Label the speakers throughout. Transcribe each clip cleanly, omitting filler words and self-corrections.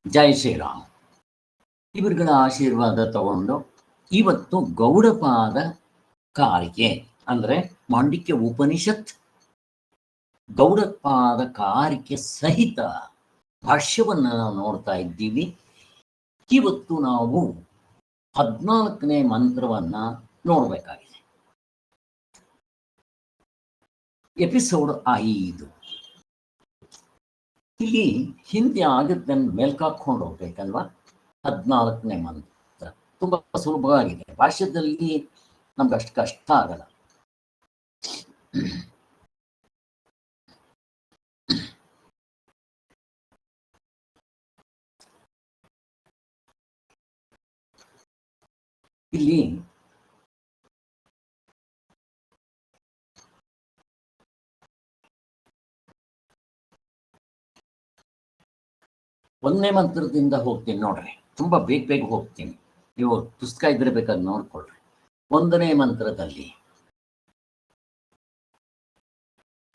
Speaker 1: ಜೈ ಶ್ರೀರಾಮ್. ಇವರುಗಳ ಆಶೀರ್ವಾದ ತಗೊಂಡು ಇವತ್ತು ಗೌಡಪಾದ ಕಾರಿಕೆ ಅಂದರೆ ಮಾಂಡಿಕ್ಯ ಉಪನಿಷತ್ ಗೌಡಪಾದ ಕಾರಿಕೆ ಸಹಿತ ಭಾಷ್ಯವನ್ನು ನಾವು ನೋಡ್ತಾ ಇದ್ದೀವಿ. ಇವತ್ತು ನಾವು 14ನೇ ಮಂತ್ರವನ್ನ ನೋಡಬೇಕಾಗಿದೆ. ಎಪಿಸೋಡ್ 5. ಇಲ್ಲಿ ಹಿಂದೆ ಆಗದ್ದನ್ನು ಮೇಲ್ಕಾಕೊಂಡು ಹೋಗ್ಬೇಕಲ್ವಾ. 14ನೇ ಮಂತ್ರ ತುಂಬಾ ಸುಲಭವಾಗಿದೆ. ಭಾಷ್ಯದಲ್ಲಿ ನಮ್ಗೆ ಅಷ್ಟು ಕಷ್ಟ ಆಗಲ್ಲ. ಇಲ್ಲಿ ಒಂದನೇ ಮಂತ್ರದಿಂದ ಹೋಗ್ತೀನಿ ನೋಡ್ರಿ. ತುಂಬಾ ಬೇಗ ಹೋಗ್ತೀನಿ. ನೀವು ಪುಸ್ತಕ ಇದ್ರೆ ಬೇಕಾದ್ರೆ ನೋಡ್ಕೊಳ್ರಿ. 1ನೇ ಮಂತ್ರದಲ್ಲಿ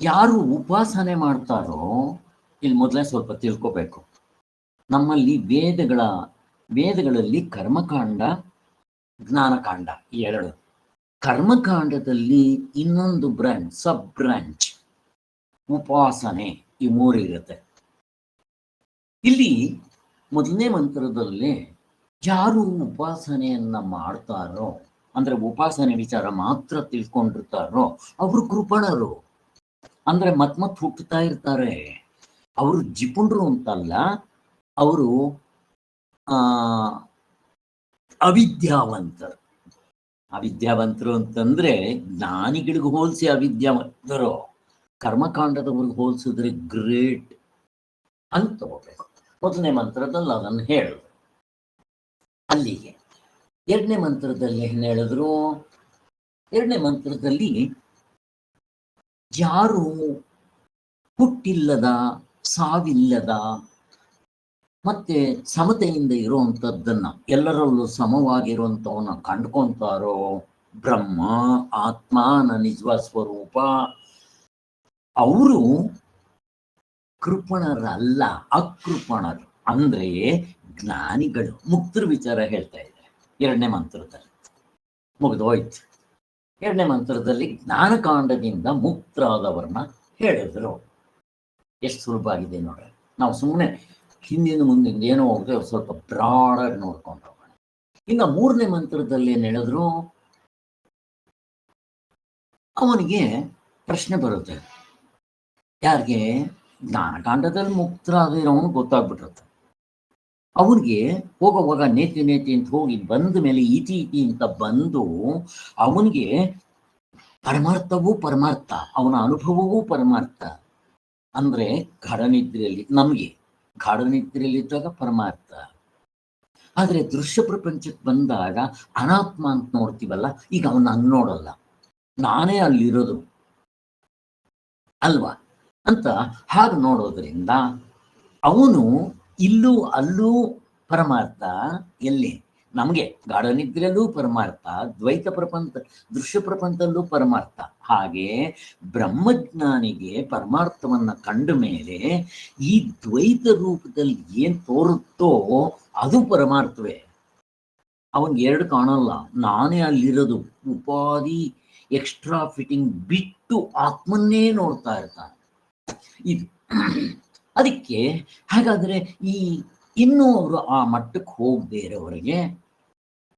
Speaker 1: ಯಾರು ಉಪಾಸನೆ ಮಾಡ್ತಾರೋ, ಇಲ್ಲಿ ಮೊದಲೇ ಸ್ವಲ್ಪ ತಿಳ್ಕೋಬೇಕು. ನಮ್ಮಲ್ಲಿ ವೇದಗಳಲ್ಲಿ ಕರ್ಮಕಾಂಡ, ಜ್ಞಾನಕಾಂಡ ಈ 2. ಕರ್ಮಕಾಂಡದಲ್ಲಿ ಇನ್ನೊಂದು ಸಬ್ ಬ್ರಾಂಚ್ ಉಪಾಸನೆ, ಈ 3 ಇರುತ್ತೆ. ಇಲ್ಲಿ 1ನೇ ಮಂತ್ರದಲ್ಲಿ ಯಾರು ಉಪಾಸನೆಯನ್ನ ಮಾಡ್ತಾರೋ, ಅಂದ್ರೆ ಉಪಾಸನೆ ವಿಚಾರ ಮಾತ್ರ ತಿಳ್ಕೊಂಡಿರ್ತಾರೋ ಅವರು ಕೃಪಣರು. ಅಂದ್ರೆ ಮತ್ ಹುಟ್ಟುತ್ತಾ ಇರ್ತಾರೆ. ಅವರು ಜಿಪುಣರು ಅಂತಲ್ಲ, ಅವರು ಅವಿದ್ಯಾವಂತರು ಅಂತಂದ್ರೆ ಜ್ಞಾನಿಗಳಿಗೆ ಹೋಲಿಸಿ ಅವಿದ್ಯಾವಂತರು, ಕರ್ಮಕಾಂಡದವ್ರಿಗೆ ಹೋಲಿಸಿದ್ರೆ ಗ್ರೇಟ್ ಅಂತ ತಗೋಬೇಕು. 1ನೇ ಮಂತ್ರದಲ್ಲಿ ಅದನ್ನು ಹೇಳಿದ್ರು. ಅಲ್ಲಿಗೆ 2ನೇ ಮಂತ್ರದಲ್ಲಿ ಏನು ಹೇಳಿದ್ರು? 2ನೇ ಮಂತ್ರದಲ್ಲಿ ಯಾರು ಹುಟ್ಟಿಲ್ಲದ, ಸಾವಿಲ್ಲದ ಮತ್ತೆ ಸಮತೆಯಿಂದ ಇರುವಂಥದ್ದನ್ನ, ಎಲ್ಲರಲ್ಲೂ ಸಮವಾಗಿರುವಂಥವನ್ನ ಕಂಡ್ಕೊಂತಾರೋ, ಬ್ರಹ್ಮ ಆತ್ಮ ನಿಜವ ಸ್ವರೂಪ, ಅವರು ಕೃಪಣರಲ್ಲ, ಅಕೃಪಣರು. ಅಂದ್ರೆ ಜ್ಞಾನಿಗಳು, ಮುಕ್ತರ ವಿಚಾರ ಹೇಳ್ತಾ ಇದ್ದಾರೆ 2ನೇ ಮಂತ್ರದಲ್ಲಿ. ಮುಗಿದೋಯ್ತು. 2ನೇ ಮಂತ್ರದಲ್ಲಿ ಜ್ಞಾನಕಾಂಡದಿಂದ ಮುಕ್ತರಾದವರನ್ನ ಹೇಳಿದ್ರು. ಎಷ್ಟು ಸುಲಭ ಆಗಿದೆ ನೋಡ್ರಿ. ನಾವು ಸುಮ್ಮನೆ ಹಿಂದಿನ ಮುಂದಿನ ಏನೋ ಹೋದ್ರೆ ಸ್ವಲ್ಪ ಬ್ರಾಡಾಗಿ ನೋಡ್ಕೊಂಡು ಹೋಗೋಣ. ಇನ್ನು 3ನೇ ಮಂತ್ರದಲ್ಲಿ ಏನ್ ಹೇಳಿದ್ರು? ಅವನಿಗೆ ಪ್ರಶ್ನೆ ಬರುತ್ತೆ. ಯಾರಿಗೆ? ಜ್ಞಾನಕಾಂಡದಲ್ಲಿ ಮುಕ್ತರಾಗಿರೋನು ಗೊತ್ತಾಗ್ಬಿಟ್ಟಿರುತ್ತೆ. ಅವನಿಗೆ ಹೋಗುವಾಗ ನೇತಿ ಅಂತ ಹೋಗಿ ಬಂದ ಮೇಲೆ ಇತಿ ಅಂತ ಬಂದು ಅವನಿಗೆ ಪರಮಾರ್ಥವೂ ಪರಮಾರ್ಥ, ಅವನ ಅನುಭವವೂ ಪರಮಾರ್ಥ. ಅಂದ್ರೆ ಗಾಢನಿದ್ರೆಯಲ್ಲಿ, ನಮಗೆ ಗಾಢನಿದ್ರೆಯಲ್ಲಿದ್ದಾಗ ಪರಮಾರ್ಥ. ಆದ್ರೆ ದೃಶ್ಯ ಪ್ರಪಂಚಕ್ಕೆ ಬಂದಾಗ ಅನಾತ್ಮ ಅಂತ ನೋಡ್ತೀವಲ್ಲ, ಈಗ ಅವನ ನೋಡಲ್ಲ, ನಾನೇ ಅಲ್ಲಿರೋದು ಅಲ್ವಾ ಅಂತ ಹಾಗೆ ನೋಡೋದ್ರಿಂದ ಅವನು ಇಲ್ಲೂ ಅಲ್ಲೂ ಪರಮಾರ್ಥ. ಎಲ್ಲಿ? ನಮಗೆ ಗಾಢನಿದ್ರೆಯಲ್ಲೂ ಪರಮಾರ್ಥ, ದ್ವೈತ ಪ್ರಪಂಚ ದೃಶ್ಯ ಪ್ರಪಂಚದಲ್ಲೂ ಪರಮಾರ್ಥ. ಹಾಗೆ ಬ್ರಹ್ಮಜ್ಞಾನಿಗೆ ಪರಮಾರ್ಥವನ್ನ ಕಂಡ ಮೇಲೆ ಈ ದ್ವೈತ ರೂಪದಲ್ಲಿ ಏನ್ ತೋರುತ್ತೋ ಅದು ಪರಮಾರ್ಥವೇ. ಅವನಿಗೆ 2 ಕಾಣಲ್ಲ, ನಾನೇ ಅಲ್ಲಿರೋದು. ಉಪಾಧಿ ಎಕ್ಸ್ಟ್ರಾ ಫಿಟ್ಟಿಂಗ್ ಬಿಟ್ಟು ಆತ್ಮನ್ನೇ ನೋಡ್ತಾ ಇರ್ತಾನೆ. ಇದು ಅದಕ್ಕೆ ಹಾಗಾದ್ರೆ ಇನ್ನೂ ಅವರು ಆ ಮಟ್ಟಕ್ಕೆ ಹೋಗದೇ ಇರೋವರೆಗೆ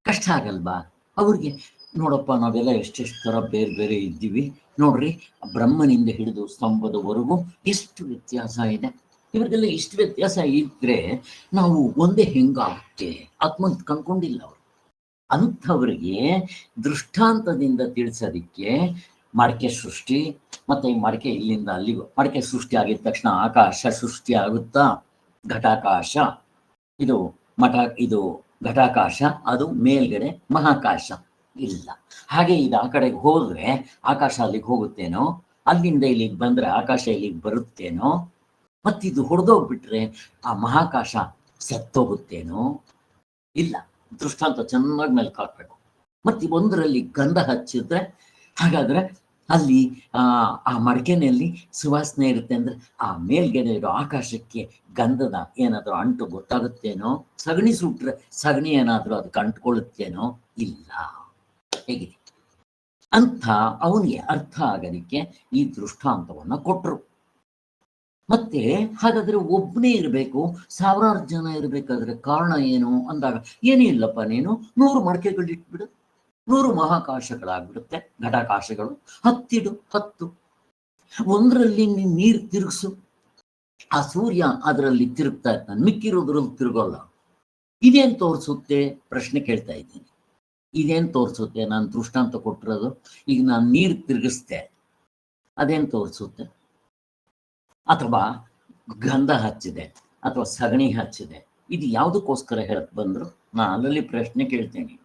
Speaker 1: ಕಷ್ಟ ಆಗಲ್ವಾ ಅವ್ರಿಗೆ? ನೋಡಪ್ಪ, ನಾವೆಲ್ಲ ಎಷ್ಟೆಷ್ಟು ಥರ ಬೇರೆ ಬೇರೆ ಇದ್ದೀವಿ ನೋಡ್ರಿ. ಬ್ರಹ್ಮನಿಂದ ಹಿಡಿದು ಸ್ತಂಭದವರೆಗೂ ಎಷ್ಟು ವ್ಯತ್ಯಾಸ ಇದೆ. ಇವರಿಗೆಲ್ಲ ಇಷ್ಟು ವ್ಯತ್ಯಾಸ ಇದ್ರೆ ನಾವು ಒಂದೇ ಹೆಂಗಾಗುತ್ತೆ? ಆತ್ಮ ಕಂಡ್ಕೊಂಡಿಲ್ಲ ಅವರು. ಅಂಥವ್ರಿಗೆ ದೃಷ್ಟಾಂತದಿಂದ ತಿಳಿಸೋದಿಕ್ಕೆ ಮಡಕೆ ಸೃಷ್ಟಿ, ಮತ್ತೆ ಈ ಮಡಕೆ ಇಲ್ಲಿಂದ ಅಲ್ಲಿಗೂ, ಮಡಕೆ ಸೃಷ್ಟಿ ಆಗಿದ ತಕ್ಷಣ ಆಕಾಶ ಸೃಷ್ಟಿ ಆಗುತ್ತಾ? ಘಟಾಕಾಶ, ಇದು ಇದು ಘಟಾಕಾಶ, ಅದು ಮೇಲ್ಗಡೆ ಮಹಾಕಾಶ ಇಲ್ಲ. ಹಾಗೆ ಇದು ಆ ಕಡೆಗೆ ಹೋದ್ರೆ ಆಕಾಶ ಅಲ್ಲಿಗೆ ಹೋಗುತ್ತೇನೋ, ಅಲ್ಲಿಂದ ಇಲ್ಲಿಗೆ ಬಂದ್ರೆ ಆಕಾಶ ಇಲ್ಲಿಗೆ ಬರುತ್ತೇನೋ, ಮತ್ತಿದು ಹೊಡೆದೋಗ್ಬಿಟ್ರೆ ಆ ಮಹಾಕಾಶ ಸತ್ತೋಗುತ್ತೇನೋ? ಇಲ್ಲ. ದೃಷ್ಟಾಂತ ಚೆನ್ನಾಗಿ ಮೆಲ್ಕಾಕ್ಬೇಕು. ಮತ್ತೆ ಒಂದರಲ್ಲಿ ಗಂಧ ಹಚ್ಚಿದ್ರೆ ಹಾಗಾದ್ರೆ ಅಲ್ಲಿ ಆ ಮಡಿಕೆನಲ್ಲಿ ಸುವಾಸನೆ ಇರುತ್ತೆ ಅಂದ್ರೆ ಆ ಮೇಲ್ಗಡೆ ಇರೋ ಆಕಾಶಕ್ಕೆ ಗಂಧದ ಏನಾದರೂ ಅಂಟು ಗೊತ್ತಾಗುತ್ತೇನೋ, ಸಗಣಿ ಸುಟ್ರೆ ಸಗಣಿ ಏನಾದರೂ ಅದಕ್ಕೆ ಅಂಟ್ಕೊಳ್ಳುತ್ತೇನೋ, ಇಲ್ಲ. ಹೇಗಿದೆ ಅಂತ ಅವನಿಗೆ ಅರ್ಥ ಆಗಲಿಕ್ಕೆ ಈ ದೃಷ್ಟಾಂತವನ್ನ ಕೊಟ್ಟರು. ಮತ್ತೆ ಹಾಗಾದ್ರೆ ಒಬ್ಬನೇ ಇರಬೇಕು, ಸಾವಿರಾರು ಜನ ಇರಬೇಕಾದ್ರೆ ಕಾರಣ ಏನು ಅಂದಾಗ, ಏನೂ ಇಲ್ಲಪ್ಪ, ನೀನು 100 ಮಡಕೆಗಳು ಇಟ್ಬಿಡು, 100 ಮಹಾಕಾಶಗಳಾಗ್ಬಿಡುತ್ತೆ, ಘಟಾಕಾಶಗಳು. 10 ಇಡು, 10. ಒಂದರಲ್ಲಿ ನೀನು ನೀರು ತಿರುಗಿಸು, ಆ ಸೂರ್ಯ ಅದರಲ್ಲಿ ತಿರುಗ್ತಾ ಇರ್ತಾನೆ, ಮಿಕ್ಕಿರೋದ್ರಲ್ಲಿ ತಿರುಗೋಲ್ಲ. ಇದೇನ್ ತೋರಿಸುತ್ತೆ? ಪ್ರಶ್ನೆ ಕೇಳ್ತಾ ಇದ್ದೀನಿ. ಇದೇನ್ ತೋರಿಸುತ್ತೆ? ನಾನು ದೃಷ್ಟಾಂತ ಕೊಟ್ಟಿರೋದು, ಈಗ ನಾನು ನೀರು ತಿರುಗಿಸ್ದೆ, ಅದೇನ್ ತೋರಿಸುತ್ತೆ? ಅಥವಾ ಗಂಧ ಹಚ್ಚಿದೆ, ಅಥವಾ ಸಗಣಿ ಹಚ್ಚಿದೆ, ಇದು ಯಾವುದಕ್ಕೋಸ್ಕರ ಹೇಳಕ್ ಬಂದ್ರು? ನಾನು ಅಲ್ಲಲ್ಲಿ ಪ್ರಶ್ನೆ ಕೇಳ್ತೇನೆ.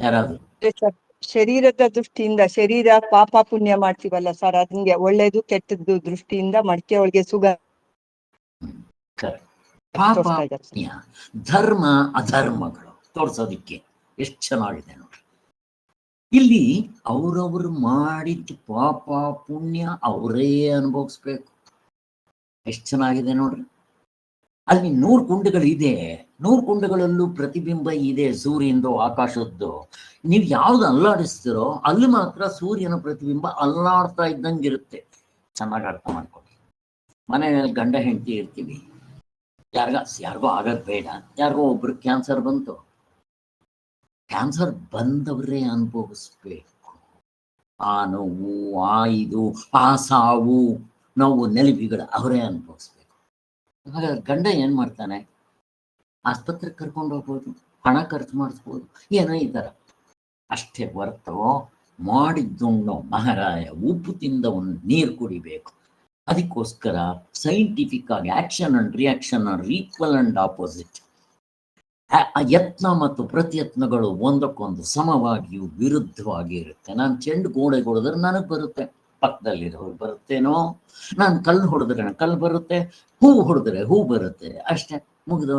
Speaker 1: ಯಾರಾದ್ರು?
Speaker 2: ಶರೀರದ ದೃಷ್ಟಿಯಿಂದ, ಶರೀರ ಪಾಪ ಪುಣ್ಯ ಮಾಡ್ತೀವಲ್ಲ ಸರ್, ಅದಂಗೆ ಒಳ್ಳೇದು ಕೆಟ್ಟದ್ದು ದೃಷ್ಟಿಯಿಂದ ಮಡಿಕೆ ಒಳಗೆ
Speaker 1: ಪಾಪ ಪುಣ್ಯ, ಧರ್ಮ ಅಧರ್ಮಗಳು ತೋರ್ಸೋದಿಕ್ಕೆ ಎಷ್ಟು ಚೆನ್ನಾಗಿದೆ ನೋಡ್ರಿ. ಇಲ್ಲಿ ಅವರವರು ಮಾಡಿದ ಪಾಪ ಪುಣ್ಯ ಅವರೇ ಅನುಭವಿಸ್ಬೇಕು. ಎಷ್ಟು ಚೆನ್ನಾಗಿದೆ ನೋಡ್ರಿ. ಅಲ್ಲಿ 100 ಕುಂಡಗಳಿದೆ, 100 ಕುಂಡಗಳಲ್ಲೂ ಪ್ರತಿಬಿಂಬ ಇದೆ, ಸೂರ್ಯಂದು, ಆಕಾಶದ್ದು. ನೀವು ಯಾವ್ದು ಅಲ್ಲಾಡಿಸ್ತಿರೋ ಅಲ್ಲಿ ಮಾತ್ರ ಸೂರ್ಯನ ಪ್ರತಿಬಿಂಬ ಅಲ್ಲಾಡ್ತಾ ಇದ್ದಂಗಿರುತ್ತೆ. ಚೆನ್ನಾಗಿ ಅರ್ಥ ಮಾಡ್ಕೊಳ್ಳಿ. ಮನೆಯಲ್ಲಿ ಗಂಡ ಹೆಂಡತಿ ಇರ್ತೀವಿ, ಯಾರಿಗೋ ಆಗೋದು ಬೇಡ, ಯಾರಿಗೋ ಒಬ್ರು ಕ್ಯಾನ್ಸರ್ ಬಂತು, ಕ್ಯಾನ್ಸರ್ ಬಂದವರೇ ಅನುಭವಿಸ್ಬೇಕು ಆ ನೋವು, ಆ ಇದು, ಆ ಸಾವು, ನೋವು ನೆಲವಿಗಳು ಅವರೇ ಅನುಭವಿಸ್ಬೇಕು. ಹಾಗಾದ್ರೆ ಗಂಡ ಏನ್ ಮಾಡ್ತಾನೆ? ಆಸ್ಪತ್ರೆಗೆ ಕರ್ಕೊಂಡು ಹೋಗ್ಬೋದು, ಹಣ ಖರ್ಚು ಮಾಡಿಸ್ಬೋದು, ಏನೋ ಈ ಥರ ಅಷ್ಟೇ ಹೊರತು ಮಾಡಿದ್ದುಣ್ಣೋ ಮಹಾರಾಯ ಉಪ್ಪು ತಿಂದವನು ನೀರು ಕುಡಿಬೇಕು. ಅದಕ್ಕೋಸ್ಕರ ಸೈಂಟಿಫಿಕ್ ಆಗಿ action and reaction are equal and opposite. ಯತ್ನ ಮತ್ತು ಪ್ರತಿಯತ್ನಗಳು ಒಂದಕ್ಕೊಂದು ಸಮವಾಗಿಯೂ ವಿರುದ್ಧವಾಗಿ ಇರುತ್ತೆ. ನಾನು ಚೆಂಡು ಗೋಡೆ ಹೊಡೆದ್ರೆ ನನಗೆ ಬರುತ್ತೆ, ಪಕ್ಕದಲ್ಲಿರೋರು ಬರುತ್ತೇನೋ. ನಾನು ಕಲ್ಲು ಹೊಡೆದ್ರೆ ಕಲ್ಲು ಬರುತ್ತೆ, ಹೂವು ಹೊಡೆದ್ರೆ ಹೂ ಬರುತ್ತೆ, ಅಷ್ಟೇ, ಮುಗಿದು.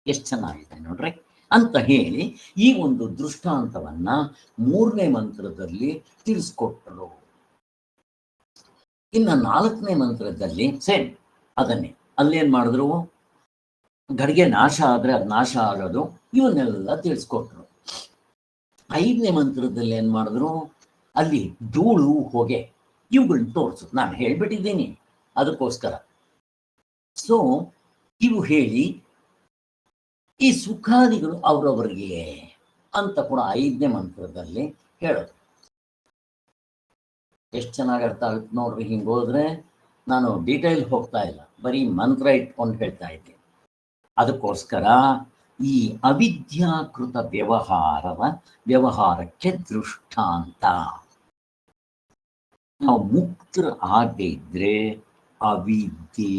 Speaker 1: ಎಷ್ಟು ಚೆನ್ನಾಗಿದೆ ನೋಡ್ರಿ ಅಂತ ಹೇಳಿ ಈ ಒಂದು ದೃಷ್ಟಾಂತವನ್ನ 3ನೇ ಮಂತ್ರದಲ್ಲಿ ತಿಳಿಸ್ಕೊಟ್ಟರು. ಇನ್ನು 4ನೇ ಮಂತ್ರದಲ್ಲಿ ಸೇಮ್ ಅದನ್ನೇ, ಅಲ್ಲೇನ್ ಮಾಡಿದ್ರು? ಗಡಿಗೆ ನಾಶ ಆದ್ರೆ ಅದು ನಾಶ ಆಗೋದು, ಇವನ್ನೆಲ್ಲ ತಿಳಿಸ್ಕೊಟ್ರು. 5ನೇ ಮಂತ್ರದಲ್ಲಿ ಏನ್ ಮಾಡಿದ್ರು? ಅಲ್ಲಿ ಧೂಳು, ಹೊಗೆ, ಇವುಗಳನ್ನ ತೋರಿಸು. ನಾನು ಹೇಳ್ಬಿಟ್ಟಿದ್ದೀನಿ ಅದಕ್ಕೋಸ್ಕರ. ಸೊ ಇವು ಹೇಳಿ ಈ ಸುಖಾದಿಗಳು ಅವರವರಿಗೆ ಅಂತ ಕೂಡ 5ನೇ ಮಂತ್ರದಲ್ಲಿ ಹೇಳೋದು. ಎಷ್ಟು ಚೆನ್ನಾಗಿ ಅರ್ಥ ಆಗುತ್ತೆ ನೋಡ್ರಿ. ಹಿಂಗೆ ಹೋದ್ರೆ ನಾನು ಡೀಟೇಲ್ ಹೋಗ್ತಾ ಇಲ್ಲ, ಬರೀ ಮಂತ್ರ ಇಟ್ಕೊಂಡು ಹೇಳ್ತಾ ಇದ್ದೆ. ಅದಕ್ಕೋಸ್ಕರ ಈ ಅವಿದ್ಯಾಕೃತ ವ್ಯವಹಾರಕ್ಕೆ ದೃಷ್ಟಾಂತ. ನಾವು ಮುಕ್ತರು ಆಗದೆ ಇದ್ರೆ ಅವಿದ್ಯೆ,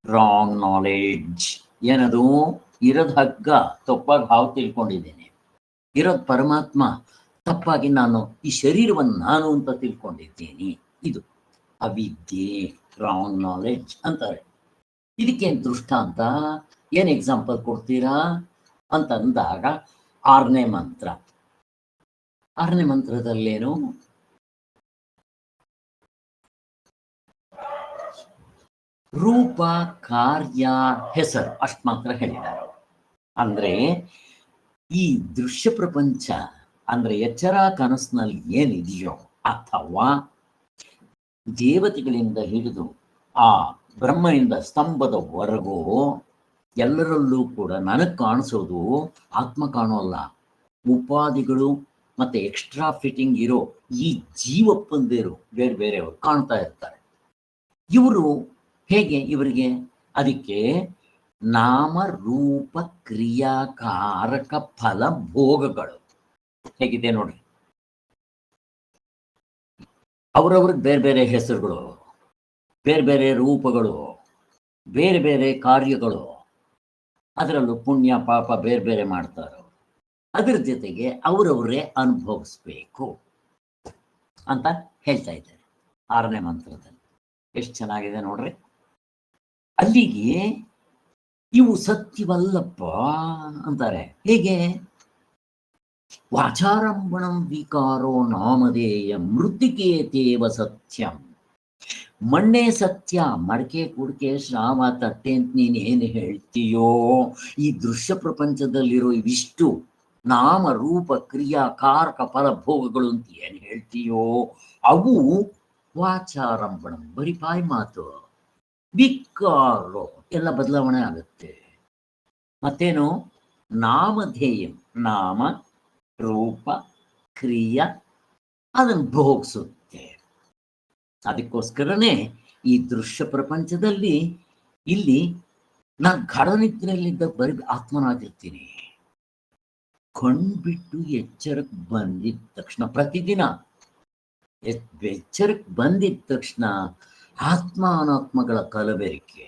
Speaker 1: ರಾಂಗ್ ನಾಲೆಡ್ಜ್, ಏನದು? ಇರೋದು ಹಗ್ಗ, ತಪ್ಪಾಗಿ ಹಾವು ತಿಳ್ಕೊಂಡಿದ್ದೇನೆ. ಇರೋದು ಪರಮಾತ್ಮ, ತಪ್ಪಾಗಿ ನಾನು ಈ ಶರೀರವನ್ನು ನಾನು ಅಂತ ತಿಳ್ಕೊಂಡಿದ್ದೀನಿ. ಇದು ಅವಿದ್ಯೆ, ರಾಂಗ್ ನಾಲೆಡ್ಜ್ ಅಂತಾರೆ. ಇದಕ್ಕೇನು ದೃಷ್ಟಾಂತ, ಏನು ಎಕ್ಸಾಂಪಲ್ ಕೊಡ್ತೀರಾ ಅಂತಂದಾಗ 6ನೇ ಮಂತ್ರ. 6ನೇ ಮಂತ್ರದಲ್ಲೇನು? ರೂಪ, ಕಾರ್ಯ, ಹೆಸರು ಅಷ್ಟು ಮಾತ್ರ ಹೇಳಿದ್ದಾರೆ. ಅಂದ್ರೆ ಈ ದೃಶ್ಯ ಪ್ರಪಂಚ ಅಂದ್ರೆ ಎಚ್ಚರ ಕನಸಿನಲ್ಲಿ ಏನಿದೆಯೋ, ಅಥವಾ ದೇವತೆಗಳಿಂದ ಹಿಡಿದು ಆ ಬ್ರಹ್ಮನಿಂದ ಸ್ತಂಭದವರೆಗೂ ಎಲ್ಲರಲ್ಲೂ ಕೂಡ ನನಗೆ ಕಾಣಿಸೋದು ಆತ್ಮ ಕಾಣೋಲ್ಲ, ಉಪಾಧಿಗಳು ಮತ್ತೆ ಎಕ್ಸ್ಟ್ರಾ ಫಿಟ್ಟಿಂಗ್ ಇರೋ ಈ ಜೀವಪ್ಪಂದೇರು ಬೇರೆ ಬೇರೆಯವರು ಕಾಣ್ತಾ ಇರ್ತಾರೆ. ಇವರು ಹೇಗೆ? ಇವರಿಗೆ ಅದಕ್ಕೆ ನಾಮ ರೂಪ ಕ್ರಿಯಾಕಾರಕ ಫಲ ಭೋಗಗಳು ಹೇಗಿದೆ ನೋಡ್ರಿ. ಅವರವ್ರಿಗೆ ಬೇರೆ ಬೇರೆ ಹೆಸರುಗಳು, ಬೇರೆ ಬೇರೆ ರೂಪಗಳು, ಬೇರೆ ಬೇರೆ ಕಾರ್ಯಗಳು, ಅದರಲ್ಲೂ ಪುಣ್ಯ ಪಾಪ ಬೇರೆ ಬೇರೆ ಮಾಡ್ತಾರೋ, ಅದ್ರ ಜೊತೆಗೆ ಅವರವರೇ ಅನುಭವಿಸ್ಬೇಕು ಅಂತ ಹೇಳ್ತಾ ಇದ್ದಾರೆ 6ನೇ ಮಂತ್ರದಲ್ಲಿ. ಎಷ್ಟು ಚೆನ್ನಾಗಿದೆ ನೋಡ್ರಿ. ಅಲ್ಲಿಗೆ ಇವು ಸತ್ಯವಲ್ಲಪ್ಪ ಅಂತಾರೆ. ಹೇಗೆ? ವಾಚಾರಂಭಣಂ ವಿಕಾರೋ ನಾಮಧೇಯ ಮೃತ್ತಿಕೇತೇವ ಸತ್ಯಂ. ಮಣ್ಣೇ ಸತ್ಯ, ಮಡಕೆ ಕುಡಿಕೆ ಶ್ರಾವ ತಟ್ಟೆ ಅಂತ ನೀನ್ ಏನು ಹೇಳ್ತೀಯೋ, ಈ ದೃಶ್ಯ ಪ್ರಪಂಚದಲ್ಲಿರೋ ಇವಿಷ್ಟು ನಾಮ ರೂಪ ಕ್ರಿಯಾ ಕಾರಕ ಫಲ ಭೋಗಗಳು ಅಂತ ಏನ್ ಹೇಳ್ತೀಯೋ ಅವು ವಾಚಾರಂಭಣ, ಬರೀ ಬಾಯಿ ಮಾತು. ವಿಕಾರೋ ಎಲ್ಲ ಬದಲಾವಣೆ ಆಗುತ್ತೆ. ಮತ್ತೇನು? ನಾಮಧೇಯ, ನಾಮ ರೂಪ ಕ್ರಿಯಾ ಅದನ್ನು ಭೋಗಿಸುತ್ತೆ. ಅದಕ್ಕೋಸ್ಕರನೇ ಈ ದೃಶ್ಯ ಪ್ರಪಂಚದಲ್ಲಿ ಇಲ್ಲಿ ನಾನು ಗಾಢನಿದ್ರೆಯಲ್ಲಿದ್ದ ಬರೀ ಆತ್ಮನಾಗಿರ್ತೀನಿ. ಕಣ್ಬಿಟ್ಟು ಎಚ್ಚರಕ್ಕೆ ಬಂದಿದ ತಕ್ಷಣ, ಪ್ರತಿದಿನ ಎಚ್ಚರಕ್ಕೆ ಬಂದಿದ ತಕ್ಷಣ ಆತ್ಮ ಅನಾತ್ಮಗಳ ಕಲಬೆರಕೆ,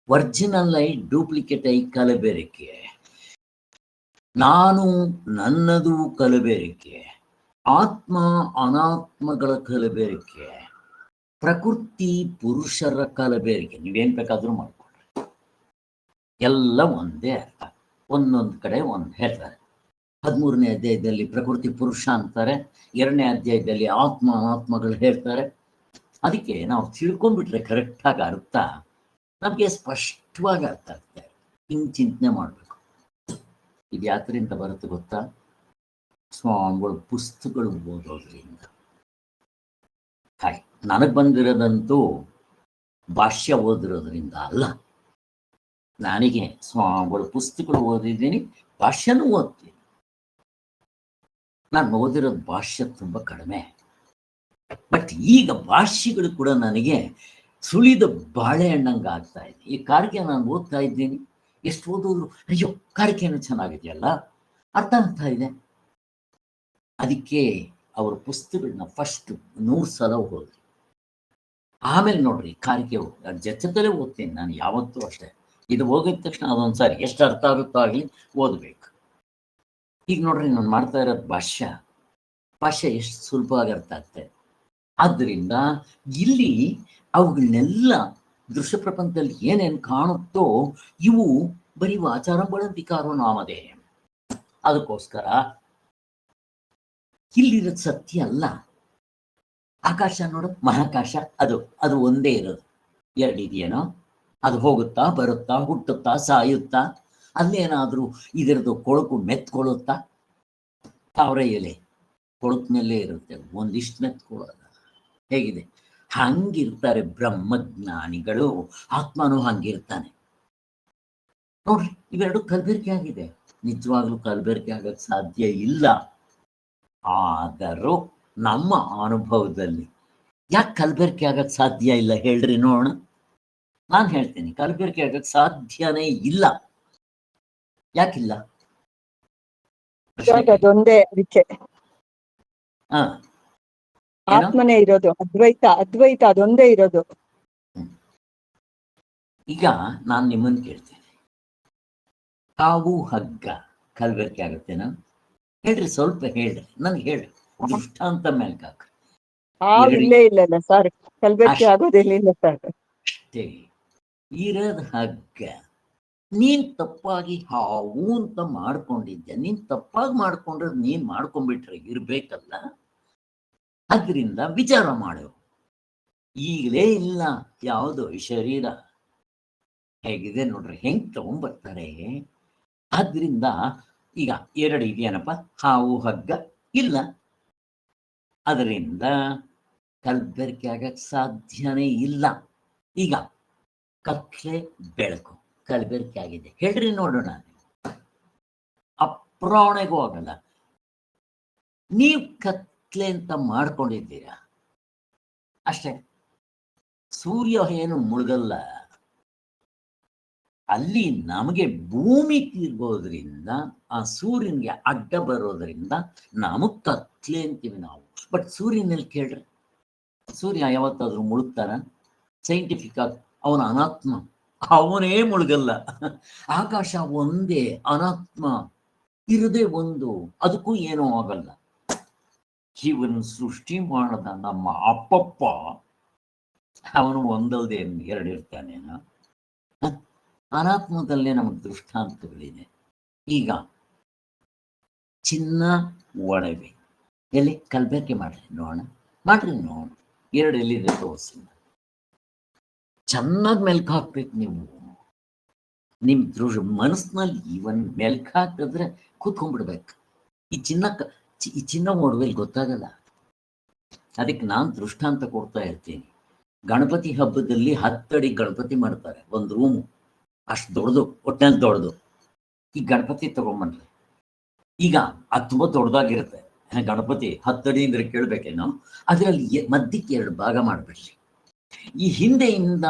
Speaker 1: ಒರಿಜಿನಲ್ ಐ ಡೂಪ್ಲಿಕೇಟ್ ಐ ಕಲಬೆರಕೆ, ನಾನು ನನ್ನದು ಕಲಬೆರಕೆ, ಆತ್ಮ ಅನಾತ್ಮಗಳ ಕಲಬೆರಕೆ, ಪ್ರಕೃತಿ ಪುರುಷರ ಕಲಬೆರಕೆ. ನೀವೇನ್ ಬೇಕಾದ್ರೂ ಮಾಡ್ಕೊಳ್ರಿ, ಎಲ್ಲ ಒಂದೇ ಅರ್ಥ. ಒಂದೊಂದು ಕಡೆ ಒಂದು ಹೇಳ್ತಾರೆ. 13ನೇ ಅಧ್ಯಾಯದಲ್ಲಿ ಪ್ರಕೃತಿ ಪುರುಷ ಅಂತಾರೆ, 2ನೇ ಅಧ್ಯಾಯದಲ್ಲಿ ಆತ್ಮ ಅನಾತ್ಮಗಳು ಹೇಳ್ತಾರೆ. ಅದಕ್ಕೆ ನಾವು ತಿಳ್ಕೊಂಡ್ಬಿಟ್ರೆ ಕರೆಕ್ಟಾಗಿ ಅರ್ಥ ನಮಗೆ ಸ್ಪಷ್ಟವಾಗಿ ಅರ್ಥ ಆಗ್ತಾರೆ. ಹಿಂಗೆ ಚಿಂತನೆ ಮಾಡಬೇಕು. ಇದು ಯಾತ್ರೆಯಿಂದ ಬರುತ್ತೆ ಗೊತ್ತಾ? ಸ್ವಾಮಿಗಳು ಪುಸ್ತಕಗಳು ಓದೋದ್ರಿಂದ. ಹಾಯ್, ನನಗೆ ಬಂದಿರೋದಂತೂ ಭಾಷ್ಯ ಓದಿರೋದ್ರಿಂದ ಅಲ್ಲ. ನನಗೆ ಸ್ವಾಮಿಗಳು ಪುಸ್ತಕಗಳು ಓದಿದ್ದೀನಿ, ಭಾಷ್ಯನೂ ಓದ್ತೀನಿ. ನಾನು ಓದಿರೋದು ಭಾಷ್ಯ ತುಂಬ ಕಡಿಮೆ. ಬಟ್ ಈಗ ಭಾಷ್ಯಗಳು ಕೂಡ ನನಗೆ ಸುಳಿದ ಬಾಳೆಹಣ್ಣಂಗೆ ಆಗ್ತಾ ಇದೆ. ಈ ಕಾರಿಕೆ ನಾನು ಓದ್ತಾ ಇದ್ದೀನಿ, ಎಷ್ಟು ಓದೋದ್ರು ಅಯ್ಯೋ ಕಾರಿಕೆನೂ ಚೆನ್ನಾಗಿದೆಯಲ್ಲ, ಅರ್ಥ ಆಗ್ತಾ ಇದೆ. ಅದಕ್ಕೆ ಅವ್ರ ಪುಸ್ತಕಗಳನ್ನ ಫಸ್ಟ್ 100 ಸಲ ಓದಿ, ಆಮೇಲೆ ನೋಡ್ರಿ ಕಾರಿಕೆ ಜೊತೆದಲ್ಲೇ ಓದ್ತೀನಿ ನಾನು ಯಾವತ್ತೂ ಅಷ್ಟೇ. ಇದು ಹೋಗಿದ ತಕ್ಷಣ ಅದೊಂದ್ಸಾರಿ ಎಷ್ಟು ಅರ್ಥ ಆಗುತ್ತೋ ಆಗಲಿ ಓದಬೇಕು. ಈಗ ನೋಡ್ರಿ ನಾನು ಮಾಡ್ತಾ ಇರೋದು ಭಾಷ್ಯ ಎಷ್ಟು ಸುಲಭವಾಗಿ ಅರ್ಥ ಆಗ್ತದೆ. ಆದ್ದರಿಂದ ಇಲ್ಲಿ ಅವುಗಳನ್ನೆಲ್ಲ ದೃಶ್ಯ ಪ್ರಪಂಚದಲ್ಲಿ ಏನೇನು ಕಾಣುತ್ತೋ ಇವು ಬರೀ ವಾಚಾರಂಭಣ ವಿಕಾರೋ ನಾಮಧೇಯ. ಅದಕ್ಕೋಸ್ಕರ ಇಲ್ಲಿರೋದು ಸತ್ಯ ಅಲ್ಲ. ಆಕಾಶ ನೋಡು, ಮಹಾಕಾಶ ಅದು ಒಂದೇ ಇರೋದು. 2 ಇದೆಯೇನೋ, ಅದು ಹೋಗುತ್ತಾ ಬರುತ್ತಾ ಹುಟ್ಟುತ್ತಾ ಸಾಯುತ್ತಾ, ಅಲ್ಲೇನಾದ್ರೂ ಇದರದ್ದು ಕೊಳಕು ಮೆತ್ಕೊಳ್ಳುತ್ತಾ? ತಾವರೆ ಎಲೆ ಕೊಳಕು ಮೇಲೆ ಇರುತ್ತೆ, ಒಂದಿಷ್ಟು ಮೆತ್ಕೊಳ್ಳೋದ. ಹೇಗಿದೆ? ಹಂಗಿರ್ತಾರೆ ಬ್ರಹ್ಮಜ್ಞಾನಿಗಳು, ಆತ್ಮನೂ ಹಂಗಿರ್ತಾನೆ ನೋಡ್ರಿ. ಇವೆರಡು ಕಲಬೆರಕೆ ಆಗಿದೆ. ನಿಜವಾಗ್ಲೂ ಕಲಬೆರಕೆ ಆಗಕ್ಕೆ ಸಾಧ್ಯ ಇಲ್ಲ. ಆದರೂ ನಮ್ಮ ಅನುಭವದಲ್ಲಿ ಯಾಕೆ ಕಲಬೆರಕೆ ಆಗಕ್ಕೆ ಸಾಧ್ಯ ಇಲ್ಲ ಹೇಳ್ರಿ ನೋಡೋಣ. ನಾನು ಹೇಳ್ತೀನಿ, ಕಲಬೆರಕೆ ಆಗಕ್ಕೆ ಸಾಧ್ಯನೇ ಇಲ್ಲ. ಯಾಕಿಲ್ಲ?
Speaker 2: ಅದೊಂದೇ ಅದಕ್ಕೆ ಆತ್ಮನೇ ಇರೋದು, ಅದ್ವೈತ ಅದೊಂದೇ ಇರೋದು.
Speaker 1: ಈಗ ನಾನು ನಿಮ್ಮನ್ನು ಕೇಳ್ತೇನೆ, ಹಾವು ಹಗ್ಗ ಕಲಬೆರಕೆ ಆಗುತ್ತೇನೋ ಹೇಳ್ರಿ, ಸ್ವಲ್ಪ ಹೇಳ್ರಿ, ನನ್ಗೆ ಹೇಳ್ರಿ, ದೃಷ್ಟಾಂತ ಮೇಲೆ ಹಾಕ್ರಿ.
Speaker 2: ಇಲ್ಲೇ ಇಲ್ಲ ಸರ್, ಕಲಬೆರಕೆ ಆಗೋದಿಲ್ಲ ಸರ್.
Speaker 1: ಅಷ್ಟೇ ಇರೋದ್ ಹಗ್ಗ. ನೀನ್ ತಪ್ಪಾಗಿ ಹಾವು ಅಂತ ಮಾಡ್ಕೊಂಡಿದ್ದೆ, ನೀನ್ ತಪ್ಪಾಗಿ ಮಾಡ್ಕೊಂಡ್ರೆ ನೀನ್ ಮಾಡ್ಕೊಂಡ್ಬಿಟ್ರೆ ಇರ್ಬೇಕಲ್ಲ. ಅದರಿಂದ ವಿಚಾರ ಮಾಡು. ಈಗಲೇ ಇಲ್ಲ ಯಾವುದು ಶರೀರ ಹೇಗಿದೆ ನೋಡ್ರಿ, ಹೆಂಗ್ ತಗೊಂಡ್ಬರ್ತಾರೆ. ಆದ್ರಿಂದ ಈಗ 2 ಇದೆಯೇನಪ್ಪ, ಹಾವು ಹಗ್ಗ ಇಲ್ಲ. ಅದರಿಂದ ಕಲಬೆರಕೆ ಆಗಕ್ಕೆ ಸಾಧ್ಯನೇ ಇಲ್ಲ. ಈಗ ಕತ್ಲೆ ಬೆಳಕು ಕಲಬೆರಕೆ ಆಗಿದೆ ಹೇಳ್ರಿ ನೋಡೋಣ. ಅಪ್ರಾಣೆಗೂ ಆಗಲ್ಲ. ನೀವು ಕತ್ಲೆ ಅಂತ ಮಾಡ್ಕೊಂಡಿದ್ದೀರಾ ಅಷ್ಟೇ. ಸೂರ್ಯ ಏನು ಮುಳುಗಲ್ಲ. ಅಲ್ಲಿ ನಮಗೆ ಭೂಮಿ ತಿರ್ಗೋದ್ರಿಂದ, ಆ ಸೂರ್ಯನಿಗೆ ಅಡ್ಡ ಬರೋದ್ರಿಂದ ನಮಗ್ ಕತ್ಲೆ ಅಂತೀವಿ ನಾವು. ಬಟ್ ಸೂರ್ಯನಲ್ಲಿ ಕೇಳ್ರಿ, ಸೂರ್ಯ ಯಾವತ್ತಾದ್ರೂ ಮುಳುಗ್ತಾರ? ಸೈಂಟಿಫಿಕ್ ಆಗಿ ಅವನ ಅನಾತ್ಮ, ಅವನೇ ಮುಳುಗಲ್ಲ. ಆಕಾಶ ಒಂದೇ, ಅನಾತ್ಮ ಇರದೇ ಒಂದು, ಅದಕ್ಕೂ ಏನೂ ಆಗಲ್ಲ. ಜೀವನ ಸೃಷ್ಟಿ ಮಾಡದ ನಮ್ಮ ಅಪ್ಪಪ್ಪ ಅವನು ಒಂದಲ್ದೇ 2 ಇರ್ತಾನೇನ? ಅನಾತ್ಮದಲ್ಲೇ ನಮಗೆ ದೃಷ್ಟಾಂತಗಳಿದೆ. ಈಗ ಚಿನ್ನ ಒಡವೆ. ಎಲ್ಲಿ ಕಲ್ಬೇಕೆ ಮಾಡ್ರಿ ನೋಡೋಣ, ಮಾಡ್ರಿ ನೋಡೋಣ. ಎರಡು ಎಲ್ಲಿದೆ ತೋರಿಸಿ. ಚೆನ್ನಾಗಿ ಮೆಲ್ಕು ಹಾಕ್ಬೇಕು ನೀವು. ನಿಮ್ ಮನಸ್ಸಿನಲ್ಲಿ ಇವನ್ ಮೆಲ್ಕು ಹಾಕಿದ್ರೆ ಕೂತ್ಕೊಂಡ್ಬಿಡ್ಬೇಕು. ಈ ಚಿನ್ನ ಒಡವೆಲಿ ಗೊತ್ತಾಗಲ್ಲ. ಅದಕ್ಕೆ ನಾನು ದೃಷ್ಟಾಂತ ಕೊಡ್ತಾ ಇರ್ತೀನಿ. ಗಣಪತಿ ಹಬ್ಬದಲ್ಲಿ 10 ಅಡಿ ಗಣಪತಿ ಮಾಡ್ತಾರೆ, ಒಂದು ರೂಮು ಅಷ್ಟು ದೊಡ್ಡದು, ಒಟ್ಟಿನಲ್ಲಿ ದೊಡ್ಡದು. ಈ ಗಣಪತಿ ತಗೊಂಬನ್ರಿ. ಈಗ ಅದು ತುಂಬ ದೊಡ್ಡದಾಗಿರುತ್ತೆ ಗಣಪತಿ, 10 ಅಡಿ ಅಂದ್ರೆ ಕೇಳ್ಬೇಕೇನೋ. ಅದರಲ್ಲಿ ಮಧ್ಯಕ್ಕೆ 2 ಭಾಗ ಮಾಡಿಬಿಡ್ರಿ. ಈ ಹಿಂದೆಯಿಂದ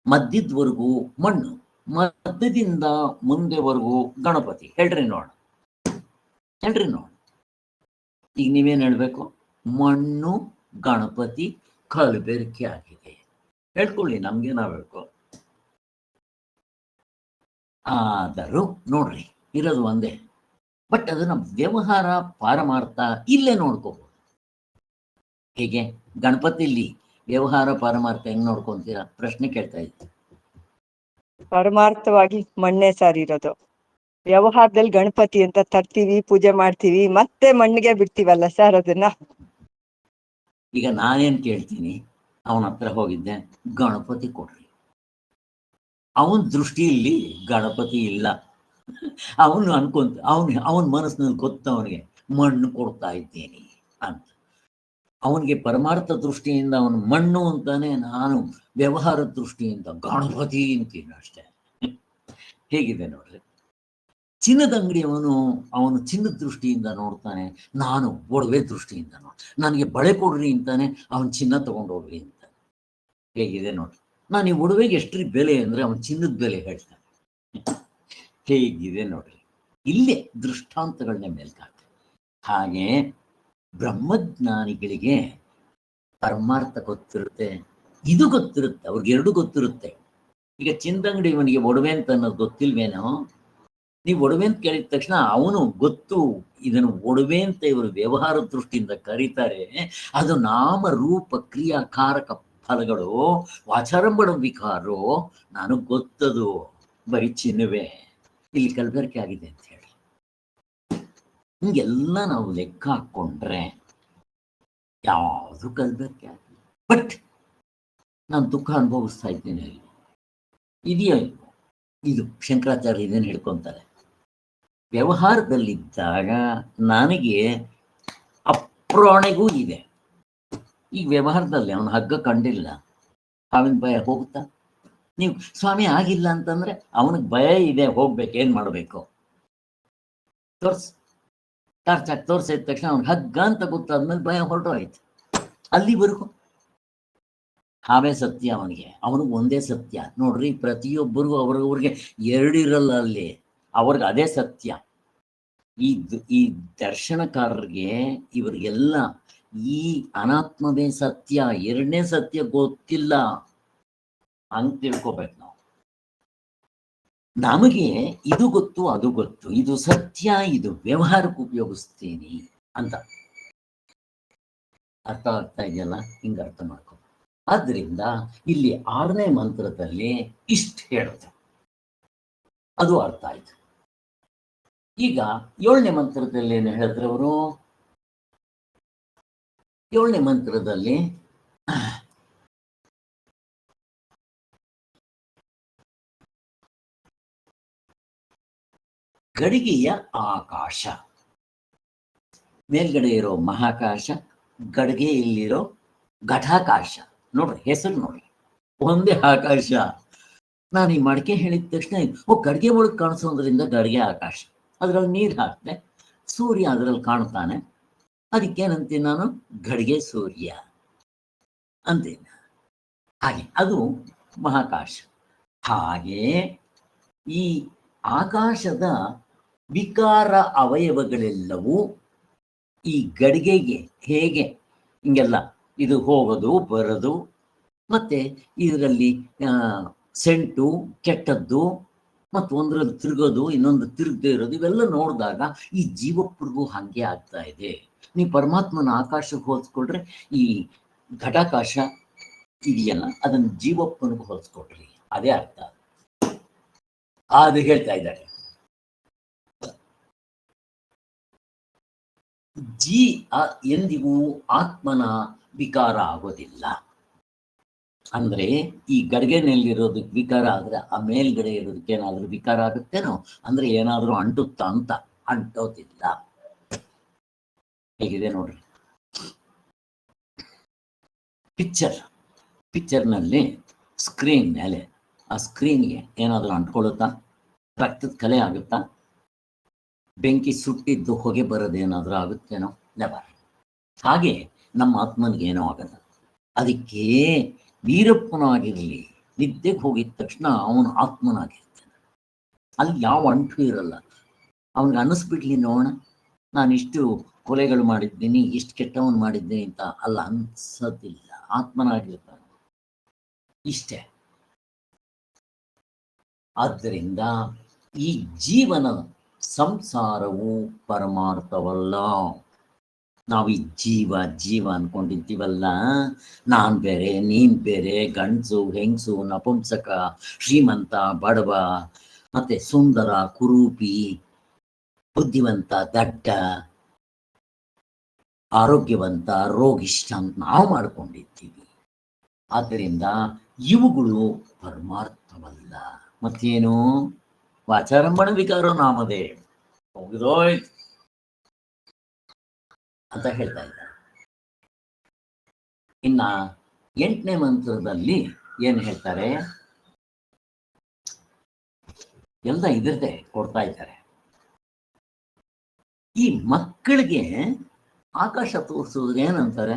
Speaker 1: ಮಧ್ಯದವರೆಗೂ ಮಣ್ಣು, ಮಧ್ಯದಿಂದ ಮುಂದೆವರೆಗೂ ಗಣಪತಿ. ಹೇಳ್ರಿ ನೋಡ. ಈಗ ನೀವೇನು ಹೇಳ್ಬೇಕು? ಮಣ್ಣು ಗಣಪತಿ ಕಲಬೆರಕೆ ಆಗಿದೆ. ಹೇಳ್ಕೊಳ್ಳಿ, ನಮ್ಗೆ ನಾವು ಹೇಳ್ಕೊ. ಆದರೂ ನೋಡ್ರಿ, ಇರೋದು ಒಂದೇ. ಬಟ್ ಅದನ್ನ ವ್ಯವಹಾರ ಪಾರಮಾರ್ಥ ಇಲ್ಲೇ ನೋಡ್ಕೋಬಹುದು. ಹೇಗೆ? ಗಣಪತಿಲಿ ವ್ಯವಹಾರ ಪಾರಮಾರ್ಥ ಹೆಂಗ್ ನೋಡ್ಕೊಂತೀರಾ? ಪ್ರಶ್ನೆ ಕೇಳ್ತಾ ಇದ್ದೆ.
Speaker 2: ಪರಮಾರ್ಥವಾಗಿ ಮಣ್ಣೆ ಸರ್ ಇರೋದು. ವ್ಯವಹಾರದಲ್ಲಿ ಗಣಪತಿ ಅಂತ ತರ್ತೀವಿ, ಪೂಜೆ ಮಾಡ್ತೀವಿ, ಮತ್ತೆ ಮಣ್ಣಿಗೆ ಬಿಡ್ತೀವಲ್ಲ ಸರ್ ಅದನ್ನ.
Speaker 1: ಈಗ ನಾನೇನ್ ಕೇಳ್ತೀನಿ, ಅವನ ಹತ್ರ ಹೋಗಿದ್ದೆ, ಗಣಪತಿ ಕೊಡ್ರಿ. ಅವನ ದೃಷ್ಟಿಯಲ್ಲಿ ಗಣಪತಿ ಇಲ್ಲ. ಅವನು ಅನ್ಕೊಂತ ಅವನ ಮನಸ್ಸಿನಲ್ಲಿ ಗೊತ್ತ ಅವನಿಗೆ ಮಣ್ಣು ಕೊಡ್ತಾ ಇದ್ದೀನಿ ಅಂತ. ಅವನಿಗೆ ಪರಮಾರ್ಥ ದೃಷ್ಟಿಯಿಂದ ಅವನು ಮಣ್ಣು ಅಂತಾನೆ, ನಾನು ವ್ಯವಹಾರದ ದೃಷ್ಟಿಯಿಂದ ಗಣಪತಿ ಅಂತೀನಿ ಅಷ್ಟೇ. ಹೇಗಿದೆ ನೋಡ್ರಿ. ಚಿನ್ನದ ಅಂಗಡಿಯವನು ಅವನು ಚಿನ್ನದ ದೃಷ್ಟಿಯಿಂದ ನೋಡ್ತಾನೆ, ನಾನು ಒಡವೆ ದೃಷ್ಟಿಯಿಂದ ನನಗೆ ಬಳೆ ಕೊಡ್ರಿ ಅಂತಾನೆ, ಅವನು ಚಿನ್ನ ತಗೊಂಡೋಗ್ರಿ ಅಂತಾನೆ. ಹೇಗಿದೆ ನೋಡ್ರಿ. ನಾನು ಈ ಒಡವೆಗೆ ಎಷ್ಟ್ರಿ ಬೆಲೆ ಅಂದ್ರೆ ಅವನು ಚಿನ್ನದ ಬೆಲೆ ಹೇಳ್ತಾನೆ. ಹೇಗಿದೆ ನೋಡ್ರಿ. ಇಲ್ಲೇ ದೃಷ್ಟಾಂತಗಳನ್ನೇ ಮೇಲ್ಕಾಗ್ತದೆ. ಹಾಗೆ ಬ್ರಹ್ಮಜ್ಞಾನಿಗಳಿಗೆ ಪರಮಾರ್ಥ ಗೊತ್ತಿರುತ್ತೆ, ಇದು ಗೊತ್ತಿರುತ್ತೆ, ಅವ್ರಿಗೆ ಎರಡು ಗೊತ್ತಿರುತ್ತೆ. ಈಗ ಚಿನ್ನದಂಗಡಿ ಇವನಿಗೆ ಒಡವೆ ಅಂತ ಅನ್ನೋದು ಗೊತ್ತಿಲ್ವೇನೋ? ನೀವು ಒಡವೆ ಅಂತ ಕೇಳಿದ ತಕ್ಷಣ ಅವನು ಗೊತ್ತು, ಇದನ್ನು ಒಡವೆ ಅಂತ ಇವರು ವ್ಯವಹಾರ ದೃಷ್ಟಿಯಿಂದ ಕರೀತಾರೆ. ಅದು ನಾಮ ರೂಪ ಕ್ರಿಯಾ ಕಾರಕ ಫಲಗಳು, ವಾಚಾರಂಭಣ ವಿಕಾರೋ, ನನಗೆ ಗೊತ್ತದು, ಬರೀ ಚಿನ್ನವೇ, ಇಲ್ಲಿ ಕಲಬೆರಕೆ ಆಗಿದೆ ಅಂತ ಹೇಳಿ. ಹಿಂಗೆಲ್ಲ ನಾವು ಲೆಕ್ಕ ಹಾಕೊಂಡ್ರೆ ಯಾವುದು ಕಲಬೆರಕೆ ಆಗಿಲ್ಲ. ಬಟ್ ನಾನು ದುಃಖ ಅನುಭವಿಸ್ತಾ ಇದ್ದೀನಿ. ಇದೆಯೋ ಇದು ಶಂಕರಾಚಾರ್ಯ ಇದನ್ನು ಹಿಡ್ಕೊಂತಾರೆ. ವ್ಯವಹಾರದಲ್ಲಿದ್ದಾಗ ನನಗೆ ಅಪ್ರಾಣೆಗೂ ಇದೆ. ಈಗ ವ್ಯವಹಾರದಲ್ಲಿ ಅವನು ಹಗ್ಗ ಕಂಡಿಲ್ಲ, ಅವನ ಭಯ ಹೋಗುತ್ತಾ? ನೀವು ಸ್ವಾಮಿ ಆಗಿಲ್ಲ ಅಂತಂದ್ರೆ ಅವನಿಗೆ ಭಯ ಇದೆ, ಹೋಗ್ಬೇಕು, ಏನ್ ಮಾಡಬೇಕು? ಟಾರ್ಚಾಕ್ ತೋರ್ಸಿದ ತಕ್ಷಣ ಅವ್ನಿಗೆ ಹಗ್ಗ ಅಂತ ಗೊತ್ತಾದ್ಮೇಲೆ ಭಯ ಹೊರಟೋಯ್ತು. ಅಲ್ಲಿವರೆಗೂ ಹಾವೇ ಸತ್ಯ ಅವನಿಗೆ ಒಂದೇ ಸತ್ಯ ನೋಡ್ರಿ. ಪ್ರತಿಯೊಬ್ಬರಿಗೂ ಅವ್ರಿಗೆ ಎರಡಿರಲ್ಲ, ಅಲ್ಲಿ ಅವ್ರಿಗೆ ಅದೇ ಸತ್ಯ. ಈ ದರ್ಶನಕಾರರಿಗೆ ಇವರಿಗೆಲ್ಲ ಈ ಅನಾತ್ಮವೇ ಸತ್ಯ, ಎರಡನೇ ಸತ್ಯ ಗೊತ್ತಿಲ್ಲ. ಹಂಗ್ ತಿಳ್ಕೊಬೇಕು ನಾವು. ನಮಗೆ ಇದು ಗೊತ್ತು, ಅದು ಗೊತ್ತು, ಇದು ಸತ್ಯ, ಇದು ವ್ಯವಹಾರಕ್ಕೆ ಉಪಯೋಗಿಸ್ತೀನಿ ಅಂತ ಅರ್ಥ ಆಗ್ತಾ ಇದೆಯಲ್ಲ? ಹಿಂಗ ಅರ್ಥ ಮಾಡ್ಕೊ. ಆದ್ರಿಂದ ಇಲ್ಲಿ 6ನೇ ಮಂತ್ರದಲ್ಲಿ ಇಷ್ಟು ಹೇಳುತ್ತೆ, ಅದು ಅರ್ಥ ಆಯ್ತು. ಈಗ 7ನೇ ಮಂತ್ರದಲ್ಲಿ ಏನು ಹೇಳಿದ್ರೆ ಅವರು? 7ನೇ ಮಂತ್ರದಲ್ಲಿ ಗಡಿಗೆಯ ಆಕಾಶ, ಮೇಲ್ಗಡೆ ಇರೋ ಮಹಾಕಾಶ, ಗಡಿಗೆಯಲ್ಲಿರೋ ಘಟಾಕಾಶ. ನೋಡ್ರಿ ಹೆಸರು ನೋಡ್ರಿ, ಒಂದೇ ಆಕಾಶ. ನಾನು ಈ ಮಡಿಕೆ ಹೇಳಿದ ತಕ್ಷಣ ಗಡಿಗೆ ಒಳಗೆ ಕಾಣಿಸೋದ್ರಿಂದ ಗಡಿಗೆ ಆಕಾಶ. ಅದ್ರಲ್ಲಿ ನೀರು ಹಾಕ್ತೆ, ಸೂರ್ಯ ಅದರಲ್ಲಿ ಕಾಣ್ತಾನೆ, ಅದಕ್ಕೇನಂತೀನಿ ನಾನು? ಗಡಿಗೆ ಸೂರ್ಯ ಅಂತೀನಿ. ಹಾಗೆ ಅದು ಮಹಾಕಾಶ. ಹಾಗೆ ಈ ಆಕಾಶದ ವಿಕಾರ ಅವಯವಗಳೆಲ್ಲವೂ ಈ ಗಡಿಗೆಗೆ ಹೇಗೆ ಹಿಂಗೆಲ್ಲ ಇದು ಹೋಗೋದು ಬರೋದು, ಮತ್ತೆ ಇದರಲ್ಲಿ ಸೆಂಟು ಕೆಟ್ಟದ್ದು, ಮತ್ತು ಒಂದರಲ್ಲಿ ತಿರುಗೋದು, ಇನ್ನೊಂದು ತಿರುಗದೆ ಇರೋದು, ಇವೆಲ್ಲ ನೋಡಿದಾಗ ಈ ಜೀವಪ್ಪರಿಗೂ ಹಾಗೆ ಆಗ್ತಾ ಇದೆ. ನೀವು ಪರಮಾತ್ಮನ ಆಕಾಶಕ್ಕೆ ಹೋಲಿಸ್ಕೊಳ್ರೆ ಈ ಘಟಾಕಾಶ ಇದೆಯಲ್ಲ, ಅದನ್ನು ಜೀವಪ್ಪನಿಗೂ ಹೋಲಿಸ್ಕೊಡ್ರಿ, ಅದೇ ಅರ್ಥ. ಅದು ಹೇಳ್ತಾ ಇದ್ದಾರೆ. ಎಂದಿಗೂ ಆತ್ಮನ ವಿಕಾರ ಆಗೋದಿಲ್ಲ. ಅಂದ್ರೆ ಈ ಗಡಿಗೆನಲ್ಲಿರೋದಕ್ಕೆ ವಿಕಾರ ಆದ್ರೆ ಆ ಮೇಲ್ಗಡೆ ಇರೋದಕ್ಕೆ ಏನಾದ್ರೂ ವಿಕಾರ ಆಗುತ್ತೇನೋ, ಅಂದ್ರೆ ಏನಾದ್ರೂ ಅಂಟುತ್ತಾ ಅಂತ, ಅಂಟೋದಿಲ್ಲ. ಹೇಗಿದೆ ನೋಡ್ರಿ, ಪಿಕ್ಚರ್ನಲ್ಲಿ ಸ್ಕ್ರೀನ್ ಮೇಲೆ ಆ ಸ್ಕ್ರೀನ್ಗೆ ಏನಾದರೂ ಅಂಟ್ಕೊಳ್ಳುತ್ತಾ, ರಕ್ತದ ಕಲೆ ಆಗುತ್ತಾ, ಬೆಂಕಿ ಸುಟ್ಟಿದ್ದು ಹೊಗೆ ಬರೋದೇನಾದ್ರೂ ಆಗುತ್ತೇನೋ? ನೆವರ್. ಹಾಗೆ ನಮ್ಮ ಆತ್ಮನಿಗೆ ಏನೋ ಆಗಲ್ಲ. ಅದಕ್ಕೆ ವೀರಪ್ಪನಾಗಿರಲಿ, ನಿದ್ದೆಗೆ ಹೋಗಿದ ತಕ್ಷಣ ಅವನು ಆತ್ಮನಾಗಿರ್ತಾನೆ. ಅಲ್ಲಿ ಯಾವ ಅಂಟು ಇರಲ್ಲ. ಅವನಿಗೆ ಅನ್ನಿಸ್ಬಿಡ್ಲಿ ನೋಡೋಣ, ನಾನು ಇಷ್ಟು ಕೊಲೆಗಳು ಮಾಡಿದ್ದೀನಿ, ಇಷ್ಟು ಕೆಟ್ಟವನು ಮಾಡಿದ್ದೀನಿ ಅಂತ ಅಲ್ಲ, ಅನ್ಸೋದಿಲ್ಲ. ಆತ್ಮನಾಗಿರ್ತಾನೆ, ಇಷ್ಟೇ. ಆದ್ದರಿಂದ ಈ ಜೀವನ ಸಂಸಾರವು ಪರಮಾರ್ಥವಲ್ಲ. ನಾವು ಈ ಜೀವ ಅನ್ಕೊಂಡಿದ್ದೀವಲ್ಲ, ನಾನ್ ಬೇರೆ ನೀನ್ ಬೇರೆ, ಗಂಡಸು ಹೆಂಗಸು, ನಪುಂಸಕ, ಶ್ರೀಮಂತ ಬಡವ, ಮತ್ತೆ ಸುಂದರ ಕುರೂಪಿ, ಬುದ್ಧಿವಂತ ದಡ್ಡ, ಆರೋಗ್ಯವಂತ ರೋಗಿಷ್ಠ ಅಂತ ನಾವು ಮಾಡ್ಕೊಂಡಿದ್ದೀವಿ. ಆದ್ದರಿಂದ ಇವುಗಳು ಪರಮಾರ್ಥವಲ್ಲ. ಮತ್ತೇನು? ವಾಚಾರಂಭಣ ವಿಕಾರ ನಾಮದೇ ಹೋಗಿದೋಯ್ತು ಅಂತ ಹೇಳ್ತಾ ಇದ್ದಾರೆ. ಇನ್ನ 8ನೇ ಮಂತ್ರದಲ್ಲಿ ಏನ್ ಹೇಳ್ತಾರೆ? ಎಲ್ಲ ಇದ್ರದ್ದೇ ಕೊಡ್ತಾ ಇದ್ದಾರೆ. ಈ ಮಕ್ಕಳಿಗೆ ಆಕಾಶ ತೋರಿಸೋದು ಏನಂತಾರೆ?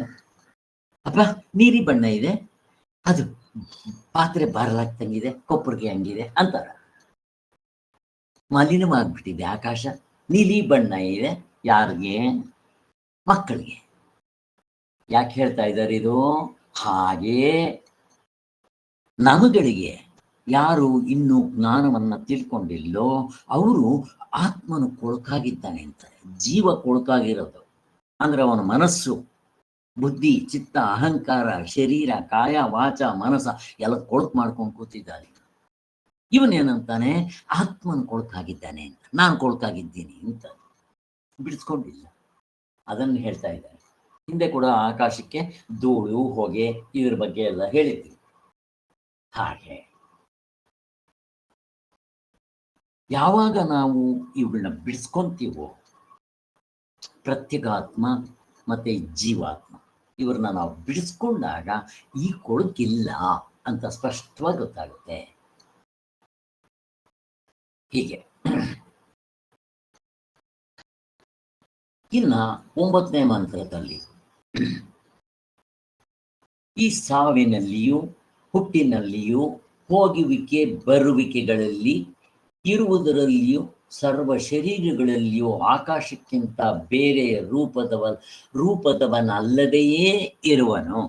Speaker 1: ಅಪ್ಪ ನೀಲಿ ಬಣ್ಣ ಇದೆ, ಅದು ಪಾತ್ರೆ ಬಾರಲಾಗ್ತಂಗಿದೆ, ಕೊಪ್ಪರಿಗೆ ಹಂಗಿದೆ ಅಂತಾರ. ಮಲಿನವಾಗ್ಬಿಟ್ಟಿದೆ ಆಕಾಶ, ನೀಲಿ ಬಣ್ಣ ಇದೆ. ಯಾರಿಗೆ? ಮಕ್ಕಳಿಗೆ. ಯಾಕೆ ಹೇಳ್ತಾ ಇದ್ದಾರೆ ಇದು? ಹಾಗೆ ನಮಗಳಿಗೆ ಯಾರು ಇನ್ನು ಜ್ಞಾನವನ್ನ ತಿಳ್ಕೊಂಡಿಲ್ಲೋ ಅವರು ಆತ್ಮನು ಕೊಳಕಾಗಿದ್ದಾನೆ ಅಂತಾರೆ. ಜೀವ ಕೊಳಕಾಗಿರೋದು ಅಂದ್ರೆ ಅವನ ಮನಸ್ಸು, ಬುದ್ಧಿ, ಚಿತ್ತ, ಅಹಂಕಾರ, ಶರೀರ, ಕಾಯ, ವಾಚ, ಮನಸ್ಸ ಎಲ್ಲ ಕೊಳಕು ಮಾಡ್ಕೊಂಡು ಕೂತಿದ್ದಾನೆ. ಇವನೇನಂತಾನೆ? ಆತ್ಮನ ಕೊಳಕಾಗಿದ್ದಾನೆ ಅಂತ, ನಾನು ಕೊಳಕಾಗಿದ್ದೀನಿ ಅಂತ ಬಿಡಿಸ್ಕೊಂಡಿಲ್ಲ. ಅದನ್ನು ಹೇಳ್ತಾ ಇದ್ದಾರೆ. ಹಿಂದೆ ಕೂಡ ಆಕಾಶಕ್ಕೆ ಧೂಳು, ಹೊಗೆ ಇದ್ರ ಬಗ್ಗೆ ಎಲ್ಲ ಹೇಳಿದ್ವಿ. ಹಾಗೆ ಯಾವಾಗ ನಾವು ಇವುಗಳನ್ನ ಬಿಡಿಸ್ಕೊಂತೀವೋ, ಪ್ರತ್ಯೇಕಾತ್ಮ ಮತ್ತೆ ಜೀವಾತ್ಮ ಇವ್ರನ್ನ ನಾವು ಬಿಡಿಸ್ಕೊಂಡಾಗ ಈ ಕೊಳಕಿಲ್ಲ ಅಂತ ಸ್ಪಷ್ಟವಾಗಿ ಗೊತ್ತಾಗುತ್ತೆ. ಹೀಗೆ ಇನ್ನ 9ನೇ ಮಂತ್ರದಲ್ಲಿ ಈ ಸಾವಿನಲ್ಲಿಯೂ ಹುಟ್ಟಿನಲ್ಲಿಯೂ ಹೋಗುವಿಕೆ ಬರುವಿಕೆಗಳಲ್ಲಿ ಇರುವುದರಲ್ಲಿಯೂ ಸರ್ವ ಶರೀರಗಳಲ್ಲಿಯೂ ಆಕಾಶಕ್ಕಿಂತ ಬೇರೆ ರೂಪದವನಲ್ಲದೆಯೇ ಇರುವನು.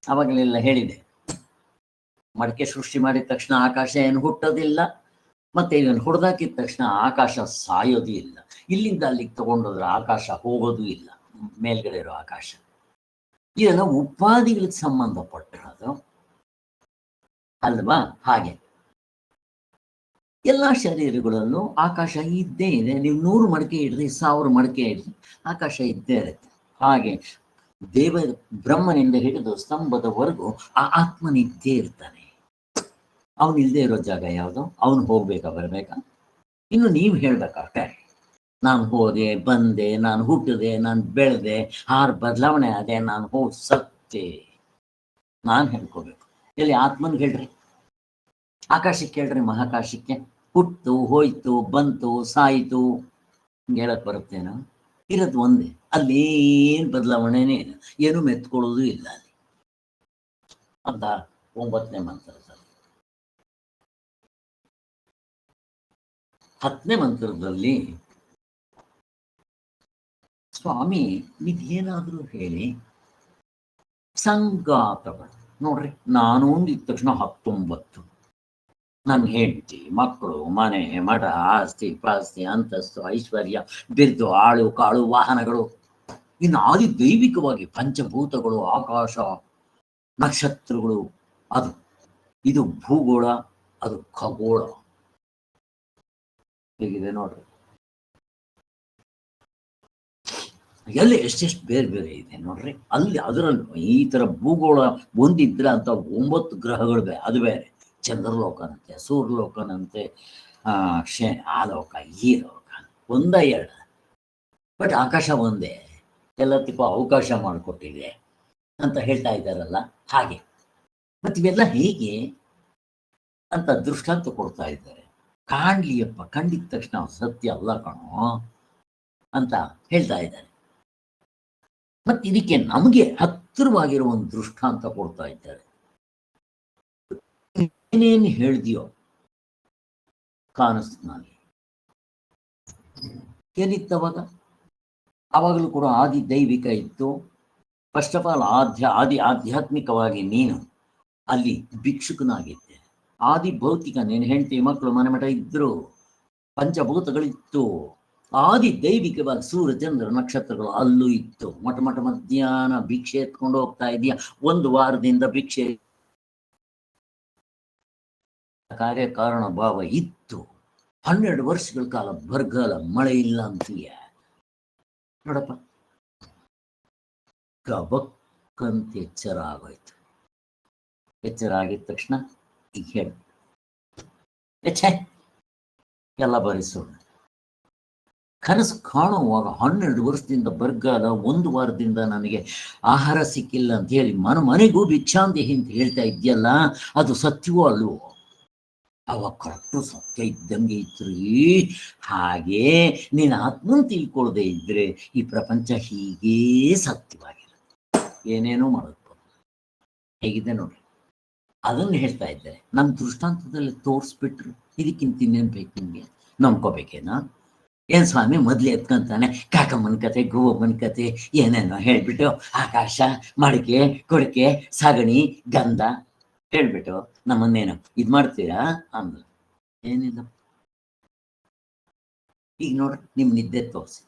Speaker 1: ಅವಾಗಲೆಲ್ಲ ಹೇಳಿದೆ, ಮಡಕೆ ಸೃಷ್ಟಿ ಮಾಡಿದ ತಕ್ಷಣ ಆಕಾಶ ಏನು ಹುಟ್ಟೋದಿಲ್ಲ, ಮತ್ತೆ ಇದನ್ನು ಹೊಡೆದಾಕಿದ ತಕ್ಷಣ ಆಕಾಶ ಸಾಯೋದು ಇಲ್ಲ. ಇಲ್ಲಿಂದ ಅಲ್ಲಿಗೆ ತಗೊಂಡೋದ್ರೆ ಆಕಾಶ ಹೋಗೋದು ಇಲ್ಲ, ಮೇಲ್ಗಡೆ ಇರೋ ಆಕಾಶ. ಇದೆಲ್ಲ ಉಪಾಧಿಗಳಿಗೆ ಸಂಬಂಧಪಟ್ಟಿರೋದು ಅಲ್ವಾ? ಹಾಗೆ ಎಲ್ಲ ಶರೀರಗಳಲ್ಲೂ ಆಕಾಶ ಇದ್ದೇ ಇದೆ. ನೀವು 100 ಮಡಕೆ ಇಡ್ರಿ, 1000 ಮಡಕೆ ಇಡ್ರಿ, ಆಕಾಶ ಇದ್ದೇ ಇರುತ್ತೆ. ಹಾಗೆ ಬ್ರಹ್ಮನಿಂದ ಹಿಡಿದು ಸ್ತಂಭದವರೆಗೂ ಆ ಆತ್ಮನಿದ್ದೇ ಇರ್ತಾನೆ. ಅವನು ಇಲ್ಲದೆ ಇರೋ ಜಾಗ ಯಾವುದು? ಅವನು ಹೋಗ್ಬೇಕಾ ಬರ್ಬೇಕಾ? ಇನ್ನು ನೀವು ಹೇಳ್ಬೇಕಾಗ್ತೇ, ನಾನು ಹೋದೆ ಬಂದೆ, ನಾನು ಹುಟ್ಟಿದೆ, ನಾನು ಬೆಳೆದೆ, 6 ಬದಲಾವಣೆ ಆದೆ, ನಾನು ಹೋಗಿ ಸತ್ತೆ, ನಾನು ಹೇಳ್ಕೋಬೇಕು. ಎಲ್ಲಿ ಆತ್ಮನ್ಗೆ ಹೇಳ್ರಿ, ಆಕಾಶಕ್ಕೆ ಹೇಳ್ರಿ, ಮಹಾಕಾಶಕ್ಕೆ. ಹುಟ್ಟು ಹೋಯ್ತು ಬಂತು ಸಾಯಿತು ಹೇಳಕ್ ಬರುತ್ತೇನೋ? ಇರೋದು ಒಂದೇ, ಅಲ್ಲೇನು ಬದಲಾವಣೆನೇ ಇಲ್ಲ, ಏನು ಮೆತ್ಕೊಳ್ಳೋದು ಇಲ್ಲ ಅಲ್ಲಿ ಅಂತ 9ನೇ ಮಂತ್ರದಲ್ಲಿ. 10ನೇ ಮಂತ್ರದಲ್ಲಿ ಸ್ವಾಮಿ ಇದೇನಾದ್ರೂ ಹೇಳಿ ಸಂಗಾತಗಳು ನೋಡ್ರಿ, ನಾನು ಅಂದಿದ ತಕ್ಷಣ 19, ನನ್ನ ಹೆಂಡತಿ, ಮಕ್ಕಳು, ಮನೆ, ಮಠ, ಆಸ್ತಿ ಪಾಸ್ತಿ, ಅಂತಸ್ತು, ಐಶ್ವರ್ಯ, ಬಿರ್ದು, ಆಳು ಕಾಳು, ವಾಹನಗಳು, ಇನ್ನು ಆದಿ ದೈವಿಕವಾಗಿ ಪಂಚಭೂತಗಳು, ಆಕಾಶ, ನಕ್ಷತ್ರಗಳು, ಇದು ಭೂಗೋಳ, ಅದು ಖಗೋಳ. ಹೇಗಿದೆ ನೋಡ್ರಿ. ಎಲ್ಲಿ ಎಷ್ಟೆಷ್ಟು ಬೇರೆ ಬೇರೆ ಇದೆ ನೋಡ್ರಿ. ಅಲ್ಲಿ ಅದರಲ್ಲೂ ಈ ತರ ಭೂಗೋಳ ಒಂದಿದ್ರೆ ಅಂತ 9 ಗ್ರಹಗಳು ಬೇರೆ, ಅದು ಬೇರೆ. ಚಂದ್ರಲೋಕನಂತೆ, ಸೂರ್ಯಲೋಕನಂತೆ, ಆ ಲೋಕ ಈ ಲೋಕ ಒಂದ ಎರಡು, ಬಟ್ ಆಕಾಶ ಒಂದೇ, ಎಲ್ಲದಕ್ಕೂ ಅವಕಾಶ ಮಾಡಿಕೊಟ್ಟಿದೆ ಅಂತ ಹೇಳ್ತಾ ಇದ್ದಾರಲ್ಲ ಹಾಗೆ. ಮತ್ತೆ ಇವೆಲ್ಲ ಹೇಗೆ ಅಂತ ದೃಷ್ಟಾಂತ ಕೊಡ್ತಾ ಇದ್ದಾರೆ. ಕಾಣ್ಲಿಯಪ್ಪ, ಕಂಡಿದ ತಕ್ಷಣ ಸತ್ಯ ಅಲ್ಲ ಕಣೋ ಅಂತ ಹೇಳ್ತಾ ಇದ್ದಾರೆ. ಮತ್ತೆ ಇದಕ್ಕೆ ನಮಗೆ ಹತ್ತಿರವಾಗಿರೋ ಒಂದು ದೃಷ್ಟಾಂತ ಕೊಡ್ತಾ ಇದ್ದಾರೆ. ಏನೇನು ಹೇಳ್ದಿಯೋ ಕಾಣಿಸ್ನಲ್ಲಿ ಏನಿತ್ತವಾಗ? ಅವಾಗಲೂ ಕೂಡ ಆದಿ ದೈವಿಕ ಇತ್ತು. ಫಸ್ಟ್ ಆಫ್ ಆಲ್ ಆಧ್ಯಾತ್ಮಿಕವಾಗಿ ನೀನು ಅಲ್ಲಿ ಭಿಕ್ಷುಕನಾಗಿದ್ದೆ. ಆದಿ ಭೌತಿಕ, ನೀನು ಹೆಂಡತಿ ಮಕ್ಕಳು ಮನೆ ಮಠ ಇದ್ರು, ಪಂಚಭೂತಗಳಿತ್ತು. ಆದಿ ದೈವಿಕವಾಗಿ ಸೂರ್ಯ ಚಂದ್ರ ನಕ್ಷತ್ರಗಳು ಅಲ್ಲೂ ಇತ್ತು. ಮಠ ಮಧ್ಯಾಹ್ನ ಭಿಕ್ಷೆ ಎತ್ಕೊಂಡು ಹೋಗ್ತಾ ಇದೀಯ. 1 ವಾರದಿಂದ ಭಿಕ್ಷೆ ಕಾರ್ಯಕಾರಣ ಭಾವ ಇತ್ತು. 12 ವರ್ಷಗಳ ಕಾಲ ಬರಗಾಲ, ಮಳೆ ಇಲ್ಲ ಅಂತೀಯ ನೋಡಪ್ಪ. ಗಬಕ್ಕಂತ ಎಚ್ಚರ ಆಗೋಯ್ತು. ಎಚ್ಚರ ಆಗಿದ ತಕ್ಷಣ ಈಗ ಹೇಳು, ಎಲ್ಲ ಬರೀ ಸುಳ್ಳು. ಕನಸು ಕಾಣುವಾಗ 12 ವರ್ಷದಿಂದ ಬರಗಾಲ, 1 ವಾರದಿಂದ ನನಗೆ ಆಹಾರ ಸಿಕ್ಕಿಲ್ಲ ಅಂತ ಹೇಳಿ ಮನೆಗೂ ಭಿಕ್ಷಾಂದೇಹಿ ಅಂತ ಹೇಳ್ತಾ ಇದೆಯಲ್ಲ, ಅದು ಸತ್ಯವೋ ಅಲ್ವೋ? ಅವಾಗ ಕರೆಕ್ಟು ಸತ್ಯ ಇದ್ದಂಗೆ ಇದ್ರಿ. ಹಾಗೆ ನೀನು ಆತ್ಮನ್ ತಿಳ್ಕೊಳ್ಳದೆ ಇದ್ರೆ ಈ ಪ್ರಪಂಚ ಹೀಗೇ ಸತ್ಯವಾಗಿರುತ್ತೆ, ಏನೇನೋ ಮಾಡೋದು. ಹೇಗಿದೆ ನೋಡ್ರಿ, ಅದನ್ನು ಹೇಳ್ತಾ ಇದ್ದಾರೆ. ನಮ್ಮ ದೃಷ್ಟಾಂತದಲ್ಲಿ ತೋರಿಸ್ಬಿಟ್ರು. ಇದಕ್ಕಿಂತ ಇನ್ನೇನು ಬೇಕು ನಿಮಗೆ? ನಂಬ್ಕೋಬೇಕೇನಾ? ಏನ್ ಸ್ವಾಮಿ ಮೊದ್ಲು ಎತ್ಕೊಂತಾನೆ ಕಾಕಮ್ಮನ ಕತೆ, ಗೋವಮ್ಮನ ಕತೆ ಏನೇನೋ ಹೇಳ್ಬಿಟ್ಟು ಆಕಾಶ, ಮಡಿಕೆ, ಕೊಡಿಕೆ, ಸಗಣಿ, ಗಂಧ ಹೇಳ್ಬಿಟ್ಟು ನಮ್ಮನ್ನೇನು ಇದ್ ಮಾಡ್ತೀರಾ ಅಂದ್ರು. ಏನಿಲ್ಲ. ಈಗ ನೋಡ್ರಿ, ನಿಮ್ ನಿದ್ದೆ ತೋರಿಸಿದೆ.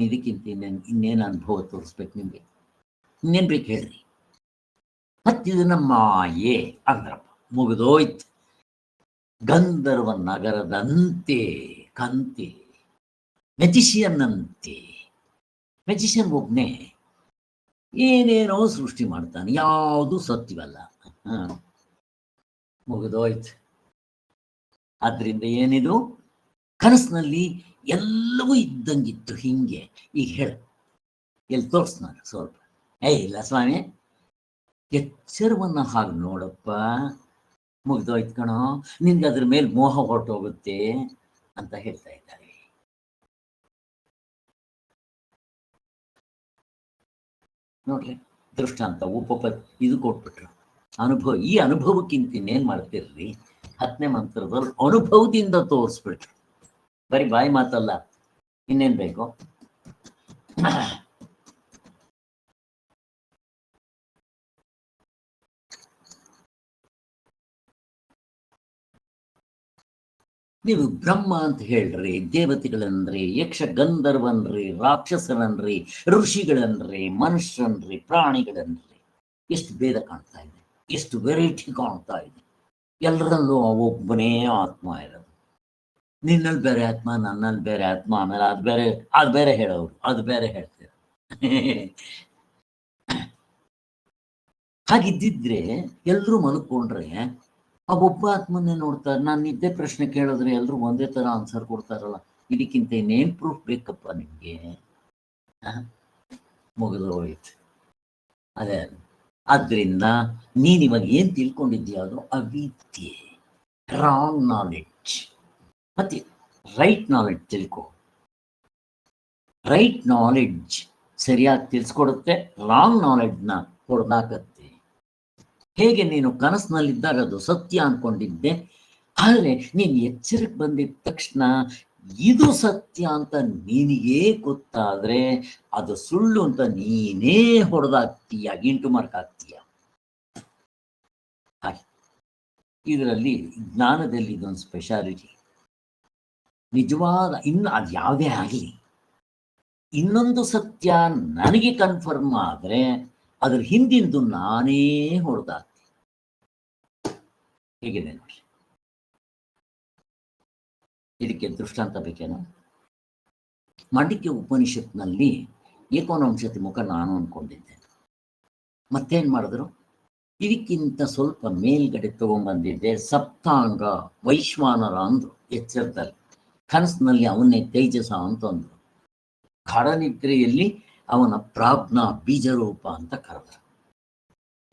Speaker 1: ಇದಕ್ಕಿಂತ ಇನ್ನೇನು ಅನುಭವ ತೋರಿಸ್ಬೇಕು ನಿಮ್ಗೆ? ಇನ್ನೇನ್ ಬೇಕು ಹೇಳ್ರಿ? ಮತ್ತಿದನ್ನ ಮಾಯೆ ಅಂದ್ರಪ್ಪ, ಮುಗಿದೋಯ್ತು. ಗಂಧರ್ವ ನಗರದಂತೆ ಕಂತೆ ಮೆಜಿಷಿಯನ್ ಅಂತೆ. ಮೆಜಿಷಿಯನ್ ಒಬ್ನೇ ಏನೇನೋ ಸೃಷ್ಟಿ ಮಾಡ್ತಾನೆ, ಯಾವುದು ಸತ್ಯವಲ್ಲ. ಮುಗಿದೋಯ್ತು. ಆದ್ರಿಂದ ಏನಿದು? ಕನಸಿನಲ್ಲಿ ಎಲ್ಲವೂ ಇದ್ದಂಗಿತ್ತು ಹಿಂಗೆ. ಈಗ ಹೇಳು, ಎಲ್ಲಿ ತೋರ್ಸ್ ನಾನು ಸ್ವಲ್ಪ. ಇಲ್ಲ ಸ್ವಾಮಿ, ಎಚ್ಚರವನ್ನ ಹಾಗೆ ನೋಡಪ್ಪ. ಮುಗ್ದೋಯ್ತು ಕಣೋ, ನಿನ್ಗೆ ಅದ್ರ ಮೇಲೆ ಮೋಹ ಹೊರಟೋಗುತ್ತೆ ಅಂತ ಹೇಳ್ತಾ ಇದ್ದಾರೆ. ನೋಡ್ರಿ, ದೃಷ್ಟಾಂತ ಇದು ಕೊಟ್ಬಿಟ್ರು. ಈ ಅನುಭವಕ್ಕಿಂತ ಇನ್ನೇನ್ ಮಾಡ್ತಿರ್ರಿ? 10ನೇ ಮಂತ್ರದಲ್ಲಿ ಅನುಭವದಿಂದ ತೋರಿಸ್ಬಿಟ್ರು. ಬರೀ ಬಾಯಿ ಮಾತಲ್ಲ, ಇನ್ನೇನ್ ಬೇಕು? ನೀವು ಬ್ರಹ್ಮ ಅಂತ ಹೇಳ್ರಿ, ದೇವತೆಗಳನ್ರಿ, ಯಕ್ಷ ಗಂಧರ್ವನ್ರಿ, ರಾಕ್ಷಸರನ್ರಿ, ಋಷಿಗಳನ್ರಿ, ಮನುಷ್ಯನ್ರಿ, ಪ್ರಾಣಿಗಳನ್ರಿ, ಎಷ್ಟು ಭೇದ ಕಾಣ್ತಾ ಇದೆ, ಎಷ್ಟು ವೆರೈಟಿ ಕಾಣ್ತಾ ಇದೆ. ಎಲ್ಲರಲ್ಲೂ ಒಬ್ಬನೇ ಆತ್ಮ ಇರೋದು. ನಿನ್ನಲ್ಲಿ ಬೇರೆ ಆತ್ಮ, ನನ್ನಲ್ಲಿ ಬೇರೆ ಆತ್ಮ, ಆಮೇಲೆ ಅದು ಬೇರೆ ಹೇಳೋರು, ಅದು ಬೇರೆ ಹೇಳ್ತೀರ. ಹಾಗಿದ್ದಿದ್ರೆ ಎಲ್ರೂ ಮಲ್ಕೊಂಡ್ರೆ ಆ ಒಬ್ಬ ಆತ್ಮನ್ನೇ ನೋಡ್ತಾರೆ. ನಾನು ನಿದ್ದೆ ಪ್ರಶ್ನೆ ಕೇಳಿದ್ರೆ ಎಲ್ರು ಒಂದೇ ತರ ಆನ್ಸರ್ ಕೊಡ್ತಾರಲ್ಲ, ಇದಕ್ಕಿಂತ ಇನ್ನೇನ್ ಪ್ರೂಫ್ ಬೇಕಪ್ಪ ನಿಮ್ಗೆ? ಮುಗಿದು ಹೋಯ್ತು. ಅದೇ, ಆದ್ರಿಂದ ನೀನ್ ಇವಾಗ ಏನ್ ತಿಳ್ಕೊಂಡಿದ್ಯಾ ಅದು ಅವಿದ್ಯೆ, ರಾಂಗ್ ನಾಲೆಡ್ಜ್. ಮತ್ತೆ ರೈಟ್ ನಾಲೆಡ್ಜ್ ತಿಳ್ಕೊ. ರೈಟ್ ನಾಲೆಡ್ಜ್ ಸರಿಯಾಗಿ ತಿಳಿಸ್ಕೊಡುತ್ತೆ, ರಾಂಗ್ ನಾಲೆಡ್ಜ್ನ ಹೊಡೆದಾಕತ್ತೆ. ಹೇಗೆ ನೀನು ಕನಸಿನಲ್ಲಿದ್ದಾಗ ಅದು ಸತ್ಯ ಅನ್ಕೊಂಡಿದ್ದೆ, ಆದರೆ ನೀನು ಎಚ್ಚರಕ್ಕೆ ಬಂದಿದ ತಕ್ಷಣ ಇದು ಸತ್ಯ ಅಂತ ನಿನಗೇ ಗೊತ್ತಾದ್ರೆ ಅದು ಸುಳ್ಳು ಅಂತ ನೀನೇ ಹೊಡೆದಾಗ್ತೀಯ, ಇಂಟು ಮಾರ್ಕ್ ಆಗ್ತೀಯ. ಹಾಗೆ ಇದರಲ್ಲಿ ಜ್ಞಾನದಲ್ಲಿ ಇದೊಂದು ಸ್ಪೆಷಾಲಿಟಿ. ನಿಜವಾದ ಅದು ಯಾವುದೇ ಆಗಲಿ, ಇನ್ನೊಂದು ಸತ್ಯ ನನಗೆ ಕನ್ಫರ್ಮ್ ಆದ್ರೆ ಅದ್ರ ಹಿಂದಿಂದು ನಾನೇ ಹೊಡೆದಾಗ್ತೀನಿ. ಹೇಗಿದೆ ನೋಡಿ, ಇದಕ್ಕೆ ದೃಷ್ಟಾಂತ ಬೇಕೇನೋ? ಮಾಂಡಿಕ್ಯ ಉಪನಿಷತ್ನಲ್ಲಿ ಏಕೋನಂಶತಿ ಮುಖ ನಾನು ಅಂದ್ಕೊಂಡಿದ್ದೆ. ಮತ್ತೇನು ಮಾಡಿದ್ರು, ಇದಕ್ಕಿಂತ ಸ್ವಲ್ಪ ಮೇಲ್ಗಡೆ ತಗೊಂಡ್ಬಂದಿದ್ದೆ. ಸಪ್ತಾಂಗ ವೈಶ್ವಾನರ ಅಂದ್ರು ಎಚ್ಚರದಲ್ಲಿ. ಕನಸಿನಲ್ಲಿ ಅವನ್ನೇ ತೇಜಸ ಅಂತಂದ್ರು. ಗಾಢನಿದ್ರೆಯಲ್ಲಿ ಅವನ ಪ್ರಾಜ್ಞಾ ಬೀಜರೂಪ ಅಂತ ಕರೆದ್ರು.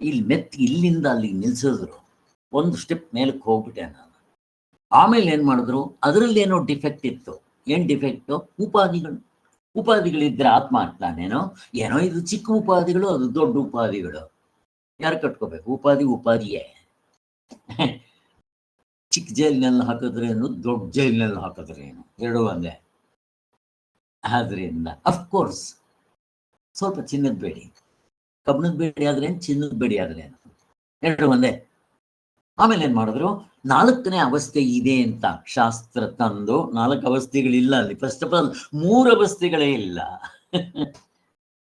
Speaker 1: ಇಲ್ಲಿ ಇಲ್ಲಿಂದ ಅಲ್ಲಿಗೆ ನಿಲ್ಸಿದ್ರು. ಒಂದು ಸ್ಟೆಪ್ ಮೇಲಕ್ಕೆ ಹೋಗ್ಬಿಟ್ಟೆ ನಾನು. ಆಮೇಲೆ ಏನು ಮಾಡಿದ್ರು, ಅದರಲ್ಲಿ ಏನೋ ಡಿಫೆಕ್ಟ್ ಇತ್ತು. ಏನು ಡಿಫೆಕ್ಟು? ಉಪಾಧಿಗಳಿದ್ರೆ ಆತ್ಮ ಆಗ್ತಾನೇನೋ. ಏನೋ ಇದು ಚಿಕ್ಕ ಉಪಾಧಿಗಳು, ಅದು ದೊಡ್ಡ ಉಪಾಧಿಗಳು. ಯಾರು ಕಟ್ಕೋಬೇಕು? ಉಪಾಧಿಯೇ. ಚಿಕ್ಕ ಜೈಲಿನಲ್ಲಿ ಹಾಕಿದ್ರೇನು, ದೊಡ್ಡ ಜೈಲಿನಲ್ಲಿ ಹಾಕಿದ್ರೇನು, ಎರಡೂ ಒಂದೇ. ಆದ್ರಿಂದ ಅಫ್ಕೋರ್ಸ್ ಸ್ವಲ್ಪ ಚಿನ್ನದ ಬೇಡಿ, ಕಬ್ಣದ ಬೇಡಿ ಆದ್ರೇನು, ಚಿನ್ನದ ಬೇಡಿ ಆದ್ರೇನು, ಎರಡು ಒಂದೇ. ಆಮೇಲೆ ಏನ್ ಮಾಡಿದ್ರು, 4ನೇ ಅವಸ್ಥೆ ಇದೆ ಅಂತ ಶಾಸ್ತ್ರ ತಂದು, 4 ಅವಸ್ಥೆಗಳಿಲ್ಲ ಅಲ್ಲಿ. ಫಸ್ಟ್ ಆಫ್ ಆಲ್ 3 ಅವಸ್ಥೆಗಳೇ ಇಲ್ಲ.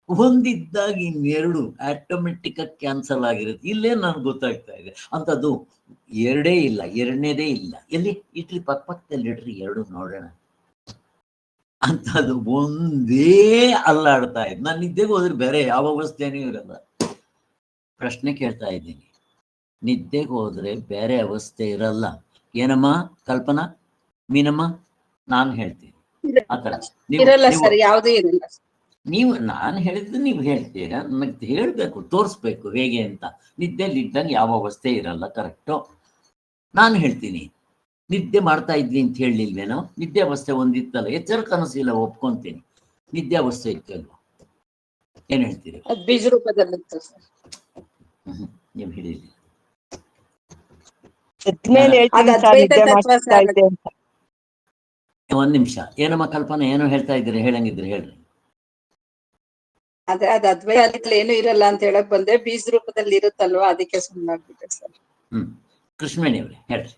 Speaker 1: ಒಂದಿದ್ದಾಗ ಇನ್ನೆರಡು ಆಟೋಮೆಟಿಕ್ ಆಗಿ ಕ್ಯಾನ್ಸಲ್ ಆಗಿರುತ್ತೆ. ಇಲ್ಲೇ ನನ್ಗೆ ಗೊತ್ತಾಗ್ತಾ ಇದೆ ಅಂತದ್ದು. ಎರಡೇ ಇಲ್ಲ, ಎರಡನೇದೇ ಇಲ್ಲ. ಎಲ್ಲಿ ಇಟ್ರಿ, ಪಕ್ಕದಲ್ಲಿ ಇಡ್ರಿ, ಎರಡು ನೋಡೋಣ ಅಂತದ್ದು ಒಂದೇ ಅಲ್ಲಾಡ್ತಾ ಇದೆ. ನಾನು ನಿದ್ದೆಗೆ ಹೋದ್ರೆ ಬೇರೆ ಯಾವ ಅವಸ್ಥೆನೂ ಇರಲ್ಲ. ಪ್ರಶ್ನೆ ಕೇಳ್ತಾ ಇದ್ದೀನಿ, ನಿದ್ದೆಗೆ ಹೋದ್ರೆ ಬೇರೆ ಅವಸ್ಥೆ ಇರಲ್ಲ ಏನಮ್ಮ ಕಲ್ಪನಾ, ಮೀನಮ್ಮ? ನಾನು ಹೇಳ್ತೀನಿ ಆತರ. ನೀವು ನಾನು ಹೇಳಿದ್ದು ನೀವು ಹೇಳ್ತೀರಾ, ನನಗೆ ಹೇಳ್ಬೇಕು, ತೋರಿಸ್ಬೇಕು ಹೇಗೆ ಅಂತ. ನಿದ್ದೆಯಲ್ಲಿ ಇದ್ದಂಗೆ ಯಾವ ಅವಸ್ಥೆ ಇರಲ್ಲ, ಕರೆಕ್ಟು. ನಾನು ಹೇಳ್ತೀನಿ, ನಿದ್ದೆ ಮಾಡ್ತಾ ಇದ್ವಿ ಅಂತ ಹೇಳಲಿಲ್ವೇನೋ? ನಿದ್ದೆ ಅವಸ್ಥೆ ಒಂದಿತ್ತಲ್ಲ, ಎಚ್ಚರ ಕನಸಿಲ್ಲ, ಒಪ್ಕೊಂತೀನಿ. ನಿದ್ದೆ ಅವಸ್ಥೆ ಇತ್ತಲ್ವ? ಏನ್ ಹೇಳ್ತೀರಿ?
Speaker 3: ಬೀಜ ರೂಪದಲ್ಲಿ
Speaker 1: ನೀವು ಹೇಳಿಲ್ಲ. ಒಂದ್ ನಿಮಿಷ, ಏನಮ್ಮ ಕಲ್ಪನೆ ಏನೋ ಹೇಳ್ತಾ ಇದ್ದೀರಿ, ಹೇಳಂಗಿದ್ರೆ ಹೇಳ್ರಿ.
Speaker 3: ಅದೇ ಅದು ಅದ್ವೈತದಲ್ಲಿ ಏನು ಇರಲ್ಲ ಅಂತ ಹೇಳಕ್ ಬಂದೆ, ಬೀಜ ರೂಪದಲ್ಲಿ ಇರುತ್ತಲ್ವಾ, ಅದಕ್ಕೆ ಸುಮ್ಮನಾಗ್ಬಿಟ್ಟೆ ಸರ್.
Speaker 1: ಕೃಷ್ಣವೇಣಿ ಅವ್ರೆ ಹೇಳ್ರಿ.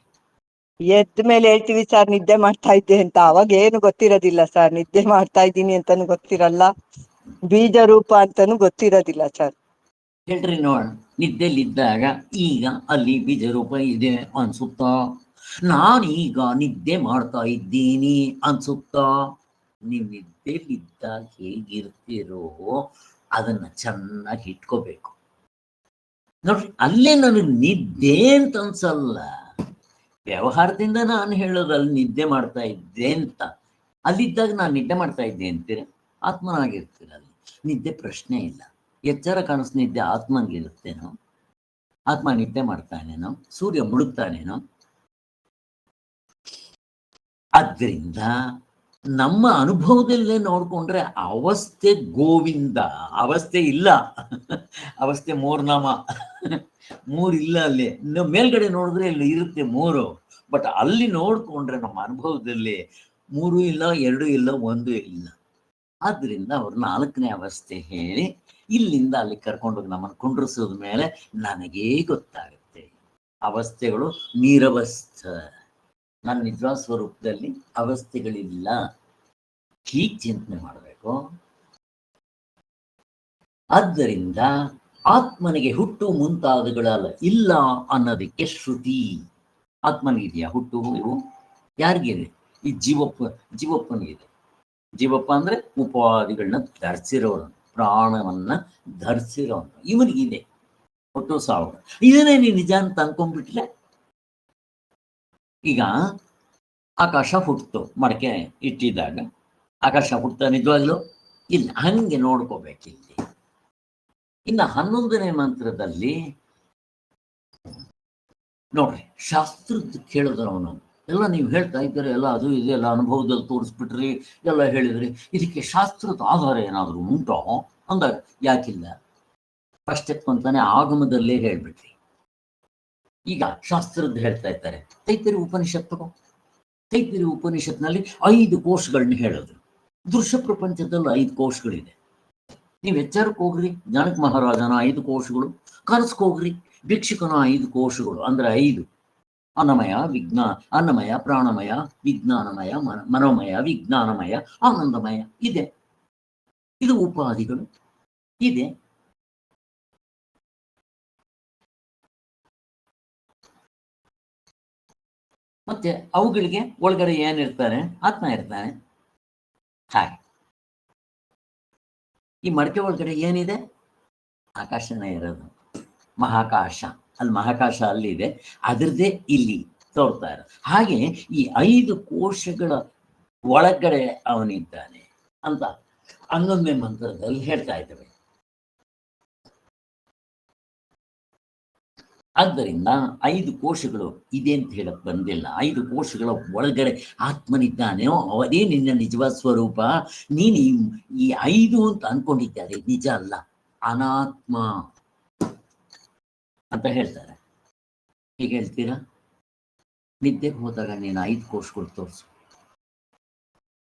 Speaker 2: ಎದ್ದ ಮೇಲೆ ಹೇಳ್ತೀವಿ ಸರ್ ನಿದ್ದೆ ಮಾಡ್ತಾ ಇದ್ದೆ ಅಂತ. ಅವಾಗ ಏನು ಗೊತ್ತಿರೋದಿಲ್ಲ ಸರ್, ನಿದ್ದೆ ಮಾಡ್ತಾ ಇದ್ದೀನಿ ಅಂತಾನು ಗೊತ್ತಿರಲ್ಲ, ಬೀಜ ರೂಪ ಅಂತಾನು ಗೊತ್ತಿರೋದಿಲ್ಲ ಸರ್.
Speaker 1: ಹೇಳ್ರಿ ನೋಡ, ನಿದ್ದೆಲಿದ್ದಾಗ ಈಗ ಅಲ್ಲಿ ಬೀಜ ರೂಪ ಇದೆ ಅನ್ಸುತ್ತಾ? ನಾನೀಗ ನಿದ್ದೆ ಮಾಡ್ತಾ ಇದ್ದೀನಿ ಅನ್ಸುತ್ತಾ? ನೀವು ನಿದ್ದೆಲಿದ್ದಾಗ ಹೇಗಿರ್ತೀರೋ ಅದನ್ನ ಚೆನ್ನಾಗಿ ಇಟ್ಕೋಬೇಕು ನೋಡ್ರಿ. ಅಲ್ಲೇ ನನಗೆ ನಿದ್ದೆ ಅಂತ ಅನ್ಸಲ್ಲ. ವ್ಯವಹಾರದಿಂದ ನಾನು ಹೇಳೋದು ಅಲ್ಲಿ ನಿದ್ದೆ ಮಾಡ್ತಾ ಇದ್ದೆ ಅಂತ. ಅಲ್ಲಿದ್ದಾಗ ನಾನು ನಿದ್ದೆ ಮಾಡ್ತಾ ಇದ್ದೆ ಅಂತೀರ, ಆತ್ಮನಾಗಿರ್ತೀರ. ಅಲ್ಲಿ ನಿದ್ದೆ ಪ್ರಶ್ನೆ ಇಲ್ಲ. ಎಚ್ಚರ ಕಾಣಿಸ್ ನಿದ್ದೆ ಆತ್ಮನಿಗಿರುತ್ತೇನೋ? ಆತ್ಮ ನಿದ್ದೆ ಮಾಡ್ತಾನೇನೋ? ಸೂರ್ಯ ಮುಳುಗ್ತಾನೇನೋ? ಆದ್ದರಿಂದ ನಮ್ಮ ಅನುಭವದಲ್ಲೇ ನೋಡ್ಕೊಂಡ್ರೆ ಅವಸ್ಥೆ ಗೋವಿಂದ, ಅವಸ್ಥೆ ಇಲ್ಲ. ಅವಸ್ಥೆ ಮೂರ್ನಾಮ, ಮೂರಿಲ್ಲ ಅಲ್ಲಿ. ಮೇಲ್ಗಡೆ ನೋಡಿದ್ರೆ ಇಲ್ಲಿ ಇರುತ್ತೆ 3, ಬಟ್ ಅಲ್ಲಿ ನೋಡ್ಕೊಂಡ್ರೆ ನಮ್ಮ ಅನುಭವದಲ್ಲಿ 3 ಇಲ್ಲ, 2 ಇಲ್ಲ, 1 ಇಲ್ಲ. ಆದ್ರಿಂದ ಅವ್ರು 4ನೇ ಅವಸ್ಥೆ ಹೇಳಿ ಇಲ್ಲಿಂದ ಅಲ್ಲಿ ಕರ್ಕೊಂಡೋಗಿ ನಮ್ಮನ್ನು ಕುಂಡ್ರಿಸೋದ ಮೇಲೆ ನನಗೇ ಗೊತ್ತಾಗುತ್ತೆ ಅವಸ್ಥೆಗಳು ನೀರವಸ್ಥ. ನನ್ನ ನಿಜವಾದ ಸ್ವರೂಪದಲ್ಲಿ ಅವಸ್ಥೆಗಳಿಲ್ಲ. ಹೀಗೆ ಚಿಂತನೆ ಮಾಡಬೇಕು. ಆದ್ದರಿಂದ ಆತ್ಮನಿಗೆ ಹುಟ್ಟು ಮುಂತಾದಗಳಲ್ಲ ಇಲ್ಲ ಅನ್ನೋದಕ್ಕೆ ಶ್ರುತಿ. ಆತ್ಮನಿಗಿದೆಯಾ ಹುಟ್ಟು? ಯಾರಿಗಿದೆ? ಈ ಜೀವಪ್ಪನಿಗಿದೆ. ಜೀವಪ್ಪ ಅಂದ್ರೆ ಉಪಾದಿಗಳನ್ನ ಧರಿಸಿರೋನು, ಪ್ರಾಣವನ್ನ ಧರಿಸಿರೋನು. ಇವನಿಗಿದೆ ಹುಟ್ಟು ಸಾವು. ಇದನ್ನೇ ನೀನು ನಿಜ ಅಂತ ಅನ್ಕೊಂಡ್ಬಿಟ್ಲೆ. ಈಗ ಆಕಾಶ ಹುಟ್ಟಿತು, ಮಡಕೆ ಇಟ್ಟಿದ್ದಾಗ ಆಕಾಶ ಹುಟ್ಟ ನಿಜವಾಗ್ಲೂ ಇಲ್ಲ, ಹಂಗೆ ನೋಡ್ಕೋಬೇಕಿಲ್ಲಿ. ಇನ್ನು 11ನೇ ಮಂತ್ರದಲ್ಲಿ ನೋಡ್ರಿ, ಶಾಸ್ತ್ರದ್ದು ಕೇಳಿದ್ರು ಅವನು. ಎಲ್ಲ ನೀವು ಹೇಳ್ತಾ ಇದ್ದಾರೆ, ಎಲ್ಲ ಅದು ಇದೆಲ್ಲ ಅನುಭವದಲ್ಲಿ ತೋರಿಸ್ಬಿಟ್ರಿ, ಎಲ್ಲ ಹೇಳಿದ್ರಿ. ಇದಕ್ಕೆ ಶಾಸ್ತ್ರದ ಆಧಾರ ಏನಾದರೂ ಉಂಟೋ ಅಂದಾಗ ಯಾಕಿಲ್ಲ? ಫಸ್ಟ್ ಸ್ಟೆಪ್ ಅಂತಾನೆ ಆಗಮದಲ್ಲೇ ಹೇಳ್ಬಿಟ್ರಿ. ಈಗ ಶಾಸ್ತ್ರದ್ದು ಹೇಳ್ತಾ ಇದ್ದಾರೆ. ತೈತರಿ ಉಪನಿಷತ್ ತಗೋ. ತೈತರಿ ಉಪನಿಷತ್ನಲ್ಲಿ 5 ಕೋಶಗಳನ್ನ ಹೇಳೋದು. ದೃಶ್ಯ ಪ್ರಪಂಚದಲ್ಲಿ 5 ಕೋಶಗಳಿದೆ. ನೀವು ಎಚ್ಚರಕ್ಕೆ ಹೋಗ್ರಿ, ಜನಕ ಮಹಾರಾಜನ 5 ಕೋಶಗಳು. ಕನಸಕ್ಕೆ ಹೋಗ್ರಿ, ಭಿಕ್ಷುಕನ 5 ಕೋಶಗಳು, ಅಂದ್ರೆ 5: ಅನ್ನಮಯ, ಪ್ರಾಣಮಯ, ವಿಜ್ಞಾನಮಯ, ಮನೋಮಯ, ವಿಜ್ಞಾನಮಯ, ಆನಂದಮಯ ಇದೆ. ಇದು ಉಪಾಧಿಗಳು ಇದೆ. ಮತ್ತೆ ಅವುಗಳಿಗೆ ಒಳಗಡೆ ಏನಿರ್ತಾನೆ? ಆತ್ಮ ಇರ್ತಾನೆ. ಹಾಗೆ ಈ ಮಡಕೆ ಒಳಗಡೆ ಏನಿದೆ? ಆಕಾಶನೇ ಇರೋದು, ಮಹಾಕಾಶ. ಅಲ್ಲಿ ಮಹಾಕಾಶ ಅಲ್ಲಿದೆ, ಅದರದ್ದೇ ಇಲ್ಲಿ ತೋರ್ತಾ ಇರೋದು. ಹಾಗೆ ಈ 5 ಕೋಶಗಳ ಒಳಗಡೆ ಅವನಿದ್ದಾನೆ ಅಂತ 11ನೇ ಮಂತ್ರದಲ್ಲಿ ಹೇಳ್ತಾ ಇದ್ದೇವೆ. ಆದ್ದರಿಂದ 5 ಕೋಶಗಳು ಇದೆ ಅಂತ ಹೇಳಕ್ ಬಂದಿಲ್ಲ. 5 ಕೋಶಗಳ ಒಳಗಡೆ ಆತ್ಮನಿದ್ದಾನೆಯೋ ಅವನೇ ನಿನ್ನ ನಿಜವಾದ ಸ್ವರೂಪ. ನೀನು ಈ 5 ಅಂತ ಅನ್ಕೊಂಡಿದ್ದಾರೆ, ನಿಜ ಅಲ್ಲ, ಅನಾತ್ಮ ಅಂತ ಹೇಳ್ತಾರೆ. ಹೀಗೆ ಹೇಳ್ತೀರಾ? ನಿದ್ದೆಗೆ ಹೋದಾಗ ನೀನು 5 ಕೋಶಗಳು ತೋರಿಸು.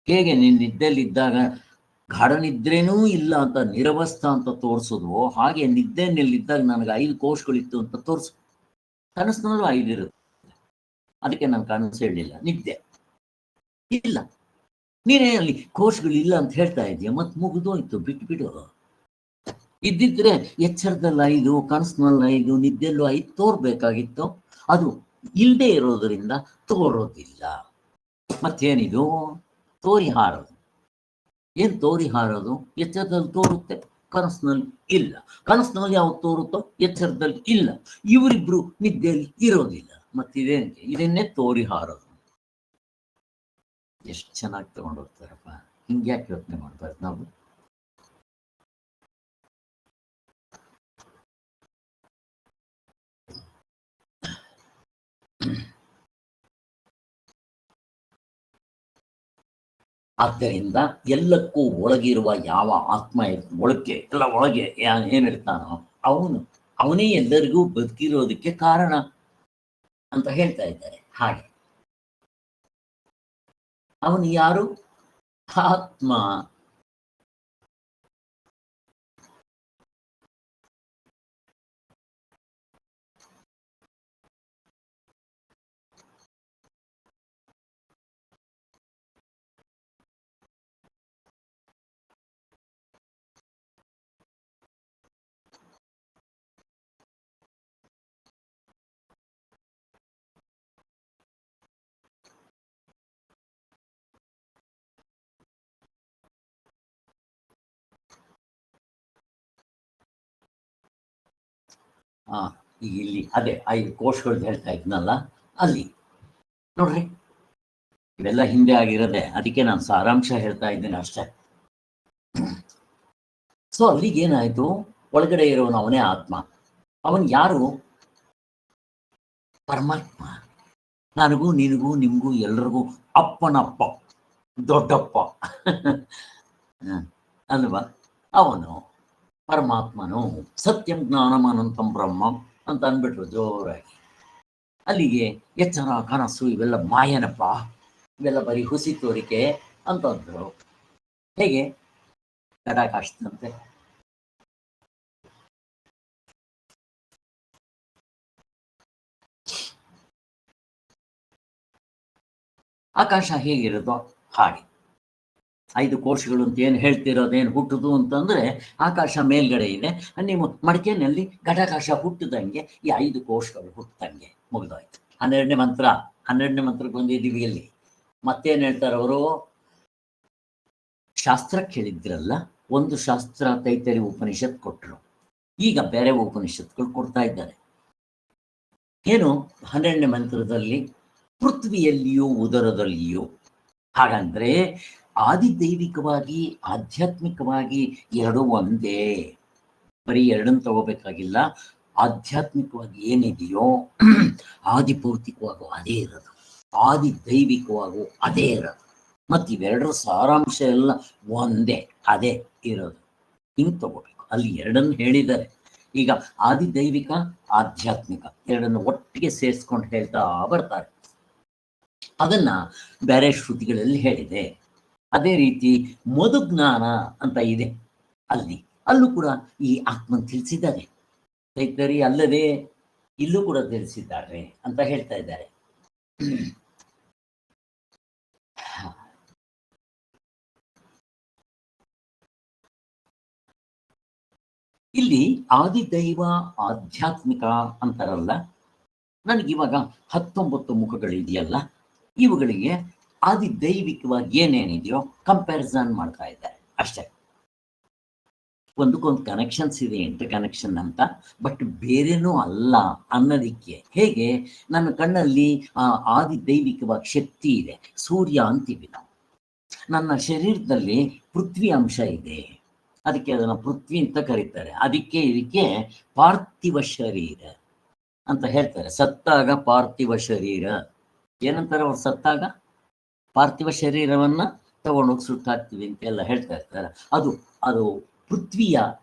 Speaker 1: ಹೇಗೆ ನೀನು ನಿದ್ದೆಯಲ್ಲಿದ್ದಾಗ ಗಾಢ ನಿದ್ರೇನೂ ಇಲ್ಲ ಅಂತ ನಿರವಸ್ಥ ಅಂತ ತೋರಿಸೋದು, ಹಾಗೆ ನಿದ್ದೆಯಲ್ಲಿದ್ದಾಗ ನನಗೆ 5 ಕೋಶಗಳಿತ್ತು ಅಂತ ತೋರಿಸು. ಕನಸಿನಲ್ಲೂ 5 ಇರುತ್ತೆ, ಅದಕ್ಕೆ ನಾನು ಕನಸು ಹೇಳಲಿಲ್ಲ, ನಿದ್ದೆ ಇಲ್ಲ. ನೀನೇ ಅಲ್ಲಿ ಕೋಶಗಳಿಲ್ಲ ಅಂತ ಹೇಳ್ತಾ ಇದೆಯಾ, ಮತ್ತೆ ಮುಗಿದೋಯ್ತು, ಬಿಟ್ಬಿಡು. ಇದ್ದಿದ್ರೆ ಎಚ್ಚರದಲ್ಲಿ 5, ಕನಸಿನಲ್ಲಿ 5, ನಿದ್ದೆಲ್ಲೂ 5 ತೋರ್ಬೇಕಾಗಿತ್ತು. ಅದು ಇಲ್ಲದೆ ಇರೋದರಿಂದ ತೋರೋದಿಲ್ಲ. ಮತ್ತೇನಿದು? ತೋರಿ ಹಾರೋದು. ಏನ್ ತೋರಿ ಹಾರೋದು? ಎಚ್ಚರದಲ್ಲಿ ತೋರುತ್ತೆ, ಕನಸಿನಲ್ಲಿ ಇಲ್ಲ. ಕನಸಿನಲ್ಲಿ ಯಾವ್ದು ತೋರುತ್ತೋ ಎಚ್ಚರದಲ್ಲಿ ಇಲ್ಲ. ಇವರಿಬ್ರು ನಿದ್ದೆಯಲ್ಲಿ ಇರೋದಿಲ್ಲ. ಮತ್ತಿದೇನಿದೆ? ಇದನ್ನೇ ತೋರಿ ಹಾರೋದು. ಎಷ್ಟು ಚೆನ್ನಾಗಿ ತಗೊಂಡು ಹೋಗ್ತಾರಪ್ಪ. ಹಿಂಗ್ಯಾಕೆ ಯೋಚನೆ ಮಾಡ್ಬಾರ್ದು ನಾವು? ಆದ್ದರಿಂದ ಎಲ್ಲಕ್ಕೂ ಒಳಗಿರುವ ಯಾವ ಆತ್ಮ ಒಳಗೆ ಎಲ್ಲ ಒಳಗೆ ಏನಿರ್ತಾನೋ ಅವನೇ ಎಲ್ಲರಿಗೂ ಬದುಕಿರೋದಕ್ಕೆ ಕಾರಣ ಅಂತ ಹೇಳ್ತಾ ಇದ್ದಾರೆ. ಹಾಗೆ ಅವನು ಯಾರು? ಆತ್ಮ. ಈಗ ಇಲ್ಲಿ ಅದೇ 5 ಕೋಶಗಳು ಹೇಳ್ತಾ ಇದ್ನಲ್ಲ, ಅಲ್ಲಿ ನೋಡ್ರಿ, ಇವೆಲ್ಲ ಹಿಂದೆ ಆಗಿರೋದೆ. ಅದಕ್ಕೆ ನಾನು ಸಾರಾಂಶ ಹೇಳ್ತಾ ಇದ್ದೀನಿ ಅಷ್ಟೇ. ಸೊ ಅಲ್ಲಿಗೆ ಏನಾಯ್ತು? ಒಳಗಡೆ ಇರೋನು ಅವನೇ ಆತ್ಮ. ಅವನು ಯಾರು? ಪರಮಾತ್ಮ. ನನಗೂ ನಿನಗೂ ನಿಮಗೂ ಎಲ್ರಿಗೂ ಅಪ್ಪನಪ್ಪ, ದೊಡ್ಡಪ್ಪ ಅಲ್ವಾ? ಅವನು ಪರಮಾತ್ಮನು. ಸತ್ಯಂ ಜ್ಞಾನಂ ಅನಂತಂ ಬ್ರಹ್ಮ ಅಂತ ಅಂದ್ಬಿಟ್ರು ಜೋರಾಗಿ. ಅಲ್ಲಿಗೆ ಎಚ್ಚರ, ಕನಸು ಇವೆಲ್ಲ ಮಾಯನಪ್ಪ, ಇವೆಲ್ಲ ಬರೀ ಹುಸಿ ತೋರಿಕೆ ಅಂತಂದ್ರು. ಹೇಗೆ? ಗಡಾಕಾಶದಂತೆ. ಆಕಾಶ ಹೇಗಿರೋದು ಹಾಗೆ. 5 ಕೋಶಗಳು ಅಂತ ಏನು ಹೇಳ್ತಿರೋದೇನು ಹುಟ್ಟುದು ಅಂತಂದ್ರೆ, ಆಕಾಶ ಮೇಲ್ಗಡೆ ಇದೆ, ನೀವು ಮಡಿಕೆನಲ್ಲಿ ಘಟಾಕಾಶ ಹುಟ್ಟದಂಗೆ ಈ 5 ಕೋಶಗಳು ಹುಟ್ಟಂಗೆ ಮುಗಿದೋಯ್ತು. 12ನೇ ಮಂತ್ರ. 12ನೇ ಮಂತ್ರಕ್ಕೆ ಬಂದಿದ್ದೀವಿ. ಇಲ್ಲಿ ಮತ್ತೇನು ಹೇಳ್ತಾರೆ ಅವರು? ಶಾಸ್ತ್ರ ಕೇಳಿದ್ರಲ್ಲ, ಒಂದು ಶಾಸ್ತ್ರ ತೈತರಿ ಉಪನಿಷತ್ ಕೊಟ್ಟರು, ಈಗ ಬೇರೆ ಉಪನಿಷತ್ಗಳು ಕೊಡ್ತಾ ಇದ್ದಾರೆ. ಏನು? 12ನೇ ಮಂತ್ರದಲ್ಲಿ ಪೃಥ್ವಿಯಲ್ಲಿಯೂ ಉದರದಲ್ಲಿಯೂ. ಹಾಗಂದ್ರೆ ಆದಿದೈವಿಕವಾಗಿ ಆಧ್ಯಾತ್ಮಿಕವಾಗಿ ಎರಡೂ ಒಂದೇ. ಬರೀ ಎರಡನ್ನು ತಗೋಬೇಕಾಗಿಲ್ಲ. ಆಧ್ಯಾತ್ಮಿಕವಾಗಿ ಏನಿದೆಯೋ ಆದಿಭೌತಿಕವಾಗೂ ಅದೇ ಇರೋದು, ಆದಿ ದೈವಿಕವಾಗೂ ಅದೇ ಇರೋದು. ಮತ್ತು ಇವೆರಡರ ಸಾರಾಂಶ ಎಲ್ಲ ಒಂದೇ, ಅದೇ ಇರೋದು. ಹಿಂಗೆ ತಗೋಬೇಕು. ಅಲ್ಲಿ ಎರಡನ್ನು ಹೇಳಿದ್ದಾರೆ. ಈಗ ಆದಿದೈವಿಕ, ಆಧ್ಯಾತ್ಮಿಕ ಎರಡನ್ನು ಒಟ್ಟಿಗೆ ಸೇರಿಸ್ಕೊಂಡು ಹೇಳ್ತಾ ಬರ್ತಾರೆ. ಅದನ್ನ ಬೇರೆ ಶ್ರುತಿಗಳಲ್ಲಿ ಹೇಳಿದೆ. ಅದೇ ರೀತಿ ಮಧುಜ್ಞಾನ ಅಂತ ಇದೆ, ಅಲ್ಲೂ ಕೂಡ ಈ ಆತ್ಮನ್ ತಿಳಿಸಿದ್ದಾರೆ. ತೈತರಿ ಅಲ್ಲದೆ ಇಲ್ಲೂ ಕೂಡ ತಿಳಿಸಿದ್ದಾರೆ ಅಂತ ಹೇಳ್ತಾ ಇದ್ದಾರೆ. ಇಲ್ಲಿ ಆದಿದೈವ ಆಧ್ಯಾತ್ಮಿಕ ಅಂತಾರಲ್ಲ, ನನಗಿವಾಗ 19 ಮುಖಗಳಿದೆಯಲ್ಲ, ಇವುಗಳಿಗೆ ಆದಿದೈವಿಕವಾಗಿ ಏನೇನಿದೆಯೋ ಕಂಪ್ಯಾರಿಸನ್ ಮಾಡ್ತಾ ಇದ್ದಾರೆ ಅಷ್ಟೇ. ಒಂದಕ್ಕೊಂದು ಕನೆಕ್ಷನ್ಸ್ ಇದೆ, ಇಂಟರ್ ಕನೆಕ್ಷನ್ ಅಂತ. ಬಟ್ ಬೇರೆನೂ ಅಲ್ಲ ಅನ್ನೋದಕ್ಕೆ ಹೇಗೆ ನನ್ನ ಕಣ್ಣಲ್ಲಿ ಆ ಆದಿ ದೈವಿಕವಾದ ಶಕ್ತಿ ಇದೆ, ಸೂರ್ಯ ಅಂತೀವಿ ನಾವು. ನನ್ನ ಶರೀರದಲ್ಲಿ ಪೃಥ್ವಿ ಅಂಶ ಇದೆ, ಅದಕ್ಕೆ ಅದನ್ನು ಪೃಥ್ವಿ ಅಂತ ಕರೀತಾರೆ. ಅದಕ್ಕೆ ಇದಕ್ಕೆ ಪಾರ್ಥಿವ ಶರೀರ ಅಂತ ಹೇಳ್ತಾರೆ. ಸತ್ತಾಗ ಪಾರ್ಥಿವ ಶರೀರ ಏನಂತಾರೆ ಅವ್ರು, ಸತ್ತಾಗ ಪಾರ್ಥಿವ ಶರೀರವನ್ನ ತಗೊಂಡೋಗಿ ಸುಟ್ಟಾಕ್ತೀವಿ ಅಂತೆಲ್ಲ ಹೇಳ್ತಾ ಇರ್ತಾರೆ. ಅದು ಅದು ಪೃಥ್ವಿಯ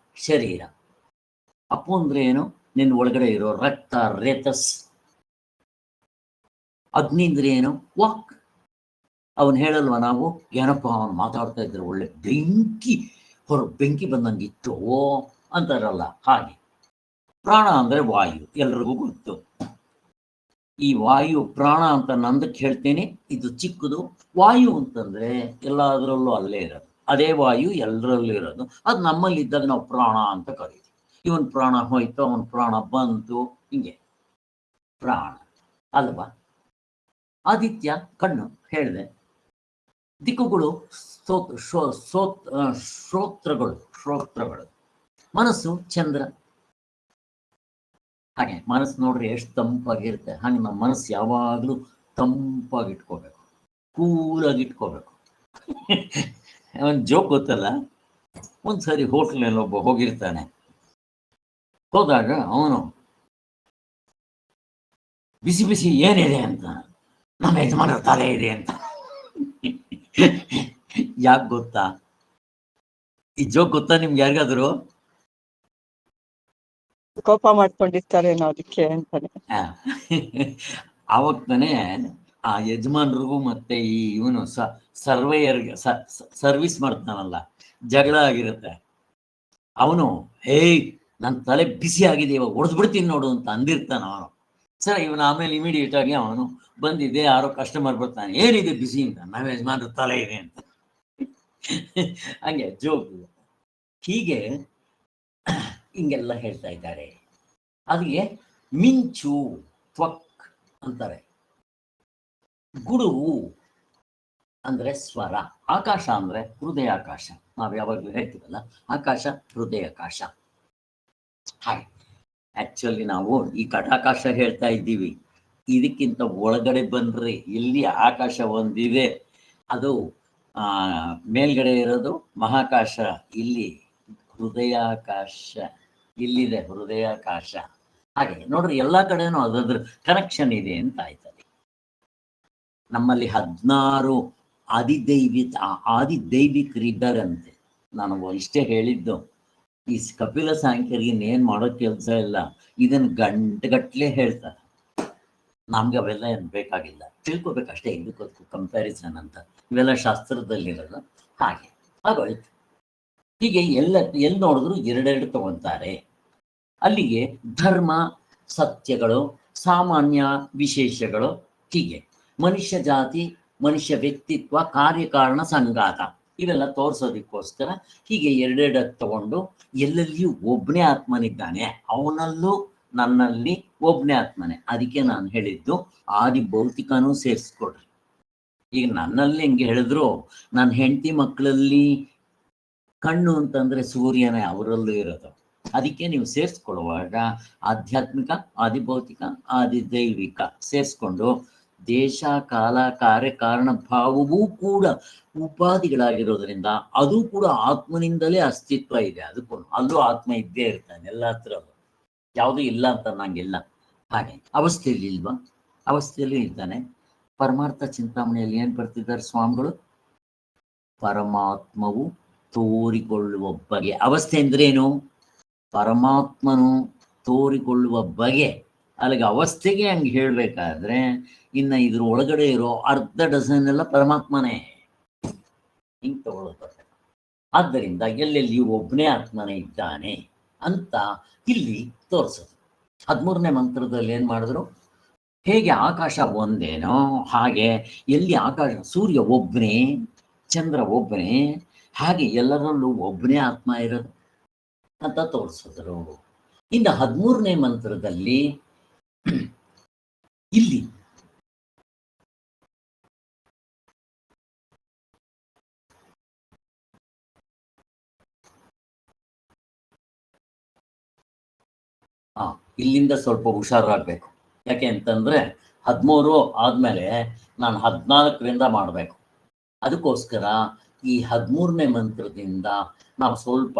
Speaker 1: ಶರೀರ. ಅಪ್ಪು ಅಂದ್ರೆ ಏನು, ನಿನ್ನ ಒಳಗಡೆ ಇರೋ ರಕ್ತ, ರೇತಸ್. ಅಗ್ನಿ ಅಂದ್ರೆ ಏನು, ವಾಕ್. ಅವನು ಹೇಳಲ್ವ ನಾವು, ಏನಪ್ಪ ಅವನು ಮಾತಾಡ್ತಾ ಇದ್ರೆ ಒಳ್ಳೆ ಬೆಂಕಿ ಬಂದಂಗಿತ್ತು ಅಂತಾರಲ್ಲ, ಹಾಗೆ. ಪ್ರಾಣ ಅಂದ್ರೆ ವಾಯು, ಎಲ್ರಿಗೂ ಗೊತ್ತು. ಈ ವಾಯು ಪ್ರಾಣ ಅಂತ ನಂದಕ್ಕೆ ಹೇಳ್ತೇನೆ, ಇದು ಚಿಕ್ಕದು. ವಾಯು ಅಂತಂದ್ರೆ ಎಲ್ಲದರಲ್ಲೂ ಅಲ್ಲೇ ಇರೋದು, ಅದೇ ವಾಯು ಎಲ್ಲರಲ್ಲೂ ಇರೋದು. ಅದು ನಮ್ಮಲ್ಲಿ ಇದ್ದಾಗ ನಾವು ಪ್ರಾಣ ಅಂತ ಕರೀತೀವಿ. ಇವನ್ ಪ್ರಾಣ ಹೋಯ್ತು, ಅವನ ಪ್ರಾಣ ಬಂತು, ಹಿಂಗೆ ಪ್ರಾಣ ಅಲ್ವಾ. ಆದಿತ್ಯ ಕಣ್ಣು ಹೇಳಿದೆ, ದಿಕ್ಕುಗಳು ಶ್ರೋತ್ರಗಳು. ಮನಸ್ಸು ಚಂದ್ರ. ಹಾಗೆ ಮನಸ್ಸು ನೋಡ್ರಿ ಎಷ್ಟು ತಂಪಾಗಿರುತ್ತೆ. ಹಾಗೆ ನಮ್ಮ ಮನಸ್ಸು ಯಾವಾಗಲೂ ತಂಪಾಗಿಟ್ಕೋಬೇಕು, ಕೂಲಾಗಿಟ್ಕೋಬೇಕು. ಒಂದು ಜೋಕ್ ಗೊತ್ತಲ್ಲ, ಒಂದ್ಸರಿ ಹೋಟ್ಲಲ್ಲಿ ಒಬ್ಬ ಹೋಗಿರ್ತಾನೆ. ಹೋದಾಗ ಅವನು ಬಿಸಿ ಬಿಸಿ ಏನಿದೆ ಅಂತ, ನಮ್ಮ ಯಜಮಾನರ ತಲೆ ಇದೆ ಅಂತ. ಯಾಕೆ ಗೊತ್ತಾ, ಈ ಜೋಕ್ ಗೊತ್ತಾ ನಿಮ್ಗೆ ಯಾರಿಗಾದ್ರು?
Speaker 2: ಕೋಪ ಮಾಡ್ಕೊಂಡಿರ್ತಾರೇನೋ ಅದಕ್ಕೆ ಅಂತಾನೆ.
Speaker 1: ಆವಾಗ ತಾನೇ ಆ ಯಜಮಾನ್ರಿಗೂ ಮತ್ತೆ ಈ ಇವನು ಸರ್ವೇಯರ್ಗೆ ಸರ್ವಿಸ್ ಮಾಡ್ತಾನಲ್ಲ, ಜಗಳ ಆಗಿರುತ್ತೆ. ಅವನು ಹೇಯ್ ನನ್ನ ತಲೆ ಬಿಸಿ ಆಗಿದೆ, ಇವಾಗ ಹೊಡೆದ್ಬಿಡ್ತೀನಿ ನೋಡು ಅಂತ ಅಂದಿರ್ತಾನ ಅವನು. ಸರ್ ಇವನು ಆಮೇಲೆ ಇಮಿಡಿಯೇಟ್ ಆಗಿ ಅವನು ಬಂದಿದೆ, ಯಾರೋ ಕಸ್ಟಮರ್ ಬರ್ತಾನೆ, ಏನಿದೆ ಬಿಸಿ ಅಂತ, ನಮ್ಮ ಯಜಮಾನ್ರ ತಲೆ ಇದೆ ಅಂತ. ಹಂಗೆ ಜೋಕ್. ಹೀಗೆ ಹಿಂಗೆಲ್ಲ ಹೇಳ್ತಾ ಇದ್ದಾರೆ. ಅದಕ್ಕೆ ಮಿಂಚು ತ್ವಕ್ ಅಂತಾರೆ. ಗುಡುಗು ಅಂದ್ರೆ ಸ್ವರ. ಆಕಾಶ ಅಂದ್ರೆ ಹೃದಯಾಕಾಶ. ನಾವು ಯಾವಾಗಲೂ ಹೇಳ್ತೀವಲ್ಲ, ಆಕಾಶ ಹೃದಯಾಕಾಶ. ಹಾಗೆ ಆಕ್ಚುಲಿ ನಾವು ಈ ಕಟಾಕಾಶ ಹೇಳ್ತಾ ಇದ್ದೀವಿ, ಇದಕ್ಕಿಂತ ಒಳಗಡೆ ಬಂದ್ರೆ ಇಲ್ಲಿ ಆಕಾಶ ಒಂದಿದೆ, ಅದು ಮೇಲ್ಗಡೆ ಇರೋದು ಮಹಾಕಾಶ, ಇಲ್ಲಿ ಹೃದಯಾಕಾಶ, ಇಲ್ಲಿದೆ ಹೃದಯಾಕಾಶ. ಹಾಗೆ ನೋಡ್ರಿ, ಎಲ್ಲ ಕಡೆನೂ ಅದ್ರ ಕನೆಕ್ಷನ್ ಇದೆ ಅಂತ ಆಯ್ತದೆ. ನಮ್ಮಲ್ಲಿ 16 ಆದಿದೈವಿಕರಿದ್ದಾರಂತೆ. ನಾನು ಇಷ್ಟೇ ಹೇಳಿದ್ದು. ಈ ಕಪಿಲ ಸಾಂಖ್ಯರಿಗೆ ಏನ್ ಮಾಡೋ ಕೆಲಸ ಇಲ್ಲ, ಇದನ್ನ ಗಂಟೆಗಟ್ಲೆ ಹೇಳ್ತಾರೆ. ನಮ್ಗೆ ಅವೆಲ್ಲ ಏನು ಬೇಕಾಗಿಲ್ಲ, ತಿಳ್ಕೊಬೇಕಷ್ಟೇ. ಇದಕ್ಕೂ ಕಂಪ್ಯಾರಿಸನ್ ಅಂತ ಇವೆಲ್ಲ ಶಾಸ್ತ್ರದಲ್ಲಿರೋದು. ಹಾಗೆ ಆಗೋಯ್ತು. ಹೀಗೆ ಎಲ್ಲಿ ನೋಡಿದ್ರು ಎರಡೆರಡು ತಗೊಂತಾರೆ. ಅಲ್ಲಿಗೆ ಧರ್ಮ ಸತ್ಯಗಳು, ಸಾಮಾನ್ಯ ವಿಶೇಷಗಳು, ಹೀಗೆ ಮನುಷ್ಯ ಜಾತಿ, ಮನುಷ್ಯ ವ್ಯಕ್ತಿತ್ವ, ಕಾರ್ಯಕಾರಣ ಸಂಘಾತ, ಇವೆಲ್ಲ ತೋರಿಸೋದಕ್ಕೋಸ್ಕರ ಹೀಗೆ ಎರಡೆರಡು ತಗೊಂಡು ಎಲ್ಲೆಲ್ಲಿಯೂ ಒಬ್ಬನೇ ಆತ್ಮನಿದ್ದಾನೆ, ಅವನಲ್ಲೂ ನನ್ನಲ್ಲಿ ಒಬ್ಬನೇ ಆತ್ಮನೆ. ಅದಕ್ಕೆ ನಾನು ಹೇಳಿದ್ದು ಆದಿ ಭೌತಿಕನೂ ಸೇರಿಸ್ಕೊಡ್ರಿ. ಈಗ ನನ್ನಲ್ಲಿ ಹೆಂಗೆ ಹೇಳಿದ್ರು, ನನ್ನ ಹೆಂಡತಿ ಮಕ್ಕಳಲ್ಲಿ ಕಣ್ಣು ಅಂತಂದ್ರೆ ಸೂರ್ಯನೇ ಅವರಲ್ಲೂ ಇರೋದು. ಅದಕ್ಕೆ ನೀವು ಸೇರಿಸ್ಕೊಳ್ಳುವಾಗ ಆಧ್ಯಾತ್ಮಿಕ, ಆದಿಭೌತಿಕ, ಆದಿದೈವಿಕ ಸೇರಿಸ್ಕೊಂಡು ದೇಶ ಕಾಲ ಕಾರ್ಯಕಾರಣ ಭಾವವೂ ಕೂಡ ಉಪಾಧಿಗಳಾಗಿರೋದ್ರಿಂದ ಅದು ಕೂಡ ಆತ್ಮನಿಂದಲೇ ಅಸ್ತಿತ್ವ ಇದೆ. ಅದಕ್ಕೂ ಅಲ್ಲೂ ಆತ್ಮ ಇದ್ದೇ ಇರ್ತಾನೆ, ಎಲ್ಲ ಹತ್ರಲ್ಲೂ, ಯಾವುದೂ ಇಲ್ಲ ಅಂತ ನಂಗಿಲ್ಲ. ಹಾಗೆ ಅವಸ್ಥೆಯಲ್ಲಿ ಇಲ್ವಾ, ಅವಸ್ಥೆಯಲ್ಲೂ ಇದ್ದಾನೆ. ಪರಮಾರ್ಥ ಚಿಂತಾಮಣಿಯಲ್ಲಿ ಏನ್ ಬರ್ತಿದ್ದಾರೆ ಸ್ವಾಮಿಗಳು, ಪರಮಾತ್ಮವು ತೋರಿಕೊಳ್ಳುವ ಬಗೆ. ಅವಸ್ಥೆ ಅಂದ್ರೇನು, ಪರಮಾತ್ಮನು ತೋರಿಕೊಳ್ಳುವ ಬಗೆ. ಅಲ್ಲಿಗೆ ಅವಸ್ಥೆಗೆ ಹಂಗೆ ಹೇಳ್ಬೇಕಾದ್ರೆ ಇನ್ನ ಇದ್ರ ಒಳಗಡೆ ಇರೋ ಅರ್ಧ ಡಜನ್ ಎಲ್ಲ ಪರಮಾತ್ಮನೇ, ಹಿಂಗೆ ತಗೊಳ್ತಾರೆ. ಆದ್ದರಿಂದ ಎಲ್ಲೆಲ್ಲಿಯೂ ಒಬ್ಬನೇ ಆತ್ಮನೇ ಇದ್ದಾನೆ ಅಂತ ಇಲ್ಲಿ ತೋರಿಸೋದು. 13ನೇ ಮಂತ್ರದಲ್ಲಿ ಏನ್ ಮಾಡಿದ್ರು, ಹೇಗೆ ಆಕಾಶ ಒಂದೇನೋ ಹಾಗೆ ಎಲ್ಲಿ ಆಕಾಶ, ಸೂರ್ಯ ಒಬ್ಬನೇ, ಚಂದ್ರ ಒಬ್ಬನೇ, ಹಾಗೆ ಎಲ್ಲರಲ್ಲೂ ಒಬ್ಬನೇ ಆತ್ಮ ಇರೋದು ಅಂತ ತೋರಿಸಿದ್ರು. ಇನ್ನು 13ನೇ ಮಂತ್ರದಲ್ಲಿ ಇಲ್ಲಿ ಇಲ್ಲಿಂದ ಸ್ವಲ್ಪ ಹುಷಾರಾಗಬೇಕು. ಯಾಕೆ ಅಂತಂದ್ರೆ 13 ಆದ್ಮೇಲೆ ನಾನು 14ರಿಂದ ಮಾಡಬೇಕು. ಅದಕ್ಕೋಸ್ಕರ ಈ 13ನೇ ಮಂತ್ರದಿಂದ ನಾವು ಸ್ವಲ್ಪ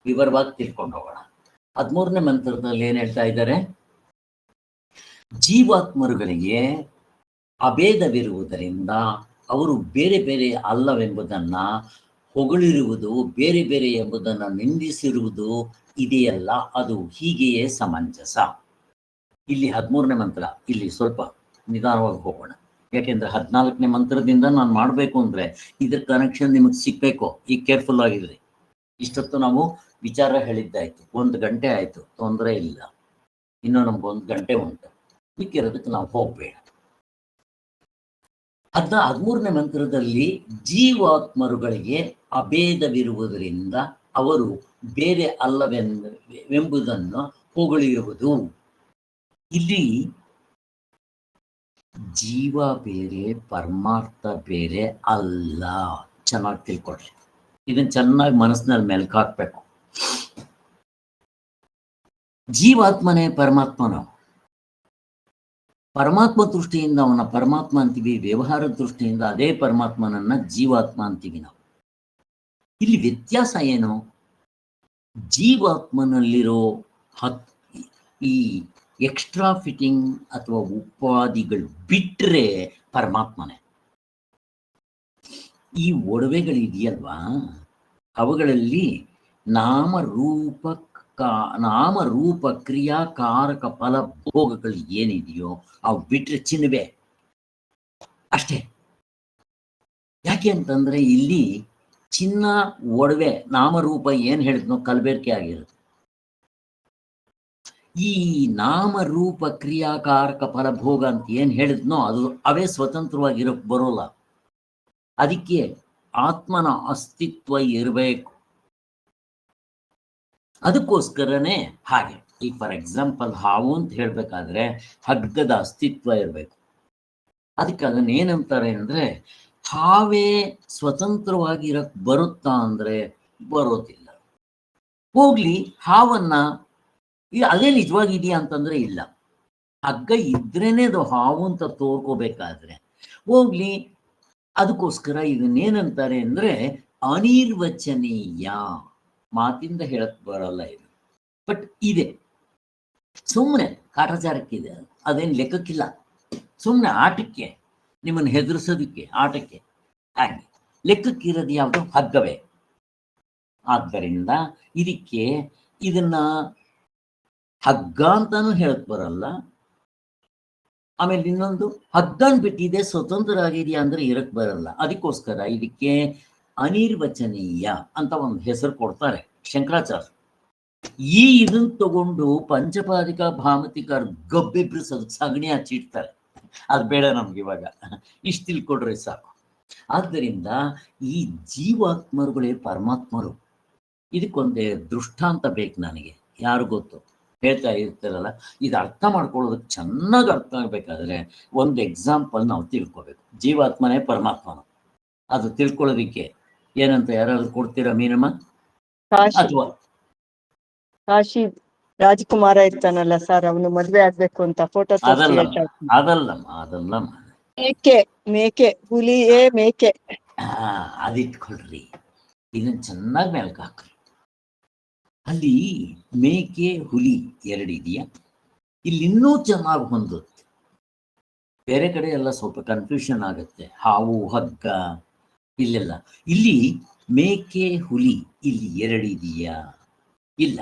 Speaker 1: ವಿವರವಾಗಿ ತಿಳ್ಕೊಂಡು ಹೋಗೋಣ. 13ನೇ ಮಂತ್ರದಲ್ಲಿ ಏನ್ ಹೇಳ್ತಾ ಇದ್ದಾರೆ? ಜೀವಾತ್ಮರುಗಳಿಗೆ ಅಭೇದವಿರುವುದರಿಂದ ಅವರು ಬೇರೆ ಬೇರೆ ಅಲ್ಲವೆಂಬುದನ್ನ ಹೊಗಳಿರುವುದು, ಬೇರೆ ಬೇರೆ ಎಂಬುದನ್ನು ನಿಂದಿಸಿರುವುದು ಇದೆಯಲ್ಲ, ಅದು ಹೀಗೆಯೇ ಸಮಂಜಸ. ಇಲ್ಲಿ 13ನೇ ಮಂತ್ರ, ಇಲ್ಲಿ ಸ್ವಲ್ಪ ನಿಧಾನವಾಗಿ ಹೋಗೋಣ. ಯಾಕೆಂದ್ರೆ 14ನೇ ಮಂತ್ರದಿಂದ ನಾನು ಮಾಡಬೇಕು ಅಂದ್ರೆ ಇದ್ರ ಕನೆಕ್ಷನ್ ನಿಮಗೆ ಸಿಗ್ಬೇಕು. ಈಗ ಕೇರ್ಫುಲ್ ಆಗಿದ್ರಿ. ಇಷ್ಟೊತ್ತು ನಾವು ವಿಚಾರ ಹೇಳಿದ್ದಾಯ್ತು, 1 ಗಂಟೆ ಆಯ್ತು, ತೊಂದರೆ ಇಲ್ಲ. ಇನ್ನು ನಮ್ಗೆ 1 ಗಂಟೆ ಉಂಟು, ಮಿಕ್ಕಿರೋದಕ್ಕೆ ನಾವು ಹೋಗ್ಬೇಡ. 13ನೇ ಮಂತ್ರದಲ್ಲಿ ಜೀವಾತ್ಮರುಗಳಿಗೆ ಅಭೇದವಿರುವುದರಿಂದ ಅವರು ಬೇರೆ ಅಲ್ಲವೆಂಬುದನ್ನು ಹೊಗಳಿರುವುದು. ಇಲ್ಲಿ ಜೀವ ಬೇರೆ ಪರಮಾರ್ಥ ಬೇರೆ ಅಲ್ಲ. ಚೆನ್ನಾಗಿ ತಿಳ್ಕೊಳ್ರಿ, ಇದನ್ನ ಚೆನ್ನಾಗಿ ಮನಸ್ಸಿನಲ್ಲಿ ಮೆಲ್ಕ್ ಹಾಕ್ಬೇಕು. ಜೀವಾತ್ಮನೇ ಪರಮಾತ್ಮನು. ಪರಮಾತ್ಮ ದೃಷ್ಟಿಯಿಂದ ಅವನ ಪರಮಾತ್ಮ ಅಂತೀವಿ, ವ್ಯವಹಾರ ದೃಷ್ಟಿಯಿಂದ ಅದೇ ಪರಮಾತ್ಮನನ್ನ ಜೀವಾತ್ಮ ಅಂತೀವಿ ನಾವು. ಇಲ್ಲಿ ವ್ಯತ್ಯಾಸ ಏನು? ಜೀವಾತ್ಮನಲ್ಲಿರೋ ಈ ಎಕ್ಸ್ಟ್ರಾ ಫಿಟ್ಟಿಂಗ್ ಅಥವಾ ಉಪಾಧಿಗಳು ಬಿಟ್ರೆ ಪರಮಾತ್ಮನೇ. ಈ ಒಡವೆಗಳಿದೆಯಲ್ವಾ, ಅವುಗಳಲ್ಲಿ ನಾಮರೂಪ ಕ್ರಿಯಾಕಾರಕ ಫಲ ಭೋಗಗಳು ಏನಿದೆಯೋ ಅವು ಬಿಟ್ರೆ ಚಿನ್ನವೇ ಅಷ್ಟೇ. ಯಾಕೆ ಅಂತಂದ್ರೆ ಇಲ್ಲಿ ಚಿನ್ನ ಒಡವೆ ನಾಮರೂಪ ಏನ್ ಹೇಳಿದ್ನೋ ಕಲಬೆರಕೆ ಆಗಿರುತ್ತೆ. ಈ ನಾಮರೂಪ ಕ್ರಿಯಾಕಾರಕ ಫಲಭೋಗ ಅಂತ ಏನ್ ಹೇಳಿದ್ನೋ ಅದು ಅವೇ ಸ್ವತಂತ್ರವಾಗಿರೋಕ್ ಬರೋಲ್ಲ. ಅದಕ್ಕೆ ಆತ್ಮನ ಅಸ್ತಿತ್ವ ಇರಬೇಕು. ಅದಕ್ಕೋಸ್ಕರನೇ ಹಾಗೆ. ಈ ಫಾರ್ ಎಕ್ಸಾಂಪಲ್ ಹಾವು ಅಂತ ಹೇಳ್ಬೇಕಾದ್ರೆ ಹಗ್ಗದ ಅಸ್ತಿತ್ವ ಇರಬೇಕು. ಅದಕ್ಕೆ ಅದನ್ನ ಏನಂತಾರೆ ಅಂದ್ರೆ, ಹಾವೇ ಸ್ವತಂತ್ರವಾಗಿರಕ್ ಬರುತ್ತಾ ಅಂದ್ರೆ ಬರೋದಿಲ್ಲ. ಹೋಗ್ಲಿ, ಹಾವನ್ನ ಅದೇ ನಿಜವಾಗಿದೆಯಾ ಅಂತಂದ್ರೆ ಇಲ್ಲ. ಹಗ್ಗ ಇದ್ರೇನೆ ಅದು ಹಾವು ಅಂತ ತೋರ್ಕೋಬೇಕಾದ್ರೆ ಹೋಗ್ಲಿ. ಅದಕ್ಕೋಸ್ಕರ ಇದನ್ನೇನಂತಾರೆ ಅಂದ್ರೆ ಅನಿರ್ವಚನೀಯ. ಮಾತಿಂದ ಹೇಳಕ್ ಬರಲ್ಲ ಇದು, ಬಟ್ ಇದೆ. ಸುಮ್ಮನೆ ಕಾಟಾಚಾರಕ್ಕಿದೆ, ಅದೇನು ಲೆಕ್ಕಕ್ಕಿಲ್ಲ. ಸುಮ್ಮನೆ ಆಟಕ್ಕೆ, ನಿಮ್ಮನ್ನು ಹೆದರ್ಸೋದಕ್ಕೆ, ಆಟಕ್ಕೆ. ಹಾಗೆ ಲೆಕ್ಕಕ್ಕಿರೋದು ಯಾವುದು? ಹಗ್ಗವೇ. ಆದ್ದರಿಂದ ಇದನ್ನ ಹಗ್ಗ ಅಂತಾನು ಹೇಳಕ್ ಬರಲ್ಲ. ಆಮೇಲೆ ಇನ್ನೊಂದು, ಹಗ್ಗನ್ ಬಿಟ್ಟಿದೆ ಸ್ವತಂತ್ರ ಆಗಿದೆಯಾ ಅಂದ್ರೆ ಇರಕ್ ಬರಲ್ಲ. ಅದಕ್ಕೋಸ್ಕರ ಇದಕ್ಕೆ ಅನಿರ್ವಚನೀಯ ಅಂತ ಒಂದು ಹೆಸರು ಕೊಡ್ತಾರೆ ಶಂಕರಾಚಾರ್ಯ. ಇದನ್ನ ತಗೊಂಡು ಪಂಚಪಾದಿಕ ಭಾಮತಿಕರು ಗಬ್ಬೆಬ್ರಿಸೋದು, ಸಗಣಿ ಹಚ್ಚಿಡ್ತಾರೆ. ಅದು ಬೇಡ ನಮ್ಗೆ ಇವಾಗ. ಇಷ್ಟು ತಿಳ್ಕೊಡ್ರೆ ಸಾಕು. ಆದ್ದರಿಂದ ಈ ಜೀವಾತ್ಮರುಗಳೇ ಪರಮಾತ್ಮರು. ಇದಕ್ಕೊಂದೇ ದೃಷ್ಟಾಂತ ಬೇಕು ನನಗೆ. ಯಾರು ಗೊತ್ತು? ಹೇಳ್ತಾ ಇರ್ತಾರಲ್ಲ, ಇದು ಅರ್ಥ ಮಾಡ್ಕೊಳ್ಳೋದಕ್ಕೆ ಚೆನ್ನಾಗಿ ಅರ್ಥ ಆಗ್ಬೇಕಾದ್ರೆ ಒಂದು ಎಕ್ಸಾಂಪಲ್ ನಾವು ತಿಳ್ಕೊಬೇಕು. ಜೀವಾತ್ಮನೇ ಪರಮಾತ್ಮನು, ಅದು ತಿಳ್ಕೊಳ್ಳೋದಿಕ್ಕೆ ಏನಂತ ಯಾರಾದ್ರೂ ಕೊಡ್ತೀರಾ ಮೀನಮ್ಮ? ಅಥವಾ
Speaker 2: ಕಾಶಿ ರಾಜ್ಕುಮಾರ ಇರ್ತಾನಲ್ಲ ಸರ್, ಅವನು ಮದ್ವೆ ಆಗ್ಬೇಕು ಅಂತ ಫೋಟೋ
Speaker 1: ಅದಲ್ಲಮ್ಮ
Speaker 2: ಮೇಕೆ ಹುಲಿಯೇ ಮೇಕೆ.
Speaker 1: ಅದಿಟ್ಕೊಳ್ರಿ, ಇದನ್ನ ಚೆನ್ನಾಗಿ ಮೆಲ್ಕ್ ಹಾಕ್ರಿ. ಅಲ್ಲಿ ಮೇಕೆ ಹುಲಿ ಎರಡಿದೆಯಾ? ಇಲ್ಲಿ ಇನ್ನೂ ಚೆನ್ನಾಗಿ ಹೊಂದುತ್ತೆ. ಬೇರೆ ಕಡೆ ಎಲ್ಲ ಸ್ವಲ್ಪ ಕನ್ಫ್ಯೂಷನ್ ಆಗುತ್ತೆ, ಹಾವು ಹಗ್ಗ ಇಲ್ಲೆಲ್ಲ. ಇಲ್ಲಿ ಮೇಕೆ ಹುಲಿ ಇಲ್ಲಿ ಎರಡಿದೆಯಾ? ಇಲ್ಲ,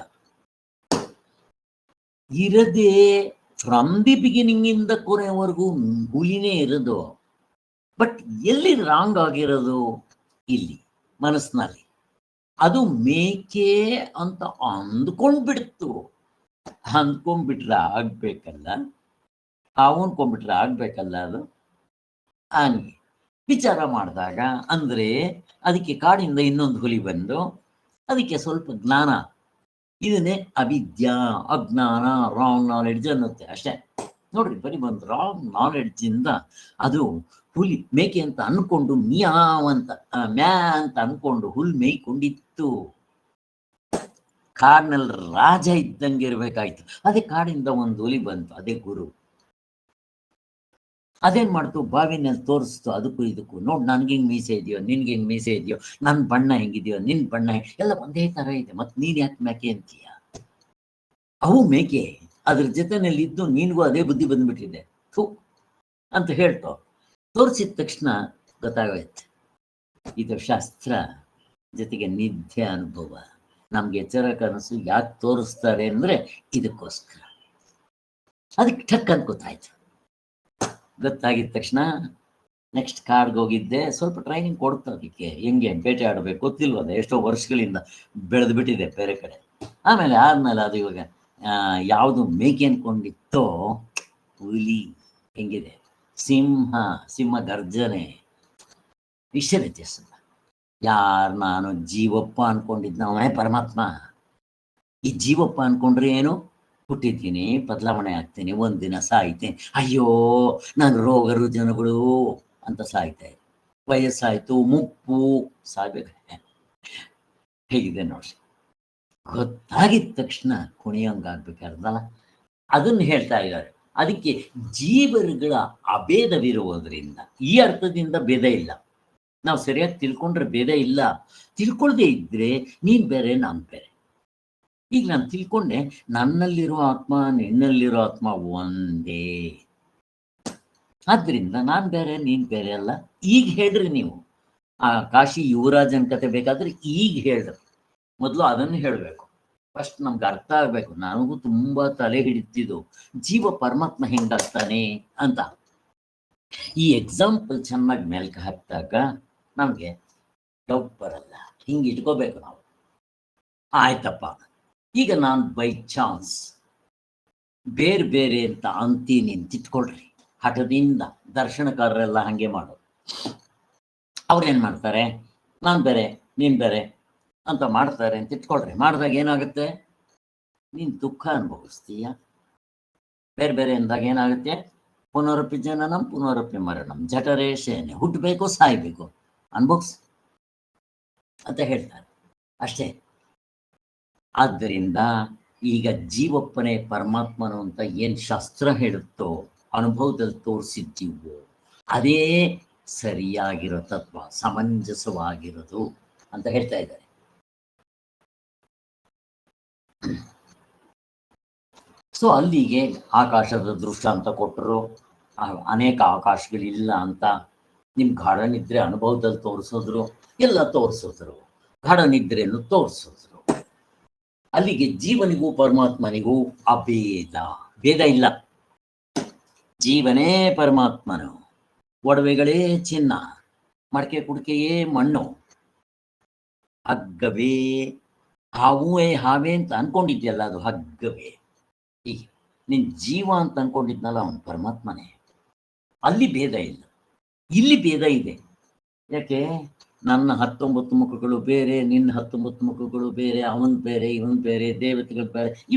Speaker 1: ಇರದೆ ಫ್ರಮ್ ದಿ ಬಿಗಿನಿಂಗ್ ಇಂದ ಕೊನೆವರೆಗೂ ಹುಲಿನೇ ಇರೋದು. ಬಟ್ ಎಲ್ಲಿ ರಾಂಗ್ ಆಗಿರೋದು? ಇಲ್ಲಿ ಮನಸ್ಸಿನಲ್ಲಿ. ಅದು ಮೇಕೆ ಅಂತ ಅಂದ್ಕೊಂಡ್ಬಿಡ್ತು. ಅಂದ್ಕೊಂಡ್ಬಿಟ್ರೆ ಆಗ್ಬೇಕಲ್ಲ, ಅವನ್ಕೊಂಡ್ಬಿಟ್ರೆ ಆಗ್ಬೇಕಲ್ಲ. ಅದು ಹಂಗೆ ವಿಚಾರ ಮಾಡಿದಾಗ ಅಂದ್ರೆ ಅದಕ್ಕೆ ಕಾಡಿಂದ ಇನ್ನೊಂದು ಹುಲಿ ಬಂದು ಅದಕ್ಕೆ ಸ್ವಲ್ಪ ಜ್ಞಾನ, ಇದನ್ನೇ ಅವಿದ್ಯಾ, ಅಜ್ಞಾನ, ರಾಂಗ್ ನಾಲೆಡ್ಜ್ ಅನ್ನುತ್ತೆ ಅಷ್ಟೇ. ನೋಡ್ರಿ, ಬರೀ ಒಂದು ರಾಂಗ್ ನಾಲೆಡ್ಜ್ ಇಂದ ಅದು ಹುಲಿ ಮೇಕೆ ಅಂತ ಅನ್ಕೊಂಡು ಮ್ಯಾವ್ ಅಂತ ಮ್ಯಾ ಅಂತ ಅನ್ಕೊಂಡು ಹುಲ್ ಮೇಯ್ಕೊಂಡಿತ್ತು. ಕಾಡಿನಲ್ಲಿ ರಾಜ ಇದ್ದಂಗೆ ಇರ್ಬೇಕಾಯ್ತು. ಅದೇ ಕಾಡಿಂದ ಒಂದು ಹುಲಿ ಬಂತು, ಅದೇ ಗುರು. ಅದೇನ್ ಮಾಡ್ತು, ಬಾವಿನಲ್ಲಿ ತೋರಿಸ್ತು ಅದಕ್ಕೂ ಇದಕ್ಕೂ, ನೋಡ್ ನನ್ಗೆ ಹಿಂಗ್ ಮೀಸೆ ಇದೆಯೋ, ನಿನ್ಗೆ ಹಿಂಗ್ ಮೀಸೆ ಇದೆಯೋ, ನನ್ ಬಣ್ಣ ಹೆಂಗಿದೆಯೋ, ನಿನ್ ಬಣ್ಣ ಎಲ್ಲ ಒಂದೇ ತರ ಇದೆ, ಮತ್ ನೀನ್ ಯಾಕೆ ಮೇಕೆ ಅಂತೀಯ? ಅವು ಮೇಕೆ, ಅದ್ರ ಜೊತೆನಲ್ಲಿ ಇದ್ದು ನಿನ್ಗೂ ಅದೇ ಬುದ್ಧಿ ಬಂದ್ಬಿಟ್ಟಿದೆ ಥೂ ಅಂತ ಹೇಳ್ತು. ತೋರಿಸಿದ ತಕ್ಷಣ ಗೊತ್ತಾಗೋಯ್ತು, ಇದು ಶಾಸ್ತ್ರ ಜೊತೆಗೆ ನಿದ್ದೆ ಅನುಭವ. ನಮ್ಗೆ ಎಚ್ಚರ ಕನಸು ಯಾಕೆ ತೋರಿಸ್ತಾರೆ ಅಂದ್ರೆ ಇದಕ್ಕೋಸ್ಕರ. ಅದಕ್ಕೆ ಠಕ್ ಅಂತ ಗೊತ್ತಾಯ್ತು. ಗೊತ್ತಾಗಿದ ತಕ್ಷಣ ನೆಕ್ಸ್ಟ್ ಕಾಡ್ಗೆ ಹೋಗಿದ್ದೆ. ಸ್ವಲ್ಪ ಟ್ರೈನಿಂಗ್ ಕೊಡ್ತು ಅದಕ್ಕೆ, ಹೆಂಗೆ ಬೇಟೆ ಆಡಬೇಕು ಗೊತ್ತಿಲ್ವಲ್ಲ, ಎಷ್ಟೋ ವರ್ಷಗಳಿಂದ ಬೆಳೆದು ಬಿಟ್ಟಿದೆ ಬೇರೆ ಕಡೆ. ಆಮೇಲೆ ಅದು ಇವಾಗ ಯಾವುದು ಮೇಕೆ ಅನ್ಕೊಂಡಿತ್ತೋ ಹುಲಿ ಹೆಂಗಿದೆ, ಸಿಂಹ ಗರ್ಜನೆ, ಇಷ್ಟೇ ವ್ಯತ್ಯಾಸ. ನಾನು ಜೀವಪ್ಪ ಅನ್ಕೊಂಡಿದ್ನ, ಅವನೇ ಪರಮಾತ್ಮ. ಈ ಜೀವಪ್ಪ ಅನ್ಕೊಂಡ್ರೆ ಏನು, ಹುಟ್ಟಿದ್ದೀನಿ, ಬದಲಾವಣೆ ಆಗ್ತೀನಿ, ಒಂದಿನ ಸಾಯ್ತೀನಿ, ಅಯ್ಯೋ ನಾನು ರೋಗ ರುಜಿನಗಳು ಅಂತ ಸಾಯ್ತೆ, ವಯಸ್ಸಾಯ್ತು, ಮುಪ್ಪು, ಸಾಯ್ಬೇಕು. ಹೇಗಿದೆ ನೋಡ್ರಿ. ಗೊತ್ತಾಗಿದ ತಕ್ಷಣ ಕುಣಿಯಂಗಾಗ್ಬೇಕಾರ್ದಲ್ಲ, ಅದನ್ನು ಹೇಳ್ತಾ ಇದ್ದಾರೆ. ಅದಕ್ಕೆ ಜೀವರುಗಳ ಅಭೇದವಿರುವುದರಿಂದ, ಈ ಅರ್ಥದಿಂದ ಭೇದ ಇಲ್ಲ. ನಾವು ಸರಿಯಾಗಿ ತಿಳ್ಕೊಂಡ್ರೆ ಭೇದ ಇಲ್ಲ. ತಿಳ್ಕೊಳ್ದೇ ಇದ್ರೆ ನೀನ್ ಬೇರೆ ನಾನ್ ಬೇರೆ. ಈಗ ನಾನು ತಿಳ್ಕೊಂಡೆ ನನ್ನಲ್ಲಿರೋ ಆತ್ಮ ನಿನ್ನಲ್ಲಿರೋ ಆತ್ಮ ಒಂದೇ, ಆದ್ರಿಂದ ನಾನ್ ಬೇರೆ ನೀನ್ ಬೇರೆ ಅಲ್ಲ. ಈಗ ಹೇಳ್ರಿ ನೀವು, ಆ ಕಾಶಿ ಯುವರಾಜನ್ ಕತೆ ಬೇಕಾದ್ರೆ ಈಗ ಹೇಳ್ರಿ. ಮೊದಲು ಅದನ್ನು ಹೇಳಬೇಕು, ಫಸ್ಟ್ ನಮ್ಗೆ ಅರ್ಥ ಆಗ್ಬೇಕು. ನನಗೂ ತುಂಬಾ ತಲೆ ಹಿಡಿತಿದ್ದು ಜೀವ ಪರಮಾತ್ಮ ಹೆಂಗಾಗ್ತಾನೆ ಅಂತ. ಈ ಎಕ್ಸಾಂಪಲ್ ಚೆನ್ನಾಗಿ ಮೆಲ್ಕ ಹಾಕಿದಾಗ ನಮ್ಗೆ ಡೌಟ್ ಬರಲ್ಲ. ಹಿಂಗೆ ಇಟ್ಕೋಬೇಕು ನಾವು. ಆಯ್ತಪ್ಪ, ಈಗ ನಾನು ಬೈ ಚಾನ್ಸ್ ಬೇರೆ ಬೇರೆ ಅಂತ ಅಂತೀನಿ ಅಂತ ಇಟ್ಕೊಳ್ರಿ. ಹಠದಿಂದ ದರ್ಶನಕಾರರೆಲ್ಲ ಹಂಗೆ ಮಾಡೋದು. ಅವ್ರೇನ್ ಮಾಡ್ತಾರೆ, ನಾನು ಬೇರೆ ನೀನ್ ಬೇರೆ ಅಂತ ಮಾಡ್ತಾರೆ ಅಂತ ಇಟ್ಕೊಳ್ರಿ. ಮಾಡಿದಾಗ ಏನಾಗುತ್ತೆ, ನೀನ್ ದುಃಖ ಅನುಭವಿಸ್ತೀಯ. ಬೇರೆ ಬೇರೆ ಅಂದಾಗ ಏನಾಗುತ್ತೆ, ಪುನರಪಿ ಜನನಂ ಪುನರಪಿ ಮರಣಂ ಜಠರೇ ಶಯನೆ, ಹುಟ್ಟಬೇಕು ಸಾಯ್ಬೇಕು, ಅನ್ಭೋಗ್ಸ್ ಅಂತ ಹೇಳ್ತಾರೆ ಅಷ್ಟೇ. ಆದ್ದರಿಂದ ಈಗ ಜೀವಪ್ಪನೇ ಪರಮಾತ್ಮನು ಅಂತ ಏನ್ ಶಾಸ್ತ್ರ ಹೇಳುತ್ತೋ, ಅನುಭವದಲ್ಲಿ ತೋರಿಸಿದ್ದೀವೋ, ಅದೇ ಸರಿಯಾಗಿರೋ ತತ್ವ, ಸಮಂಜಸವಾಗಿರೋದು ಅಂತ ಹೇಳ್ತಾ ಇದ್ದಾರೆ. ಸೊ ಅಲ್ಲಿಗೆ ಆಕಾಶದ ದೃಷ್ಟಾಂತ ಕೊಟ್ಟರು. ಅನೇಕ ಆಕಾಶಗಳಿಲ್ಲ ಅಂತ. ನಿಮ್ ಗಾಢ ನಿದ್ರೆ ಅನುಭವದಲ್ಲಿ ತೋರಿಸಿದ್ರು, ಎಲ್ಲ ತೋರಿಸಿದ್ರು, ಗಾಢ ನಿದ್ರೆಯನ್ನು ತೋರಿಸಿದ್ರು. ಅಲ್ಲಿಗೆ ಜೀವನಿಗೂ ಪರಮಾತ್ಮನಿಗೂ ಅಭೇದ, ಭೇದ ಇಲ್ಲ. ಜೀವನೇ ಪರಮಾತ್ಮನು, ಒಡವೆಗಳೇ ಚಿನ್ನ, ಮಡಕೆ ಕುಡಿಕೆಯೇ ಮಣ್ಣು, ಹಗ್ಗವೇ ಹಾವೇ ಅಂತ ಅನ್ಕೊಂಡಿದ್ಯಲ್ಲ, ಅದು ಹಗ್ಗವೇ. ಈಗ ನಿನ್ ಜೀವ ಅಂತ ಅನ್ಕೊಂಡಿದ್ನಲ್ಲ, ಅವನು ಪರಮಾತ್ಮನೇ. ಅಲ್ಲಿ ಭೇದ ಇಲ್ಲ, ಇಲ್ಲಿ ಭೇದ ಇದೆ. ಯಾಕೆ, ನನ್ನ 19 ಮುಖಗಳು ಬೇರೆ, ನಿನ್ನ 19 ಮುಖಗಳು ಬೇರೆ, ಅವನ್ ಬೇರೆ, ಇವನ್ ಬೇರೆ, ದೇವತೆಗಳು ಬೇರೆ,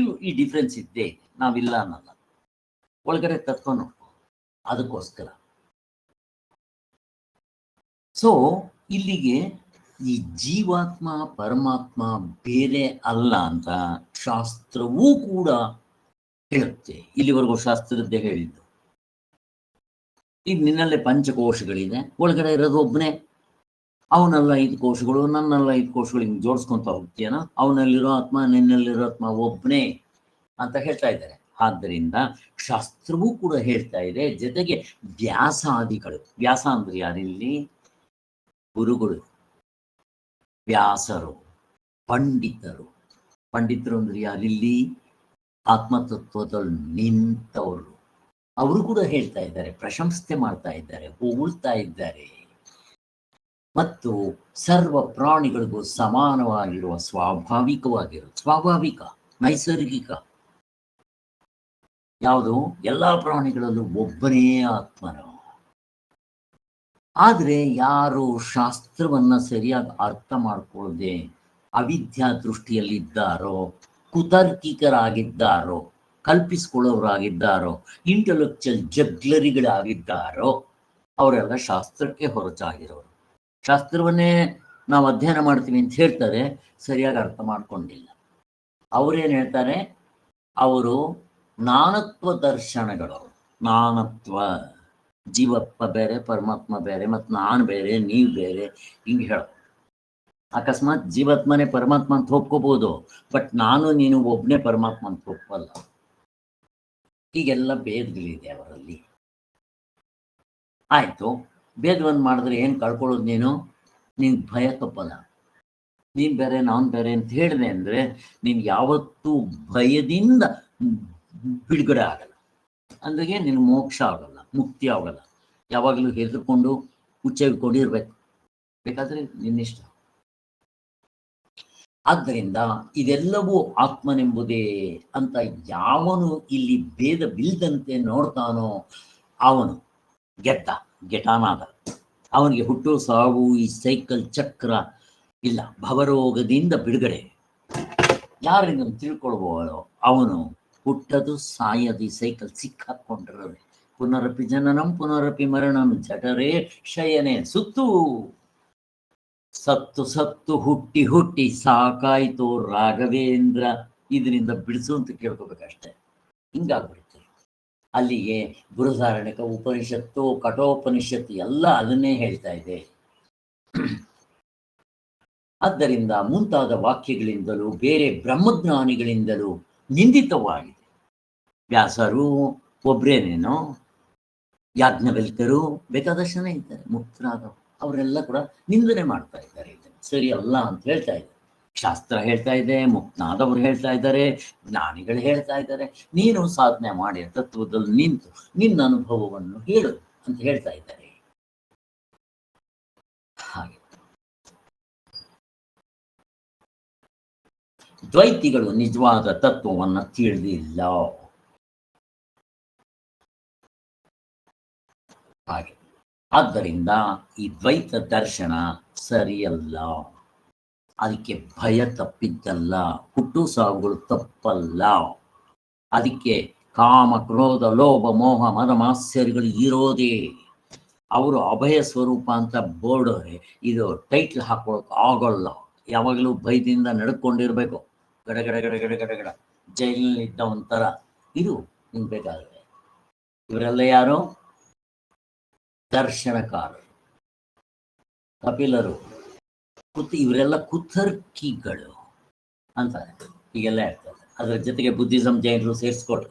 Speaker 1: ಈ ಡಿಫ್ರೆನ್ಸ್ ಇದ್ದೇ ಇದೆ. ನಾವಿಲ್ಲ ಅನ್ನಲ್ಲ. ಒಳಗಡೆ ತತ್ವ ನೋಡ್ಕೊ. ಅದಕ್ಕೋಸ್ಕರ ಸೊ ಇಲ್ಲಿಗೆ ಈ ಜೀವಾತ್ಮ ಪರಮಾತ್ಮ ಬೇರೆ ಅಲ್ಲ ಅಂತ ಶಾಸ್ತ್ರವೂ ಕೂಡ ಹೇಳುತ್ತೆ. ಇಲ್ಲಿವರೆಗೂ ಶಾಸ್ತ್ರದ್ದೇ ಹೇಳಿದ್ದು. ಈಗ ನಿನ್ನಲ್ಲೇ ಪಂಚಕೋಶಗಳಿದೆ, ಒಳಗಡೆ ಇರೋದು ಒಬ್ಬನೇ. ಅವನೆಲ್ಲ 5 ಕೋಶಗಳು, ನನ್ನೆಲ್ಲ 5 ಕೋಶಗಳು, ಹಿಂಗೆ ಜೋಡಿಸ್ಕೊಂತ ಹೋಗ್ತೀಯನ. ಅವನಲ್ಲಿರೋ ಆತ್ಮ ನಿನ್ನಲ್ಲಿರೋ ಆತ್ಮ ಒಬ್ಬನೇ ಅಂತ ಹೇಳ್ತಾ ಇದ್ದಾರೆ. ಆದ್ದರಿಂದ ಶಾಸ್ತ್ರವೂ ಕೂಡ ಹೇಳ್ತಾ ಇದೆ. ಜೊತೆಗೆ ವ್ಯಾಸಾದಿಗಳು, ವ್ಯಾಸ ಅಂದ್ರೆ ಯಾರಿಲ್ಲಿ, ಗುರುಗಳು, ವ್ಯಾಸರು, ಪಂಡಿತರು. ಪಂಡಿತರು ಅಂದ್ರೆ ಯಾರಿಲ್ಲಿ, ಆತ್ಮತತ್ವದಲ್ಲಿ ನಿಂತವರು. ಅವರು ಕೂಡ ಹೇಳ್ತಾ ಇದ್ದಾರೆ, ಪ್ರಶಂಸೆ ಮಾಡ್ತಾ ಇದ್ದಾರೆ, ಹೊಗಳ್ತಾ ಇದ್ದಾರೆ. ಮತ್ತು ಸರ್ವ ಪ್ರಾಣಿಗಳಿಗೂ ಸಮಾನವಾಗಿರುವ ಸ್ವಾಭಾವಿಕ ನೈಸರ್ಗಿಕ ಯಾವುದು, ಎಲ್ಲಾ ಪ್ರಾಣಿಗಳಲ್ಲೂ ಒಬ್ಬನೇ ಆತ್ಮನು. ಆದ್ರೆ ಯಾರು ಶಾಸ್ತ್ರವನ್ನ ಸರಿಯಾಗಿ ಅರ್ಥ ಮಾಡ್ಕೊಳ್ಳದೆ ಅವಿದ್ಯಾ ದೃಷ್ಟಿಯಲ್ಲಿದ್ದಾರೋ, ಕುತರ್ಕಿಕರಾಗಿದ್ದಾರೋ, ಕಲ್ಪಿಸ್ಕೊಳ್ಳೋರಾಗಿದ್ದಾರೋ, ಇಂಟೆಲೆಕ್ಚುಯಲ್ ಜಗ್ಲರಿಗಳಾಗಿದ್ದಾರೋ, ಅವರೆಲ್ಲ ಶಾಸ್ತ್ರಕ್ಕೆ ಹೊರಚಾಗಿರೋರು. ಶಾಸ್ತ್ರವನ್ನೇ ನಾವು ಅಧ್ಯಯನ ಮಾಡ್ತೀವಿ ಅಂತ ಹೇಳ್ತಾರೆ, ಸರಿಯಾಗಿ ಅರ್ಥ ಮಾಡ್ಕೊಂಡಿಲ್ಲ. ಅವರೇನು ಹೇಳ್ತಾರೆ, ಅವರು ನಾನತ್ವ ದರ್ಶನಗಳು. ನಾನತ್ವ, ಜೀವಪ್ಪ ಬೇರೆ, ಪರಮಾತ್ಮ ಬೇರೆ, ಮತ್ತು ನಾನು ಬೇರೆ, ನೀವು ಬೇರೆ, ಹಿಂಗೆ ಹೇಳೋ. ಅಕಸ್ಮಾತ್ ಜೀವಾತ್ಮನೇ ಪರಮಾತ್ಮ ಅಂತ ಒಪ್ಕೋಬಹುದು, ಬಟ್ ನಾನು ನೀನು ಒಬ್ಬನೇ ಪರಮಾತ್ಮ ಅಂತ ಒಪ್ಪಲ್ಲ. ಹೀಗೆಲ್ಲ ಭೇದಗಳಿದೆ ಅವರಲ್ಲಿ. ಆಯ್ತು, ಭೇದವನ್ನು ಮಾಡಿದ್ರೆ ಏನು ಕಳ್ಕೊಳ್ಳೋದು ನೀನು? ನೀನು ಭಯ ತಪ್ಪಲ್ಲ. ನೀನು ಬೇರೆ ನಾನು ಬೇರೆ ಅಂತ ಹೇಳಿದೆ ಅಂದರೆ ನೀನು ಯಾವತ್ತೂ ಭಯದಿಂದ ಬಿಡುಗಡೆ ಆಗಲ್ಲ. ಅಂದಾಗೆ ನಿನ್ನ ಮೋಕ್ಷ ಆಗಲ್ಲ, ಮುಕ್ತಿ ಆಗಲ್ಲ. ಯಾವಾಗಲೂ ಹೆದರ್ಕೊಂಡು ಹುಚ್ಚಿಕೊಂಡಿರ್ಬೇಕು, ಬೇಕಾದರೆ ನಿನ್ನಿಷ್ಟ. ಆದ್ದರಿಂದ ಇದೆಲ್ಲವೂ ಆತ್ಮನೆಂಬುದೇ ಅಂತ ಯಾವನು ಇಲ್ಲಿ ಭೇದವಿಲ್ಲದಂತೆ ನೋಡ್ತಾನೋ ಅವನು ಗೆಟಾನಾದ. ಅವನಿಗೆ ಹುಟ್ಟು ಸಾವು, ಈ ಸೈಕಲ್ ಚಕ್ರ ಇಲ್ಲ, ಭವರೋಗದಿಂದ ಬಿಡುಗಡೆ. ಯಾರಿಂದ ತಿಳ್ಕೊಳ್ಬೋದೋ ಅವನು ಹುಟ್ಟದು ಸಾಯದಿ ಸೈಕಲ್ ಸಿಕ್ಕಾಕೊಂಡ್ರೆ ಪುನರಪಿ ಜನನಂ ಪುನರಪಿ ಮರಣಂ ಜಠರೇ ಶಯನೆ. ಸತ್ತು ಹುಟ್ಟಿ ಹುಟ್ಟಿ ಸಾಕಾಯ್ತು ರಾಘವೇಂದ್ರ, ಇದರಿಂದ ಬಿಡಿಸು ಅಂತ ಕೇಳ್ಕೋಬೇಕಷ್ಟೆ. ಹಿಂಗಾಗ್ಬಿಡುತ್ತೆ. ಅಲ್ಲಿಗೆ ಬೃಹದಾರಣ್ಯಕ ಉಪನಿಷತ್ತು, ಕಠೋಪನಿಷತ್ತು ಎಲ್ಲ ಅದನ್ನೇ ಹೇಳ್ತಾ ಇದೆ. ಆದ್ದರಿಂದ ಮುಂತಾದ ವಾಕ್ಯಗಳಿಂದಲೂ ಬೇರೆ ಬ್ರಹ್ಮಜ್ಞಾನಿಗಳಿಂದಲೂ ನಿಂದಿತವಾಗಿದೆ. ವ್ಯಾಸರು ಒಬ್ರೇನೇನೋ, ಯಾಜ್ಞವಲ್ಕ್ಯರು ಬೇಕಾದಷ್ಟು ಜನ ಇದ್ದಾರೆ ಮುಕ್ತರಾದವರು, ಅವರೆಲ್ಲ ಕೂಡ ನಿಂದನೆ ಮಾಡ್ತಾ ಇದ್ದಾರೆ. ಸರಿ ಅಲ್ಲ ಅಂತ ಹೇಳ್ತಾ ಇದ್ದಾರೆ. ಶಾಸ್ತ್ರ ಹೇಳ್ತಾ ಇದೆ, ಮುಕ್ತನಾದವರು ಹೇಳ್ತಾ ಇದ್ದಾರೆ, ಜ್ಞಾನಿಗಳು ಹೇಳ್ತಾ ಇದ್ದಾರೆ, ನೀನು ಸಾಧನೆ ಮಾಡಿ ತತ್ವದಲ್ಲಿ ನಿಂತು ನಿನ್ನ ಅನುಭವವನ್ನು ಹೇಳು ಅಂತ ಹೇಳ್ತಾ ಇದ್ದಾರೆ. ಹಾಗೆ ದ್ವೈತಿಗಳು ನಿಜವಾದ ತತ್ವವನ್ನು ತಿಳಿದಿಲ್ಲ. ಹಾಗೆ ಆದ್ದರಿಂದ ಈ ದ್ವೈತ ದರ್ಶನ ಸರಿಯಲ್ಲ. ಅದಕ್ಕೆ ಭಯ ತಪ್ಪಿದ್ದಲ್ಲ, ಹುಟ್ಟು ಸಾವುಗಳು ತಪ್ಪಲ್ಲ. ಅದಕ್ಕೆ ಕಾಮ ಕ್ರೋಧ ಲೋಭ ಮೋಹ ಮದ ಮಾತ್ಸರ್ಯಗಳು ಇರೋದೇ. ಅವರು ಅಭಯ ಸ್ವರೂಪ ಅಂತ ಬೋರ್ಡವ್ರೆ, ಇದು ಟೈಟ್ಲ್ ಹಾಕೊಳಕ್ ಆಗೋಲ್ಲ. ಯಾವಾಗಲೂ ಭಯದಿಂದ ನಡ್ಕೊಂಡಿರ್ಬೇಕು, ಗಡ ಗಡ ಗಡ ಗಡ ಗಡ ಗಡ ಜೈಲಿನಿದ್ದ ಒಂಥರ. ಇದು ನಿಮ್ಗೆ ಬೇಕಾದ್ರೆ. ಇವರೆಲ್ಲ ಯಾರು? ದರ್ಶನಕಾರರು, ಕಪಿಲರು, ಇವರೆಲ್ಲ ಕುತರ್ಕಿಗಳು ಅಂತಾರೆ. ಹೀಗೆಲ್ಲ ಇರ್ತದೆ. ಅದರ ಜೊತೆಗೆ ಬುದ್ಧಿಸಂ ಜೈನರು ಸೇರಿಸ್ಕೊಳ್ರಿ,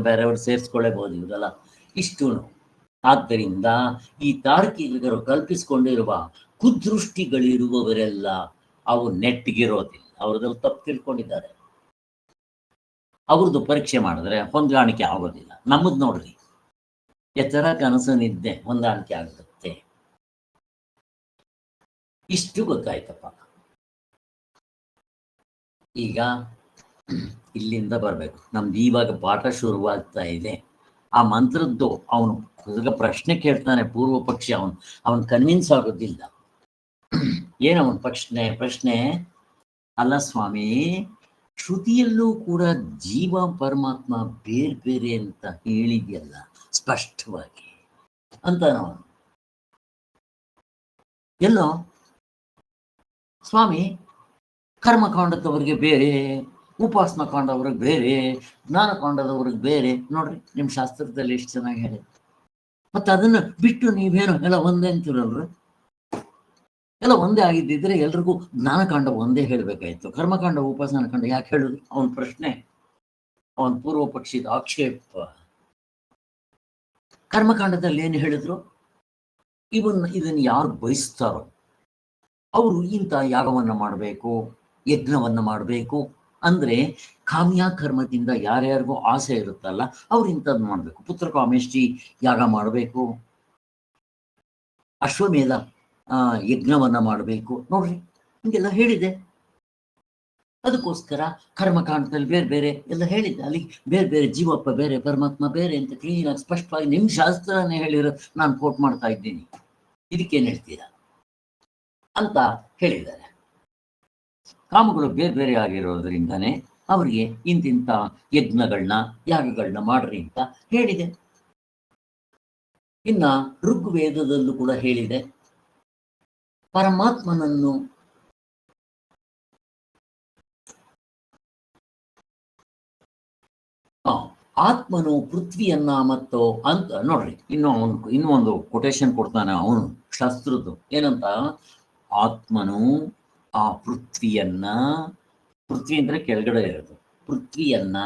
Speaker 1: ಬೇರೆಯವರು ಸೇರಿಸ್ಕೊಳ್ಳೇಬಹುದು ಇವರೆಲ್ಲ ಇಷ್ಟು. ಆದ್ದರಿಂದ ಈ ತಾರ್ಕಿಕರು ಕಲ್ಪಿಸಿಕೊಂಡಿರುವ ಕುದೃಷ್ಟಿಗಳಿರುವವರೆಲ್ಲ ಅವು ನೆಟ್ಟಿಗಿರೋದಿಲ್ಲ. ಅವ್ರದ್ರಲ್ಲಿ ತಪ್ಪು ತಿಳ್ಕೊಂಡಿದ್ದಾರೆ. ಅವ್ರದ್ದು ಪರೀಕ್ಷೆ ಮಾಡಿದ್ರೆ ಹೊಂದಾಣಿಕೆ ಆಗೋದಿಲ್ಲ. ನಮ್ಮದು ನೋಡ್ರಿ, ಎತ್ತರ ಕನಸು ನಿದ್ದೆ ಹೊಂದಾಣಿಕೆ ಆಗುತ್ತೆ. ಇಷ್ಟು ಗೊತ್ತಾಯ್ತಪ್ಪ. ಈಗ ಇಲ್ಲಿಂದ ಬರಬೇಕು. ನಮ್ದು ಇವಾಗ ಪಾಠ ಶುರುವಾಗ್ತಾ ಇದೆ. ಆ ಮಂತ್ರದ್ದು ಅವನು ಪ್ರಶ್ನೆ ಕೇಳ್ತಾನೆ, ಪೂರ್ವ ಪಕ್ಷಿ. ಅವನು ಕನ್ವಿನ್ಸ್ ಆಗೋದಿಲ್ಲ. ಏನವನ್ ಪ್ರಶ್ನೆ? ಅಲ್ಲ ಸ್ವಾಮಿ, ಶ್ರುತಿಯಲ್ಲೂ ಕೂಡ ಜೀವ ಪರಮಾತ್ಮ ಬೇರೆ ಬೇರೆ ಅಂತ ಹೇಳಿದ್ಯಲ್ಲ ಸ್ಪಷ್ಟವಾಗಿ ಅಂತ. ನಾವು ಎಲ್ಲೋ ಸ್ವಾಮಿ ಕರ್ಮಕಾಂಡದವ್ರಿಗೆ ಬೇರೆ, ಉಪಾಸನಾ ಕಾಂಡವ್ರಿಗೆ ಬೇರೆ, ಜ್ಞಾನಕಾಂಡದವ್ರಿಗೆ ಬೇರೆ. ನೋಡ್ರಿ ನಿಮ್ಮ ಶಾಸ್ತ್ರದಲ್ಲಿ ಎಷ್ಟು ಚೆನ್ನಾಗಿ ಹೇಳಿದೆ. ಮತ್ತೆ ಅದನ್ನ ಬಿಟ್ಟು ನೀವೇನು ಎಲ್ಲ ಒಂದೇ ಅಂತಿರಲ್ರಿ. ಎಲ್ಲ ಒಂದೇ ಆಗಿದ್ದಿದ್ರೆ ಎಲ್ರಿಗೂ ಜ್ಞಾನಕಾಂಡ ಒಂದೇ ಹೇಳ್ಬೇಕಾಯ್ತು, ಕರ್ಮಕಾಂಡ ಉಪಾಸನಾ ಕಾಂಡ ಯಾಕೆ ಹೇಳಿದ್ರು? ಅವನ ಪ್ರಶ್ನೆ, ಅವನ ಪೂರ್ವ ಪಕ್ಷಿದ ಆಕ್ಷೇಪ. ಕರ್ಮಕಾಂಡದಲ್ಲಿ ಏನು ಹೇಳಿದ್ರು? ಇದನ್ನು ಯಾರು ಬಯಸ್ತಾರೋ ಅವರು ಇಂಥ ಯಾಗವನ್ನ ಮಾಡಬೇಕು, ಯಜ್ಞವನ್ನ ಮಾಡಬೇಕು. ಅಂದ್ರೆ ಕಾಮ್ಯ ಕರ್ಮದಿಂದ ಯಾರ್ಯಾರಿಗೂ ಆಸೆ ಇರುತ್ತಲ್ಲ ಅವ್ರು ಇಂಥದ್ದು ಮಾಡಬೇಕು. ಪುತ್ರಕಾಮೇಷ್ಟಿ ಯಾಗ ಮಾಡಬೇಕು, ಅಶ್ವಮೇಧ ಯಜ್ಞವನ್ನ ಮಾಡಬೇಕು. ನೋಡ್ರಿ ಹಿಂಗೆಲ್ಲ ಹೇಳಿದೆ. ಅದಕ್ಕೋಸ್ಕರ ಕರ್ಮಕಾಂಡದಲ್ಲಿ ಬೇರೆ ಬೇರೆ ಎಲ್ಲ ಹೇಳಿದ್ದೆ. ಅಲ್ಲಿ ಬೇರೆ ಬೇರೆ ಜೀವಪ್ಪ ಬೇರೆ, ಪರಮಾತ್ಮ ಬೇರೆ ಅಂತ ಕ್ಲೀನಾಗಿ ಸ್ಪಷ್ಟವಾಗಿ ನಿಮ್ಮ ಶಾಸ್ತ್ರನೇ ಹೇಳಿರೋ ನಾನು ಕೋಟ್ ಮಾಡ್ತಾ ಇದ್ದೀನಿ. ಇದಕ್ಕೇನು ಹೇಳ್ತೀರಾ ಅಂತ ಹೇಳಿದ್ದಾರೆ. ಕಾಮಗಳು ಬೇರೆ ಬೇರೆ ಆಗಿರೋದ್ರಿಂದನೇ ಅವರಿಗೆ ಇಂತಿಂಥ ಯಜ್ಞಗಳನ್ನ ಯಾಗಗಳನ್ನ ಮಾಡ್ರಿ ಅಂತ ಹೇಳಿದೆ. ಇನ್ನ ಋಗ್ವೇದದಲ್ಲೂ ಕೂಡ ಹೇಳಿದೆ, ಪರಮಾತ್ಮನನ್ನು ಆ, ಆತ್ಮನು ಪೃಥ್ವಿಯನ್ನ ಮತ್ತು ಅಂತ ನೋಡ್ರಿ ಇನ್ನೂ ಒಂದು ಕೊಟೇಶನ್ ಕೊಡ್ತಾನೆ ಅವನು ಶಾಸ್ತ್ರದ್ದು ಏನಂತ. ಆತ್ಮನು ಆ ಪೃಥ್ವಿಯನ್ನ, ಪೃಥ್ವಿ ಅಂದ್ರೆ ಕೆಳಗಡೆ ಇರೋದು, ಪೃಥ್ವಿಯನ್ನ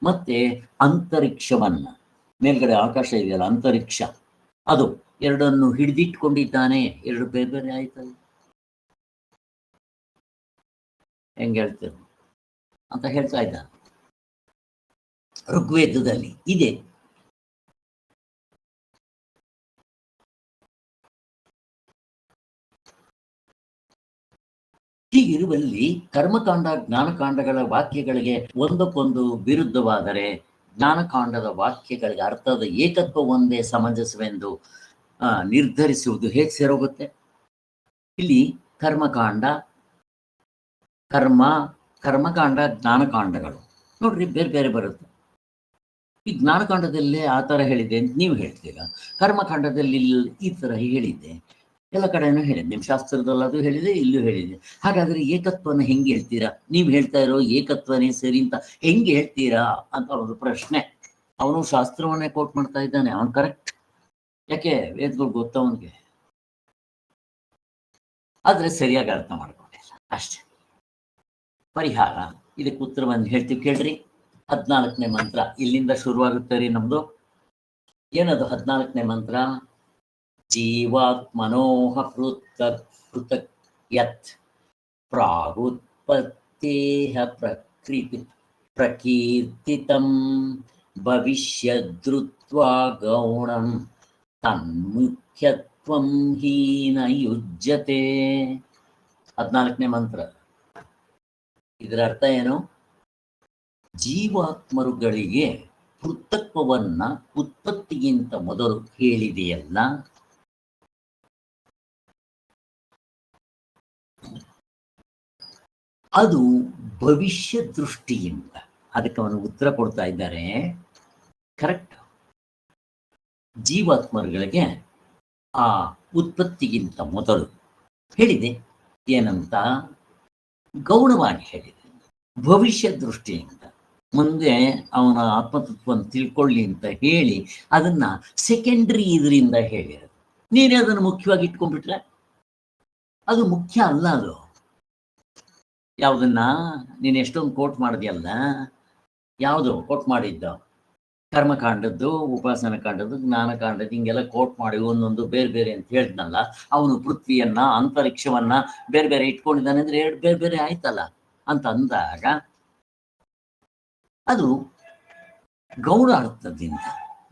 Speaker 1: ಮತ್ತೆ ಅಂತರಿಕ್ಷವನ್ನ, ಮೇಲ್ಗಡೆ ಆಕಾಶ ಇದೆಯಲ್ಲ ಅಂತರಿಕ್ಷ, ಅದು ಎರಡನ್ನು ಹಿಡಿದಿಟ್ಕೊಂಡಿದ್ದಾನೆ. ಎರಡು ಬೇರೆ ಬೇರೆ ಆಯ್ತಲ್ಲ, ಹೆಂಗೆ ಹೇಳ್ತೀರ ಅಂತ ಹೇಳ್ತಾ ಇದ್ದ. ಋಗ್ವೇದದಲ್ಲಿ ಇದೆ. ಹೀಗಿರುವಲ್ಲಿ ಕರ್ಮಕಾಂಡ ಜ್ಞಾನಕಾಂಡಗಳ ವಾಕ್ಯಗಳಿಗೆ ಒಂದಕ್ಕೊಂದು ವಿರುದ್ಧವಾದರೆ ಜ್ಞಾನಕಾಂಡದ ವಾಕ್ಯಗಳಿಗೆ ಅರ್ಥದ ಏಕತ್ವ ಒಂದೇ ಸಮಂಜಸವೆಂದು ನಿರ್ಧರಿಸುವುದು ಹೇಗೆ ಸೇರೋಗುತ್ತೆ? ಇಲ್ಲಿ ಕರ್ಮಕಾಂಡ ಕರ್ಮಕಾಂಡ ಜ್ಞಾನಕಾಂಡಗಳು ನೋಡ್ರಿ ಬೇರೆ ಬೇರೆ ಬರುತ್ತೆ. ಈ ಜ್ಞಾನಕಾಂಡದಲ್ಲೇ ಆ ಥರ ಹೇಳಿದೆ ಅಂತ ನೀವು ಹೇಳ್ತೀರಾ, ಕರ್ಮಕಾಂಡದಲ್ಲಿ ಈ ಥರ ಹೇಳಿದ್ದೆ, ಎಲ್ಲ ಕಡೆನೂ ಹೇಳಿದೆ, ನಿಮ್ಮ ಶಾಸ್ತ್ರದಲ್ಲಿ ಅದು ಹೇಳಿದೆ, ಇಲ್ಲೂ ಹೇಳಿದೆ. ಹಾಗಾದ್ರೆ ಏಕತ್ವನ ಹೆಂಗೆ ಹೇಳ್ತೀರಾ? ನೀವು ಹೇಳ್ತಾ ಇರೋ ಏಕತ್ವನೇ ಸರಿ ಅಂತ ಹೆಂಗೆ ಹೇಳ್ತೀರಾ ಅಂತ ಒಂದು ಪ್ರಶ್ನೆ. ಅವನು ಶಾಸ್ತ್ರವನ್ನೇ ಕೋಟ್ ಮಾಡ್ತಾ ಇದ್ದಾನೆ, ಅವನು ಕರೆಕ್ಟ್. ಯಾಕೆ ವೇದಗಳು ಗೊತ್ತವನಿಗೆ, ಆದ್ರೆ ಸರಿಯಾಗಿ ಅರ್ಥ ಮಾಡ್ಕೊಂಡಿಲ್ಲ ಅಷ್ಟೇ. ಪರಿಹಾರ ಇದಕ್ಕೆ ಉತ್ತರವನ್ನು ಹೇಳ್ತೀವಿ ಕೇಳ್ರಿ. 14ನೇ ಮಂತ್ರ ಇಲ್ಲಿಂದ ಶುರುವಾಗುತ್ತೆ ರೀ ನಮ್ದು. ಏನದು 14ನೇ ಮಂತ್ರ? ಜೀವಾತ್ಮನೋಹ ಪೃಥಕ್ ಯತ್ ಪ್ರಾಗುತ್ಪತ್ತೇಹ ಪ್ರಕೀರ್ತಿತಂ ಭವಿಷ್ಯದೃತ್ವಾ ಗೌಣಂ ತನ್ಮುಖ್ಯತ್ವಂ ಹೀನ ಯುಜ್ಯತೆ. 14ನೇ ಮಂತ್ರ, ಇದರ ಅರ್ಥ ಏನು? ಜೀವಾತ್ಮರುಗಳಿಗೆ ಪೃಥಕ್ವನ್ನ ಉತ್ಪತ್ತಿಗಿಂತ ಮೊದಲು ಹೇಳಿದೆಯಲ್ಲ, ಅದು ಭವಿಷ್ಯ ದೃಷ್ಟಿಯಿಂದ. ಅದಕ್ಕೆ ಅವನು ಉತ್ತರ ಕೊಡ್ತಾ ಇದ್ದಾರೆ. ಕರೆಕ್ಟ್. ಜೀವಾತ್ಮರುಗಳಿಗೆ ಆ ಉತ್ಪತ್ತಿಗಿಂತ ಮೊದಲು ಹೇಳಿದೆ ಏನಂತ? ಗೌಣವಾಗಿ ಹೇಳಿದೆ, ಭವಿಷ್ಯ ದೃಷ್ಟಿಯಿಂದ. ಮುಂದೆ ಅವನ ಆತ್ಮತತ್ವವನ್ನು ತಿಳ್ಕೊಳ್ಳಿ ಅಂತ ಹೇಳಿ ಅದನ್ನ ಸೆಕೆಂಡ್ರಿ ಇದರಿಂದ ಹೇಳಿರೋದು. ನೀನೇ ಅದನ್ನು ಮುಖ್ಯವಾಗಿ ಇಟ್ಕೊಂಡ್ಬಿಟ್ರೆ ಅದು ಮುಖ್ಯ ಅಲ್ಲ. ಅದು ಯಾವುದನ್ನ ನೀನು ಎಷ್ಟೊಂದು ಕೋಟ್ ಮಾಡಿದ್ಯಲ್ಲ, ಯಾವುದು ಕೋಟ್ ಮಾಡಿದ್ದ? ಕರ್ಮಕಾಂಡದ್ದು, ಉಪಾಸನ ಕಾಂಡದ್ದು, ಜ್ಞಾನಕಾಂಡದ್ದು, ಹಿಂಗೆಲ್ಲ ಕೋಟ್ ಮಾಡಿ ಒಂದೊಂದು ಬೇರೆ ಬೇರೆ ಅಂತ ಹೇಳಿದ್ನಲ್ಲ. ಅವನು ಪೃಥ್ವಿಯನ್ನ ಅಂತರಿಕ್ಷವನ್ನ ಬೇರೆ ಬೇರೆ ಇಟ್ಕೊಂಡಿದ್ದಾನೆ ಅಂದ್ರೆ ಎರಡು ಬೇರೆ ಬೇರೆ ಆಯ್ತಲ್ಲ ಅಂತ ಅಂದಾಗ ಅದು ಗೌಣ ಅರ್ಥದಿಂದ.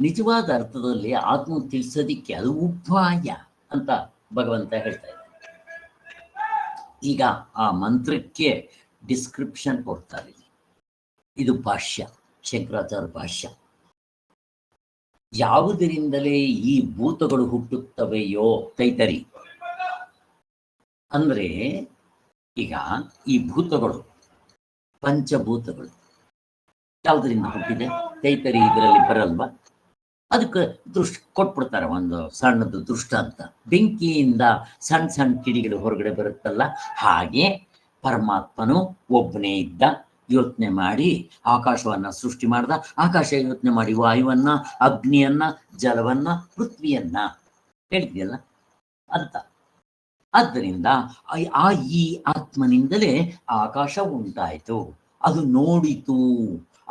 Speaker 1: ನಿಜವಾದ ಅರ್ಥದಲ್ಲಿ ಆತ್ಮ ತಿಳಿಸೋದಿಕ್ಕೆ ಅದು ಉಪಾಯ ಅಂತ ಭಗವಂತ ಹೇಳ್ತಾ ಇದ್ದಾನೆ. ಈಗ ಆ ಮಂತ್ರಕ್ಕೆ ಡಿಸ್ಕ್ರಿಪ್ಷನ್ ಕೊಡ್ತಾರೆ. ಇದು ಭಾಷ್ಯ, ಶಂಕರಾಚಾರ್ಯ ಭಾಷ್ಯ. ಯಾವುದರಿಂದಲೇ ಈ ಭೂತಗಳು ಹುಟ್ಟುತ್ತವೆಯೋ, ತೈತರಿ ಅಂದ್ರೆ ಈಗ ಈ ಭೂತಗಳು ಪಂಚಭೂತಗಳು ಯಾವುದರಿಂದ ಹುಟ್ಟಿದೆ? ತೈತರಿ ಇದರಲ್ಲಿ ಬರಲ್ವಾ? ಅದಕ್ಕೆ ಕೊಟ್ಬಿಡ್ತಾರೆ ಒಂದು ಸಣ್ಣದು ದೃಷ್ಟಾಂತ. ಬೆಂಕಿಯಿಂದ ಸಣ್ಣ ಸಣ್ಣ ಕಿಡಿಗಳು ಹೊರಗಡೆ ಬರುತ್ತಲ್ಲ, ಹಾಗೆ ಪರಮಾತ್ಮನು ಒಬ್ಬನೇ ಇದ್ದ, ಯೋಚನೆ ಮಾಡಿ ಆಕಾಶವನ್ನ ಸೃಷ್ಟಿ ಮಾಡ್ದ. ಆಕಾಶ ಯೋಚನೆ ಮಾಡಿ ವಾಯುವನ್ನ, ಅಗ್ನಿಯನ್ನ, ಜಲವನ್ನ, ಪೃಥ್ವಿಯನ್ನ ಹೇಳಿದ್ಯಲ್ಲ ಅಂತ. ಆದ್ದರಿಂದ ಈ ಆತ್ಮನಿಂದಲೇ ಆಕಾಶ ಉಂಟಾಯಿತು, ಅದು ನೋಡಿತು,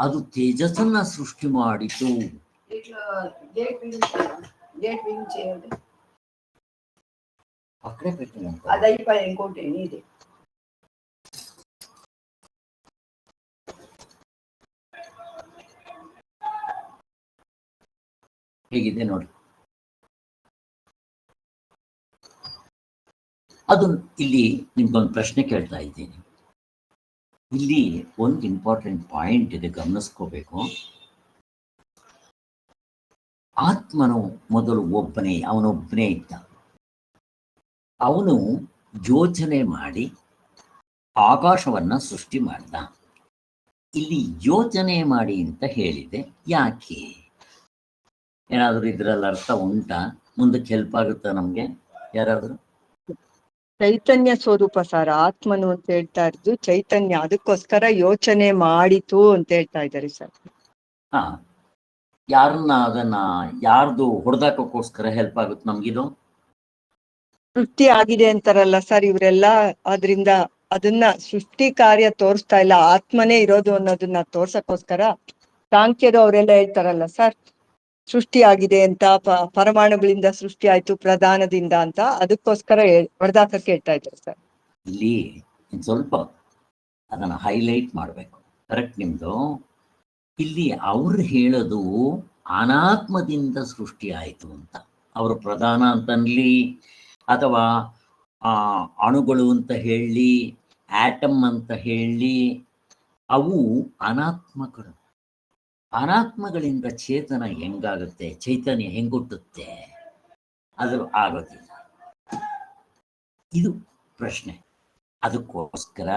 Speaker 1: ಅದು ತೇಜಸ್ಸನ್ನ ಸೃಷ್ಟಿ ಮಾಡಿತು. ಹೇಗಿದೆ ನೋಡಿ. ಅದು ಇಲ್ಲಿ ನಿಮ್ಗೊಂದು ಪ್ರಶ್ನೆ ಕೇಳ್ತಾ ಇದ್ದೀನಿ. ಇಲ್ಲಿ ಒಂದು ಇಂಪಾರ್ಟೆಂಟ್ ಪಾಯಿಂಟ್ ಇದೆ, ಗಮನಿಸ್ಕೋಬೇಕು. ಆತ್ಮನು ಮೊದಲು ಒಬ್ಬನೇ, ಅವನೊಬ್ಬನೇ ಇದ್ದ. ಅವನು ಯೋಚನೆ ಮಾಡಿ ಆಕಾಶವನ್ನ ಸೃಷ್ಟಿ ಮಾಡ್ದ. ಇಲ್ಲಿ ಯೋಚನೆ ಮಾಡಿ ಅಂತ ಹೇಳಿದೆ, ಯಾಕೆ? ಏನಾದರೂ ಇದ್ರಲ್ಲಿ ಅರ್ಥ ಉಂಟಾ? ಮುಂದಕ್ಕೆ ಹೆಲ್ಪ್ ಆಗುತ್ತಾ ನಮ್ಗೆ ಯಾರಾದ್ರೂ?
Speaker 2: ಚೈತನ್ಯ ಸ್ವರೂಪ ಸರ್, ಆತ್ಮನು ಅಂತ ಹೇಳ್ತಾ ಇದ್ದು ಚೈತನ್ಯ, ಅದಕ್ಕೋಸ್ಕರ ಯೋಚನೆ ಮಾಡಿತು ಅಂತ ಹೇಳ್ತಾ ಇದ್ದಾರೆ ಸರ್.
Speaker 1: ಹಾ, ಯಾರನ್ನ ಅದನ್ನ ಯಾರ್ದು ಹೊಡೆದಾಕೋಸ್ಕರ ಹೆಲ್ಪ್ ಆಗುತ್ತೆ ನಮ್ಗಿದು?
Speaker 2: ಸೃಷ್ಟಿ ಆಗಿದೆ ಅಂತಾರಲ್ಲ ಸರ್ ಇವರೆಲ್ಲ, ಅದರಿಂದ ಅದನ್ನ ಸೃಷ್ಟಿ ಕಾರ್ಯ ತೋರಿಸ್ತಾ ಇಲ್ಲ, ಆತ್ಮನೇ ಇರೋದು ಅನ್ನೋದನ್ನ ತೋರ್ಸಕ್ಕೋಸ್ಕರ ಸಾಂಖ್ಯರು ಅವರೆಲ್ಲ ಹೇಳ್ತಾರಲ್ಲ ಸರ್, ಸೃಷ್ಟಿ ಆಗಿದೆ ಅಂತ, ಪರಮಾಣುಗಳಿಂದ ಸೃಷ್ಟಿ ಆಯ್ತು ಪ್ರಧಾನದಿಂದ ಅಂತ, ಅದಕ್ಕೋಸ್ಕರ ಹೊಡೆದಾಕಕ್ಕೆ ಹೇಳ್ತಾ ಇದ್ದಾರೆ ಸರ್.
Speaker 1: ಇಲ್ಲಿ ಸ್ವಲ್ಪ ಅದನ್ನ ಹೈಲೈಟ್ ಮಾಡಬೇಕು. ಕರೆಕ್ಟ್ ನಿಮ್ದು. ಇಲ್ಲಿ ಅವ್ರು ಹೇಳೋದು ಅನಾತ್ಮದಿಂದ ಸೃಷ್ಟಿ ಆಯಿತು ಅಂತ. ಅವರು ಪ್ರಧಾನ ಅಂತನ್ಲಿ ಅಥವಾ ಅಣುಗಳು ಅಂತ ಹೇಳಿ, ಆಟಮ್ ಅಂತ ಹೇಳಿ, ಅವು ಅನಾತ್ಮಗಳು. ಅನಾತ್ಮಗಳಿಂದ ಚೇತನ ಹೆಂಗಾಗುತ್ತೆ, ಚೈತನ್ಯ ಹೆಂಗುಟ್ಟುತ್ತೆ? ಅದು ಆಗೋದಿಲ್ಲ. ಇದು ಪ್ರಶ್ನೆ. ಅದಕ್ಕೋಸ್ಕರ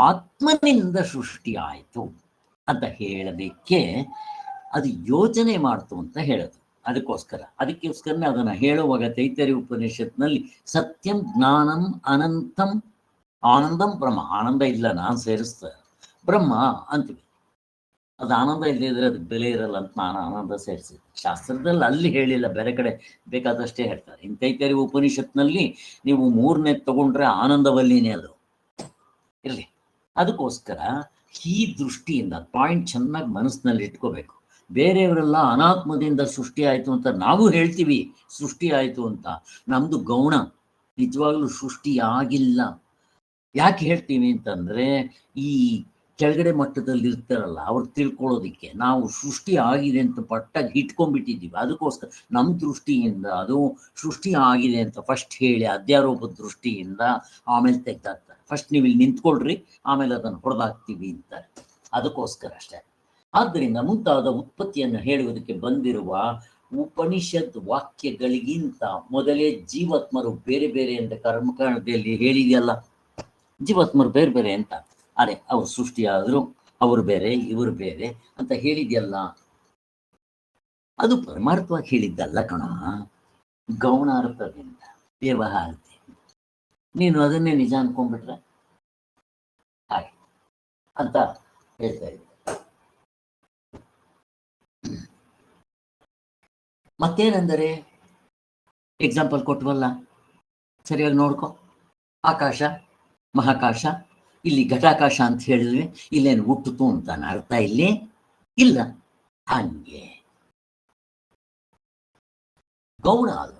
Speaker 1: ಆತ್ಮನಿಂದ ಸೃಷ್ಟಿ ಆಯಿತು ಅಂತ ಹೇಳಲಿಕ್ಕೆ ಅದು ಯೋಚನೆ ಮಾಡ್ತು ಅಂತ ಹೇಳೋದು. ಅದಕ್ಕೋಸ್ಕರನೇ ಅದನ್ನು ಹೇಳುವಾಗ ತೈತರಿ ಉಪನಿಷತ್ನಲ್ಲಿ ಸತ್ಯಂ ಜ್ಞಾನಂ ಅನಂತಂ ಆನಂದಂ ಬ್ರಹ್ಮ. ಆನಂದ ಇಲ್ಲ, ನಾನು ಸೇರಿಸ್ತಾರೆ ಬ್ರಹ್ಮ ಅಂತೀವಿ. ಅದು ಆನಂದ ಇಲ್ಲದಿದ್ರೆ ಅದಕ್ಕೆ ಬೆಲೆ ಇರಲ್ಲ ಅಂತ ನಾನು ಆನಂದ ಸೇರಿಸಿದೆ. ಶಾಸ್ತ್ರದಲ್ಲಿ ಅಲ್ಲಿ ಹೇಳಿಲ್ಲ, ಬೇರೆ ಕಡೆ ಬೇಕಾದಷ್ಟೇ ಹೇಳ್ತಾರೆ. ಇನ್ನು ತೈತರಿ ಉಪನಿಷತ್ನಲ್ಲಿ ನೀವು 3ನೇ ತಗೊಂಡ್ರೆ ಆನಂದವಲ್ಲಿನೇ ಅದು ಇರಲಿ. ಅದಕ್ಕೋಸ್ಕರ ಈ ದೃಷ್ಟಿಯಿಂದ ಪಾಯಿಂಟ್ ಚೆನ್ನಾಗಿ ಮನಸ್ಸಿನಲ್ಲಿ ಇಟ್ಕೋಬೇಕು. ಬೇರೆಯವರೆಲ್ಲ ಅನಾತ್ಮದಿಂದ ಸೃಷ್ಟಿ ಆಯಿತು ಅಂತ ನಾವು ಹೇಳ್ತೀವಿ, ಸೃಷ್ಟಿ ಆಯಿತು ಅಂತ. ನಮ್ಮದು ಗೌಣ, ನಿಜವಾಗ್ಲೂ ಸೃಷ್ಟಿ ಆಗಿಲ್ಲ. ಯಾಕೆ ಹೇಳ್ತೀವಿ ಅಂತಂದರೆ, ಈ ಕೆಳಗಡೆ ಮಟ್ಟದಲ್ಲಿ ಇರ್ತಾರಲ್ಲ ಅವ್ರು ತಿಳ್ಕೊಳ್ಳೋದಿಕ್ಕೆ ನಾವು ಸೃಷ್ಟಿ ಆಗಿದೆ ಅಂತ ಪಟ್ಟಾಗಿ ಇಟ್ಕೊಂಡ್ಬಿಟ್ಟಿದ್ದೀವಿ. ಅದಕ್ಕೋಸ್ಕರ ನಮ್ಮ ದೃಷ್ಟಿಯಿಂದ ಅದು ಸೃಷ್ಟಿ ಆಗಿದೆ ಅಂತ ಫಸ್ಟ್ ಹೇಳಿ ಅಧ್ಯಾರೋಪದ ದೃಷ್ಟಿಯಿಂದ ಆಮೇಲೆ ತೆಗ್ದಾಕ್ತಾರೆ. ಫಸ್ಟ್ ನೀವು ಇಲ್ಲಿ ನಿಂತ್ಕೊಳ್ರಿ, ಆಮೇಲೆ ಅದನ್ನು ಹೊಡೆದಾಕ್ತೀವಿ ಅಂತಾರೆ. ಅದಕ್ಕೋಸ್ಕರ ಅಷ್ಟೇ. ಆದ್ದರಿಂದ ಮುಂತಾದ ಉತ್ಪತ್ತಿಯನ್ನು ಹೇಳುವುದಕ್ಕೆ ಬಂದಿರುವ ಉಪನಿಷತ್ ವಾಕ್ಯಗಳಿಗಿಂತ ಮೊದಲೇ ಜೀವಾತ್ಮರು ಬೇರೆ ಬೇರೆ ಅಂತ ಕರ್ಮಕಾಂಡದಲ್ಲಿ ಹೇಳಿದೆಯಲ್ಲ, ಜೀವಾತ್ಮರು ಬೇರೆ ಬೇರೆ ಅಂತ. ಅರೆ, ಅವ್ರು ಸೃಷ್ಟಿಯಾದ್ರು ಅವರು ಬೇರೆ ಇವರು ಬೇರೆ ಅಂತ ಹೇಳಿದೆಯಲ್ಲ, ಅದು ಪರಮಾರ್ಥವಾಗಿ ಹೇಳಿದ್ದಲ್ಲ ಕಣ, ಗೌಣಾರ್ಥದಿಂದ, ವ್ಯವಹಾರದಿಂದ. ನೀನು ಅದನ್ನೇ ನಿಜ ಅನ್ಕೊಂಡ್ಬಿಟ್ರೆ ಹಾಗೆ ಅಂತ ಹೇಳ್ತಾ ಇದ್ದೆ. ಮತ್ತೇನೆಂದರೆ ಎಕ್ಸಾಂಪಲ್ ಕೊಟ್ಟವಲ್ಲ, ಸರಿಯಾಗಿ ನೋಡ್ಕೊ. ಆಕಾಶ, ಮಹಾಕಾಶ, ಇಲ್ಲಿ ಘಟಾಕಾಶ ಅಂತ ಹೇಳಿದ್ವಿ, ಇಲ್ಲೇನು ಹುಟ್ಟಿತು ಅಂತ ಅರ್ಥ ಇಲ್ಲಿ ಇಲ್ಲ. ಹಂಗೆ ಗೌಣ ಅದು.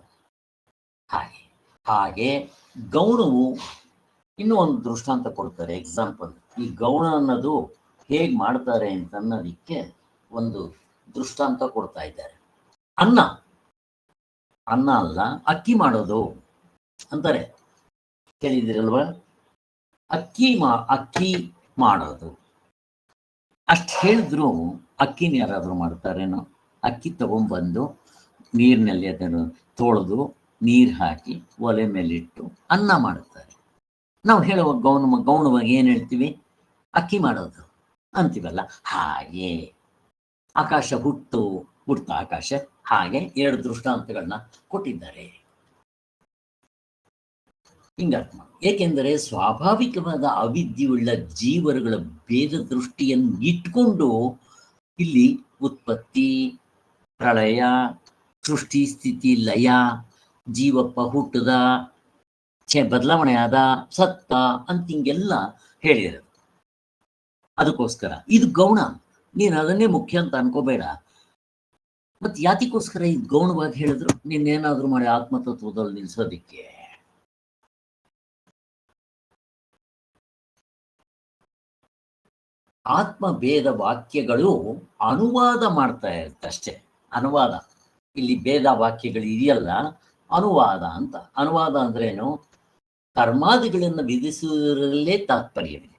Speaker 1: ಹಾಗೆ ಗೌಣವು ಇನ್ನೂ ಒಂದು ದೃಷ್ಟಾಂತ ಕೊಡ್ತಾರೆ, ಎಕ್ಸಾಂಪಲ್. ಈ ಗೌಣ ಅನ್ನೋದು ಹೇಗೆ ಮಾಡ್ತಾರೆ ಅಂತ ಅನ್ನೋದಕ್ಕೆ ಒಂದು ದೃಷ್ಟಾಂತ ಕೊಡ್ತಾ ಇದ್ದಾರೆ. ಅನ್ನ ಅಲ್ಲ, ಅಕ್ಕಿ ಮಾಡೋದು ಅಂತಾರೆ, ಕೇಳಿದಿರಲ್ವ? ಅಕ್ಕಿ ಮಾಡೋದು ಅಷ್ಟು ಹೇಳಿದ್ರು ಅಕ್ಕಿನ ಯಾರಾದರೂ ಮಾಡ್ತಾರೇನೋ? ಅಕ್ಕಿ ತಗೊಂಡ್ಬಂದು ನೀರಿನಲ್ಲಿ ಅದನ್ನು ತೊಳೆದು ನೀರು ಹಾಕಿ ಒಲೆ ಮೇಲಿಟ್ಟು ಅನ್ನ ಮಾಡುತ್ತಾರೆ. ನಾವು ಹೇಳುವ ಗೌಣವಾಗಿ ಏನು ಹೇಳ್ತೀವಿ? ಅಕ್ಕಿ ಮಾಡೋದು ಅಂತೀವಲ್ಲ. ಹಾಗೆ ಆಕಾಶ ಹುಟ್ಟ ಆಕಾಶ, ಹಾಗೆ 2 ದೃಷ್ಟಾಂತಗಳನ್ನ ಕೊಟ್ಟಿದ್ದಾರೆ. ಹಿಂಗರ್ಥ ಮಾಡಿ. ಏಕೆಂದರೆ ಸ್ವಾಭಾವಿಕವಾದ ಅವಿದ್ಯೆಯುಳ್ಳ ಜೀವರುಗಳ ಭೇದ ದೃಷ್ಟಿಯನ್ನು ಇಟ್ಕೊಂಡು ಇಲ್ಲಿ ಉತ್ಪತ್ತಿ, ಪ್ರಳಯ, ಸೃಷ್ಟಿ, ಸ್ಥಿತಿ, ಲಯ, ಜೀವಪ್ಪ ಹುಟ್ಟದ, ಬದಲಾವಣೆ ಆದ, ಸತ್ತ ಅಂತ ಹಿಂಗೆಲ್ಲ ಹೇಳಿರೋದು. ಅದಕ್ಕೋಸ್ಕರ ಇದು ಗೌಣ, ನೀನು ಅದನ್ನೇ ಮುಖ್ಯ ಅಂತ ಅನ್ಕೋಬೇಡ. ಮತ್ತೆ ಯಾತಿಗೋಸ್ಕರ ಇದು ಗೌಣವಾಗಿ ಹೇಳಿದ್ರು? ನೀನೇನಾದ್ರೂ ಮಾಡಿ ಆತ್ಮತತ್ವದಲ್ಲಿ ನಿಲ್ಸೋದಿಕ್ಕೆ. ಆತ್ಮಭೇದ ವಾಕ್ಯಗಳು ಅನುವಾದ ಮಾಡ್ತಾ ಇರುತ್ತಷ್ಟೇ. ಅನುವಾದ, ಇಲ್ಲಿ ಭೇದ ವಾಕ್ಯಗಳು ಇದೆಯಲ್ಲ, ಅನುವಾದ ಅಂತ. ಅನುವಾದ ಅಂದ್ರೇನು? ಕರ್ಮಾದಿಗಳನ್ನು ವಿಧಿಸುವುದರಲ್ಲೇ ತಾತ್ಪರ್ಯವಿದೆ.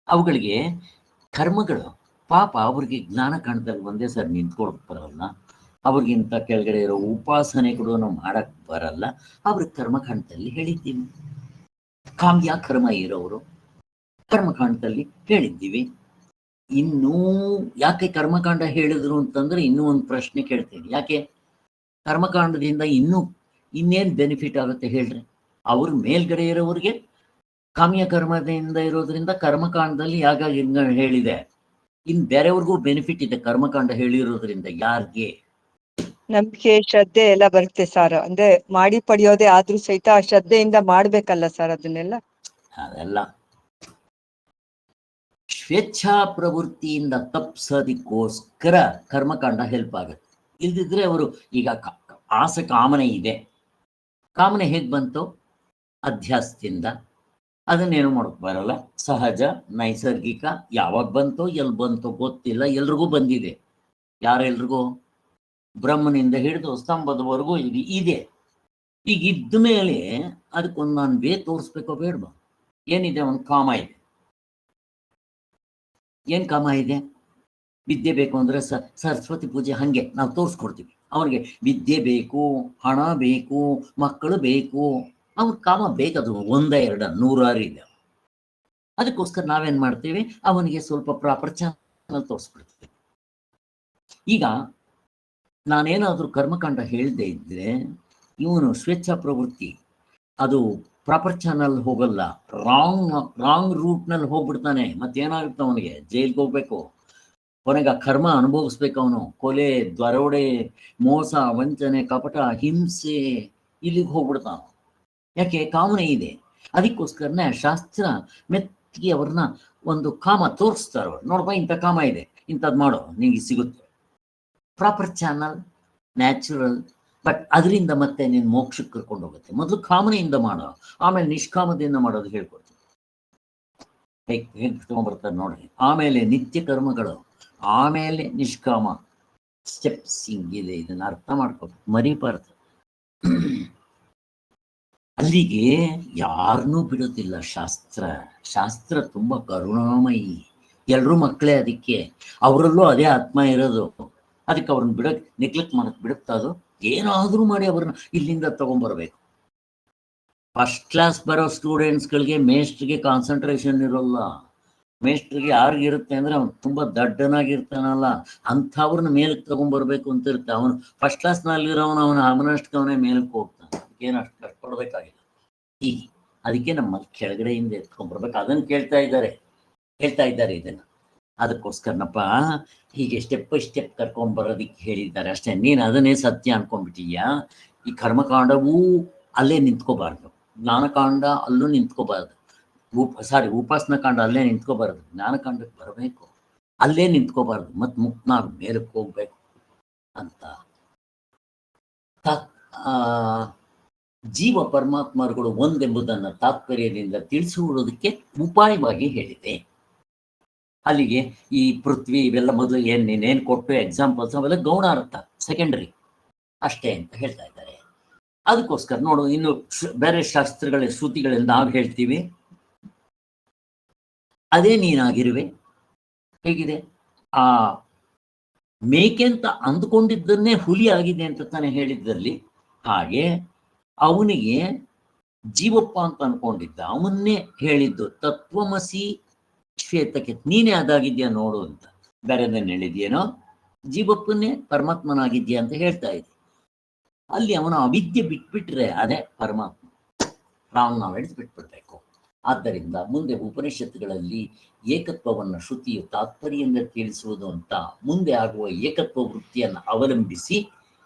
Speaker 1: ಅವುಗಳಿಗೆ ಕರ್ಮಗಳು ಪಾಪ ಅವ್ರಿಗೆ ಜ್ಞಾನ ಕಾಣದಲ್ಲಿ ಒಂದೇ ಸರಿ ನಿಂತ್ಕೊಳಕ್ ಬರಲ್ಲ. ಅವ್ರಿಗಿಂತ ಕೆಳಗಡೆ ಇರೋ ಉಪಾಸನೆಗಳು ನಾವು ಮಾಡಕ್ ಬರಲ್ಲ. ಅವ್ರಿಗೆ ಕರ್ಮಕಾಂಡದಲ್ಲಿ ಹೇಳಿದ್ದೀವಿ. ಕಾಮ್ಯ ಕರ್ಮ ಇರೋರು ಕರ್ಮಕಾಂಡದಲ್ಲಿ ಹೇಳಿದ್ದೀವಿ. ಇನ್ನೂ ಯಾಕೆ ಕರ್ಮಕಾಂಡ ಹೇಳಿದ್ರು ಅಂತಂದ್ರೆ ಇನ್ನೂ ಒಂದು ಪ್ರಶ್ನೆ ಕೇಳ್ತೀನಿ. ಯಾಕೆ ಕರ್ಮಕಾಂಡದಿಂದ ಇನ್ನೇನು ಬೆನಿಫಿಟ್ ಆಗುತ್ತೆ ಹೇಳ್ರಿ? ಅವ್ರ ಮೇಲ್ಗಡೆ ಇರೋವ್ರಿಗೆ ಕಾಮ್ಯ ಕರ್ಮದಿಂದ ಇರೋದ್ರಿಂದ ಕರ್ಮಕಾಂಡದಲ್ಲಿ ಯಾಗಾಗಿ ಹೇಳಿದೆ? ಇನ್ ಬೇರೆಯವ್ರಿಗೂ ಬೆನಿಫಿಟ್ ಇದೆ ಕರ್ಮಕಾಂಡ ಹೇಳಿರೋದ್ರಿಂದ. ಯಾರಿಗೆ?
Speaker 2: ನಂಬಿಕೆ ಶ್ರದ್ಧೆ ಎಲ್ಲ ಬರುತ್ತೆ ಸರ್. ಅಂದ್ರೆ ಮಾಡಿ ಪಡೆಯೋದೇ ಆದ್ರೂ ಸಹಿತ ಆ ಶ್ರದ್ಧೆಯಿಂದ ಮಾಡ್ಬೇಕಲ್ಲ ಸರ್ ಅದನ್ನೆಲ್ಲ.
Speaker 1: ಅದೆಲ್ಲ ಸ್ವೇಚ್ಛಾ ಪ್ರವೃತ್ತಿಯಿಂದ ತಪ್ಸೋದಕ್ಕೋಸ್ಕರ ಕರ್ಮಕಾಂಡ ಹೆಲ್ಪ್ ಆಗುತ್ತೆ. ಇಲ್ದಿದ್ರೆ ಅವರು ಈಗ ಆಸೆ ಕಾಮನೆ ಇದೆ, ಕಾಮನೆ ಹೇಗ್ ಬಂತು? ಅಧ್ಯಾಸದಿಂದ. ಅದನ್ನೇನು ಮಾಡೋಕ್ ಬರಲ್ಲ, ಸಹಜ ನೈಸರ್ಗಿಕ. ಯಾವಾಗ ಬಂತೋ ಎಲ್ಲಿ ಬಂತೋ ಗೊತ್ತಿಲ್ಲ, ಎಲ್ರಿಗೂ ಬಂದಿದೆ. ಯಾರೆಲ್ರಿಗೂ? ಬ್ರಹ್ಮನಿಂದ ಹಿಡಿದು ಸ್ತಂಭದವರೆಗೂ ಇದೆ. ಈಗ ಇದ್ದ ಮೇಲೆ ಅದಕ್ಕೊಂದು ನಾನು ತೋರಿಸ್ಬೇಕೋ ಬೇಡವಾ? ಏನಿದೆ? ಒಂದು ಕಾಮ ಇದೆ. ಏನ್ ಕಾಮ ಇದೆ? ವಿದ್ಯೆ ಬೇಕು ಅಂದ್ರೆ ಸರಸ್ವತಿ ಪೂಜೆ ಹಂಗೆ ನಾವು ತೋರಿಸ್ಕೊಡ್ತೀವಿ. ಅವ್ರಿಗೆ ವಿದ್ಯೆ ಬೇಕು, ಹಣ ಬೇಕು, ಮಕ್ಕಳು ಬೇಕು. ಅವ್ರ ಕಾಮ ಬೇಕದು ಒಂದ ಎರಡ 100 ಇದೆ. ಅದಕ್ಕೋಸ್ಕರ ನಾವೇನ್ ಮಾಡ್ತೀವಿ, ಅವನಿಗೆ ಸ್ವಲ್ಪ ಪ್ರಾಪರ್ ಚಾನಲ್ ತೋರಿಸ್ಬಿಡ್ತೀವಿ. ಈಗ ನಾನೇನಾದ್ರೂ ಕರ್ಮಕಾಂಡ ಹೇಳದೆ ಇದ್ರೆ ಇವನು ಸ್ವೇಚ್ಛಾ ಪ್ರವೃತ್ತಿ ಅದು ಪ್ರಾಪರ್ ಚಾನಲ್ ಹೋಗಲ್ಲ, ರಾಂಗ್ ರೂಟ್ನಲ್ಲಿ ಹೋಗ್ಬಿಡ್ತಾನೆ. ಮತ್ತೇನಾಗುತ್ತೆ? ಅವನಿಗೆ ಜೈಲ್ಗೆ ಹೋಗ್ಬೇಕು, ಕೊನೆಗೆ ಆ ಕರ್ಮ ಅನುಭವಿಸ್ಬೇಕು. ಅವನು ಕೊಲೆ, ದರೋಡೆ, ಮೋಸ, ವಂಚನೆ, ಕಪಟ, ಹಿಂಸೆ, ಇಲ್ಲಿಗೆ ಹೋಗ್ಬಿಡ್ತಾನ. ಯಾಕೆ? ಕಾಮನೆ ಇದೆ. ಅದಕ್ಕೋಸ್ಕರನೇ ಶಾಸ್ತ್ರ ಮೆತ್ತಿಗೆ ಅವ್ರನ್ನ ಒಂದು ಕಾಮ ತೋರಿಸ್ತಾರ. ನೋಡಪ್ಪ, ಇಂಥ ಕಾಮ ಇದೆ, ಇಂಥದ್ದು ಮಾಡೋ, ನಿಂಗೆ ಸಿಗುತ್ತೆ. Proper channel, natural. ಬಟ್ ಅದರಿಂದ ಮತ್ತೆ ನೀನು ಮೋಕ್ಷಕ್ಕೆ ಕರ್ಕೊಂಡು ಹೋಗುತ್ತೆ. ಮೊದಲು ಕಾಮನೆಯಿಂದ ಮಾಡೋ, ಆಮೇಲೆ ನಿಷ್ಕಾಮದಿಂದ ಮಾಡೋದು ಹೇಳ್ಕೊಡ್ತೀನಿ. ಹೇಗೆ ತಗೊಂಡ್ಬರ್ತಾರೆ ನೋಡ್ರಿ. ಆಮೇಲೆ ನಿತ್ಯ ಕರ್ಮಗಳು, ಆಮೇಲೆ ನಿಷ್ಕಾಮ. ಸ್ಟೆಪ್ಸ್ ಹಿಂಗಿದೆ, ಇದನ್ನ ಅರ್ಥ ಮಾಡ್ಕೋಬೇಕು, ಮರಿಬಾರ್ದು. ಅಲ್ಲಿಗೆ ಯಾರನ್ನೂ ಬಿಡೋದಿಲ್ಲ ಶಾಸ್ತ್ರ. ಶಾಸ್ತ್ರ ತುಂಬಾ ಕರುಣಾಮಯಿ. ಎಲ್ರೂ ಮಕ್ಕಳೇ, ಅದಕ್ಕೆ ಅವರಲ್ಲೂ ಅದೇ ಆತ್ಮ ಇರೋದು. ಅದಕ್ಕೆ ಅವ್ರನ್ನ ನೆಗ್ಲೆಕ್ಟ್ ಮಾಡಕ್ ಬಿಡುತ್ತಾ? ಅದು ಏನಾದ್ರೂ ಮಾಡಿ ಅವ್ರನ್ನ ಇಲ್ಲಿಂದ ತಗೊಂಡ್ಬರ್ಬೇಕು. ಫಸ್ಟ್ ಕ್ಲಾಸ್ ಬರೋ ಸ್ಟೂಡೆಂಟ್ಸ್ಗಳಿಗೆ ಮೇಸ್ಟ್ರಿಗೆ ಕಾನ್ಸಂಟ್ರೇಷನ್ ಇರೋಲ್ಲ. ಮೇಸ್ಟ್ರಿಗೆ ಯಾರಿಗಿರುತ್ತೆ ಅಂದ್ರೆ ಅವ್ನು ತುಂಬಾ ದಡ್ಡನಾಗಿರ್ತಾನಲ್ಲ, ಅಂಥವ್ರನ್ನ ಮೇಲಕ್ಕೆ ತಗೊಂಡ್ಬರ್ಬೇಕು ಅಂತ ಇರುತ್ತೆ. ಅವನು ಫಸ್ಟ್ ಕ್ಲಾಸ್ನಲ್ಲಿರೋವನು ಅವನಷ್ಟು ಅವನೇ ಮೇಲಕ್ಕೆ ಹೋಗ್ತಾನೆ. ಏನು ಅಷ್ಟು ಕಷ್ಟಪಡ್ಬೇಕಾಗಿಲ್ಲ. ಈಗ ಅದಕ್ಕೆ ನಮ್ಮಲ್ಲಿ ಕೆಳಗಡೆಯಿಂದ ಎತ್ಕೊಂಡ್ಬರ್ಬೇಕು. ಅದನ್ನು ಹೇಳ್ತಾ ಇದ್ದಾರೆ ಇದನ್ನ. ಅದಕ್ಕೋಸ್ಕರನಪ್ಪ ಹೀಗೆ ಸ್ಟೆಪ್ ಬೈ ಸ್ಟೆಪ್ ಕರ್ಕೊಂಡ್ ಬರೋದಿಕ್ಕೆ ಹೇಳಿದ್ದಾರೆ ಅಷ್ಟೇ. ನೀನು ಅದನ್ನೇ ಸತ್ಯ ಅನ್ಕೊಂಡ್ಬಿಟ್ಟೀಯಾ? ಈ ಕರ್ಮಕಾಂಡವೂ ಅಲ್ಲೇ ನಿಂತ್ಕೋಬಾರ್ದು, ಜ್ಞಾನಕಾಂಡ ಅಲ್ಲೂ ನಿಂತ್ಕೋಬಾರ್ದು, ಉಪಾಸನಾ ಕಾಂಡ ಅಲ್ಲೇ ನಿಂತ್ಕೋಬಾರ್ದು, ಜ್ಞಾನಕಾಂಡಕ್ಕೆ ಬರಬೇಕು, ಅಲ್ಲೇ ನಿಂತ್ಕೋಬಾರ್ದು. ಮತ್ ಮುಕ್ತನಾಗ ಮೇಲಕ್ಕೆ ಹೋಗ್ಬೇಕು ಅಂತ ಜೀವ ಪರಮಾತ್ಮರುಗಳು ಒಂದೆಂಬುದನ್ನು ತಾತ್ಪರ್ಯದಿಂದ ತಿಳಿಸುವುದಕ್ಕೆ ಉಪಾಯವಾಗಿ ಹೇಳಿದೆ. ಅಲ್ಲಿಗೆ ಈ ಪೃಥ್ವಿ ಇವೆಲ್ಲ ಮೊದಲು ನೀನೇನ್ ಕೊಟ್ಟು ಎಕ್ಸಾಂಪಲ್ಸ್ ಅವೆಲ್ಲ ಗೌಣ ಅರ್ಥ, ಸೆಕೆಂಡರಿ ಅಷ್ಟೇ ಅಂತ ಹೇಳ್ತಾ ಇದ್ದಾರೆ. ಅದಕ್ಕೋಸ್ಕರ ನೋಡು, ಇನ್ನು ಬೇರೆ ಶಾಸ್ತ್ರಗಳ ಶ್ರುತಿಗಳಲ್ಲಿ ನಾವು ಹೇಳ್ತೀವಿ ಅದೇ ನೀನಾಗಿರುವೆ. ಹೇಗಿದೆ? ಆ ಮೇಕೆ ಅಂತ ಅಂದ್ಕೊಂಡಿದ್ದನ್ನೇ ಹುಲಿ ಆಗಿದೆ ಅಂತ ತಾನೇ ಹೇಳಿದ್ದಲ್ಲಿ, ಹಾಗೆ ಅವನಿಗೆ ಜೀವಪ್ಪ ಅಂತ ಅನ್ಕೊಂಡಿದ್ದ, ಅವನ್ನೇ ಹೇಳಿದ್ದು ತತ್ವಮಸಿ ಶ್ವೇತಕ್ಕೆ ನೀನೇ ಅದಾಗಿದ್ಯಾ ನೋಡು ಅಂತ. ಬೇರೆದೇನು ಹೇಳಿದ್ಯೇನೋ? ಜೀವಪ್ಪನ್ನೇ ಪರಮಾತ್ಮನಾಗಿದ್ಯಾ ಅಂತ ಹೇಳ್ತಾ ಇದ್ದೆ. ಅಲ್ಲಿ ಅವನ ಅವಿದ್ಯೆ ಬಿಟ್ಬಿಟ್ರೆ ಅದೇ ಪರಮಾತ್ಮ. ರಾಂಗ್ ನಾಲೆಡ್ಜ್ ಬಿಟ್ಬಿಡ್ಬೇಕು. ಆದ್ದರಿಂದ ಮುಂದೆ ಉಪನಿಷತ್ತುಗಳಲ್ಲಿ ಏಕತ್ವವನ್ನು ಶ್ರುತಿಯು ತಾತ್ಪರ್ಯದಿಂದ ತಿಳಿಸುವುದು ಅಂತ ಮುಂದೆ ಆಗುವ ಏಕತ್ವ ವೃತ್ತಿಯನ್ನು ಅವಲಂಬಿಸಿ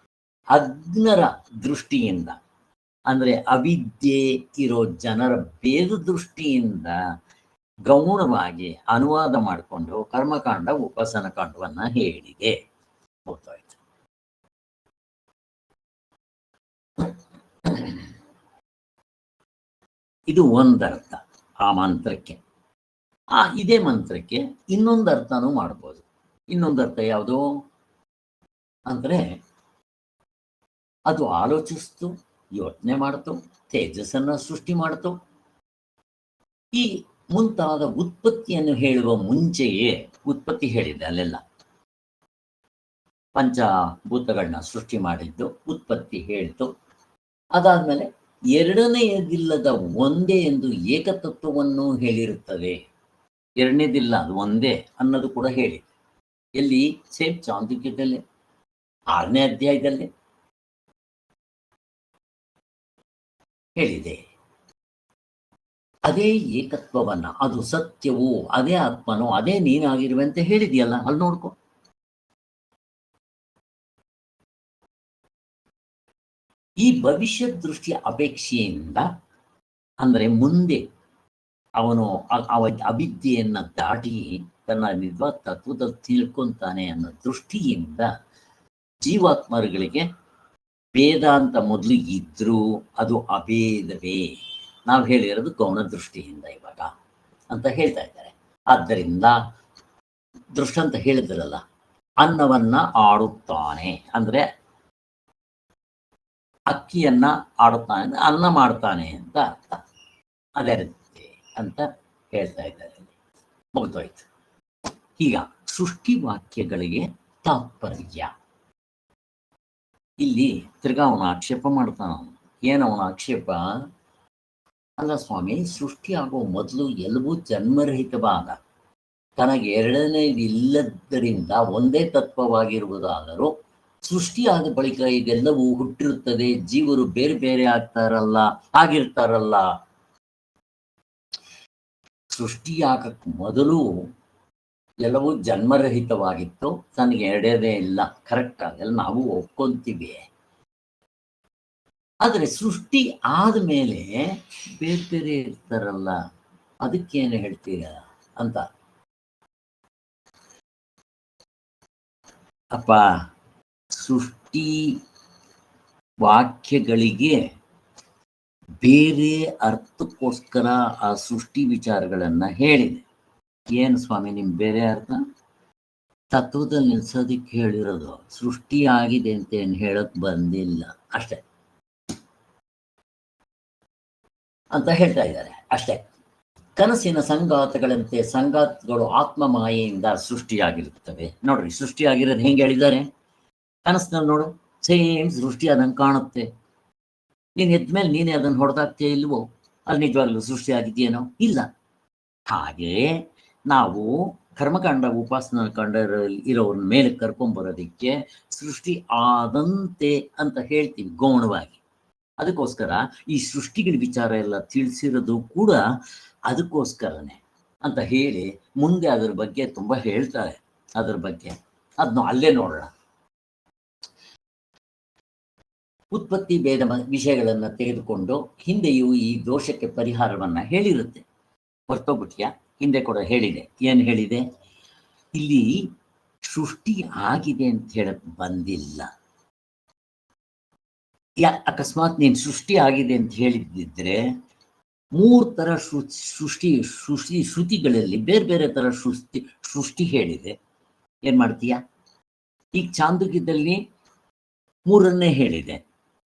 Speaker 1: ಅಜ್ಞರ ದೃಷ್ಟಿಯಿಂದ, ಅಂದ್ರೆ ಅವಿದ್ಯೆ ಇರೋ ಜನರ ಭೇದ ದೃಷ್ಟಿಯಿಂದ ಗೌಣವಾಗಿ ಅನುವಾದ ಮಾಡಿಕೊಂಡು ಕರ್ಮಕಾಂಡ ಉಪಾಸನ ಕಾಂಡವನ್ನ ಹೇಳಿದೆ. ಗೊತ್ತಾಯ್ತು? ಇದು ಒಂದರ್ಥ ಆ ಮಂತ್ರಕ್ಕೆ. ಇದೇ ಮಂತ್ರಕ್ಕೆ ಇನ್ನೊಂದು ಅರ್ಥನೂ ಮಾಡ್ಬೋದು. ಇನ್ನೊಂದು ಅರ್ಥ ಯಾವುದು ಅಂದ್ರೆ, ಅದು ಆಲೋಚಿಸ್ತು, ಯೋಚನೆ ಮಾಡ್ತು, ತೇಜಸ್ಸನ್ನ ಸೃಷ್ಟಿ ಮಾಡ್ತು. ಈ ಮುಂತಾದ ಉತ್ಪತ್ತಿಯನ್ನು ಹೇಳುವ ಮುಂಚೆಯೇ ಉತ್ಪತ್ತಿ ಹೇಳಿದೆ. ಅಲ್ಲೆಲ್ಲ ಪಂಚಭೂತಗಳನ್ನ ಸೃಷ್ಟಿ ಮಾಡಿದ್ದು ಉತ್ಪತ್ತಿ ಹೇಳ್ತು. ಅದಾದ್ಮೇಲೆ ಎರಡನೆಯದಿಲ್ಲದ ಒಂದೇ ಎಂದು ಏಕತತ್ವವನ್ನು ಹೇಳಿರುತ್ತದೆ. ಎರಡನೇದಿಲ್ಲ, ಅದು ಒಂದೇ ಅನ್ನೋದು ಕೂಡ ಹೇಳಿ. ಎಲ್ಲಿ? ಸೇಮ್ ಚಾಂದ್ರಿಕದಲ್ಲಿ 6ನೇ ಅಧ್ಯಾಯದಲ್ಲಿ ಹೇಳಿದೆ. ಅದೇ ಏಕತ್ವವನ್ನ, ಅದು ಸತ್ಯವು, ಅದೇ ಆತ್ಮನೋ, ಅದೇ ನೀನಾಗಿರುವೆ ಅಂತ ಹೇಳಿದೆಯಲ್ಲ, ಅಲ್ಲಿ ನೋಡ್ಕೊ. ಈ ಭವಿಷ್ಯ ದೃಷ್ಟಿಯ ಅಪೇಕ್ಷೆಯಿಂದ, ಅಂದ್ರೆ ಮುಂದೆ ಅವನು ಅವಿದ್ಯೆಯನ್ನ ದಾಟಿ ತನ್ನ ನಿಜವಾದ ತತ್ವದಲ್ಲಿ ತಿಳ್ಕೊಂತಾನೆ ಅನ್ನೋ ದೃಷ್ಟಿಯಿಂದ ಜೀವಾತ್ಮರುಗಳಿಗೆ ಭೇದ ಅಂತ ಮೊದಲು ಇದ್ರೂ ಅದು ಅಭೇದವೇ. ನಾವು ಹೇಳಿರೋದು ಗೌಣ ದೃಷ್ಟಿಯಿಂದ ಇವಾಗ ಅಂತ ಹೇಳ್ತಾ ಇದ್ದಾರೆ. ಆದ್ದರಿಂದ ದೃಷ್ಟಾಂತ ಹೇಳಿದ್ರಲ್ಲ, ಅನ್ನವನ್ನ ಆಡುತ್ತಾನೆ ಅಂದ್ರೆ ಅಕ್ಕಿಯನ್ನ ಆಡುತ್ತಾನೆ ಅಂದ್ರೆ ಅನ್ನ ಮಾಡ್ತಾನೆ ಅಂತ ಅರ್ಥ. ಅದೇ ರೀತಿ ಅಂತ ಹೇಳ್ತಾ ಇದ್ದಾರೆ. ಮುಗಿದೋಯ್ತು. ಈಗ ಸೃಷ್ಟಿ ವಾಕ್ಯಗಳಿಗೆ ತಾತ್ಪರ್ಯ. ಇಲ್ಲಿ ತಿರ್ಗಾ ಅವನ ಆಕ್ಷೇಪ ಮಾಡ್ತಾನ. ಏನವನ ಆಕ್ಷೇಪ? ಅಲ್ಲ ಸ್ವಾಮಿ, ಸೃಷ್ಟಿ ಆಗೋ ಮೊದಲು ಎಲ್ಲವೂ ಜನ್ಮರಹಿತವಾದ, ತನಗೆ ಎರಡನೇದಿಲ್ಲದ್ದರಿಂದ ಒಂದೇ ತತ್ವವಾಗಿರುವುದಾದರೂ ಸೃಷ್ಟಿಯಾದ ಬಳಿಕ ಇದೆಲ್ಲವೂ ಹುಟ್ಟಿರುತ್ತದೆ, ಜೀವರು ಬೇರೆ ಬೇರೆ ಆಗ್ತಾರಲ್ಲ, ಆಗಿರ್ತಾರಲ್ಲ. ಸೃಷ್ಟಿಯಾಗಕ್ ಮೊದಲು ಎಲ್ಲವೂ ಜನ್ಮರಹಿತವಾಗಿತ್ತು, ತನಗೆ ಎರಡೇದೇ ಇಲ್ಲ. ಕರೆಕ್ಟ್, ಅದೆಲ್ಲ ನಾವು ಒಪ್ಕೊಂತೀವಿ. ಆದರೆ ಸೃಷ್ಟಿ ಆದ್ಮೇಲೆ ಬೇರೆ ಬೇರೆ ಇರ್ತಾರಲ್ಲ, ಅದಕ್ಕೇನು ಹೇಳ್ತೀರ ಅಂತ. ಅಪ್ಪ, ಸೃಷ್ಟಿ ವಾಕ್ಯಗಳಿಗೆ ಬೇರೆ ಅರ್ಥಕ್ಕೋಸ್ಕರ ಆ ಸೃಷ್ಟಿ ವಿಚಾರಗಳನ್ನ ಹೇಳಿದೆ. ಏನು ಸ್ವಾಮಿ ನಿಮ್ ಬೇರೆ ಅರ್ಥ? ತತ್ವದಲ್ಲಿ ನಿಲ್ಸೋದಿಕ್ಕೆ ಹೇಳಿರೋದು, ಸೃಷ್ಟಿ ಆಗಿದೆ ಅಂತ ಏನು ಹೇಳಕ್ ಬಂದಿಲ್ಲ ಅಷ್ಟೇ ಅಂತ ಹೇಳ್ತಾ ಇದ್ದಾರೆ ಅಷ್ಟೇ. ಕನಸಿನ ಸಂಗಾತಗಳಂತೆ ಸಂಗಾತಗಳು ಆತ್ಮ ಮಾಯೆಯಿಂದ ಸೃಷ್ಟಿಯಾಗಿರುತ್ತವೆ. ನೋಡ್ರಿ, ಸೃಷ್ಟಿಯಾಗಿರೋದು ಹೆಂಗೆ ಹೇಳಿದ್ದಾರೆ? ಕನಸಿನಲ್ಲಿ ನೋಡು, ಸೇಮ್ ಸೃಷ್ಟಿ ಆದಂಗೆ ಕಾಣುತ್ತೆ. ನೀನು ಎದ್ಮೇಲೆ ನೀನೇ ಅದನ್ನು ಹೊಡೆದಾಗ್ತೇ ಇಲ್ವೋ? ಅಲ್ಲಿ ನಿಜವಾಗ್ಲೂ ಸೃಷ್ಟಿ ಆಗಿದೆಯೇನೋ? ಇಲ್ಲ. ಹಾಗೆ ನಾವು ಕರ್ಮಕಾಂಡ ಉಪಾಸನ ಕಂಡ ಇರೋವ್ರ ಮೇಲೆ ಕರ್ಕೊಂಬರೋದಿಕ್ಕೆ ಸೃಷ್ಟಿ ಆದಂತೆ ಅಂತ ಹೇಳ್ತೀವಿ ಗೌಣವಾಗಿ. ಅದಕ್ಕೋಸ್ಕರ ಈ ಸೃಷ್ಟಿಗಳ ವಿಚಾರ ಎಲ್ಲ ತಿಳಿಸಿರೋದು ಕೂಡ ಅದಕ್ಕೋಸ್ಕರನೇ ಅಂತ ಹೇಳಿ ಮುಂದೆ ಅದರ ಬಗ್ಗೆ ತುಂಬಾ ಹೇಳ್ತಾರೆ. ಅದ್ರ ಬಗ್ಗೆ ಅದನ್ನ ಅಲ್ಲೇ ನೋಡೋಣ. ಉತ್ಪತ್ತಿ ಭೇದ ವಿಷಯಗಳನ್ನ ತೆಗೆದುಕೊಂಡು ಹಿಂದೆಯೂ ಈ ದೋಷಕ್ಕೆ ಪರಿಹಾರವನ್ನ ಹೇಳಿರುತ್ತೆ. ಹೊರ್ತೋಗ್ಬಿಟ್ಯಾ? ಹಿಂದೆ ಕೂಡ ಹೇಳಿದೆ. ಏನು ಹೇಳಿದೆ? ಇಲ್ಲಿ ಸೃಷ್ಟಿ ಆಗಿದೆ ಅಂತ ಹೇಳಕ್ ಬಂದಿಲ್ಲ. ಅಕಸ್ಮಾತ್ ನೀನು ಸೃಷ್ಟಿ ಆಗಿದೆ ಅಂತ ಹೇಳಿದ್ದಿದ್ರೆ 3 ತರ ಸೃಷ್ಟಿ ಶ್ರುತಿಗಳಲ್ಲಿ ಬೇರೆ ಬೇರೆ ತರ ಸೃಷ್ಟಿ ಹೇಳಿದೆ. ಏನ್ ಮಾಡ್ತೀಯ? ಈಗ ಚಾಂದೋಗ್ಯದಲ್ಲಿ 3 ಹೇಳಿದೆ.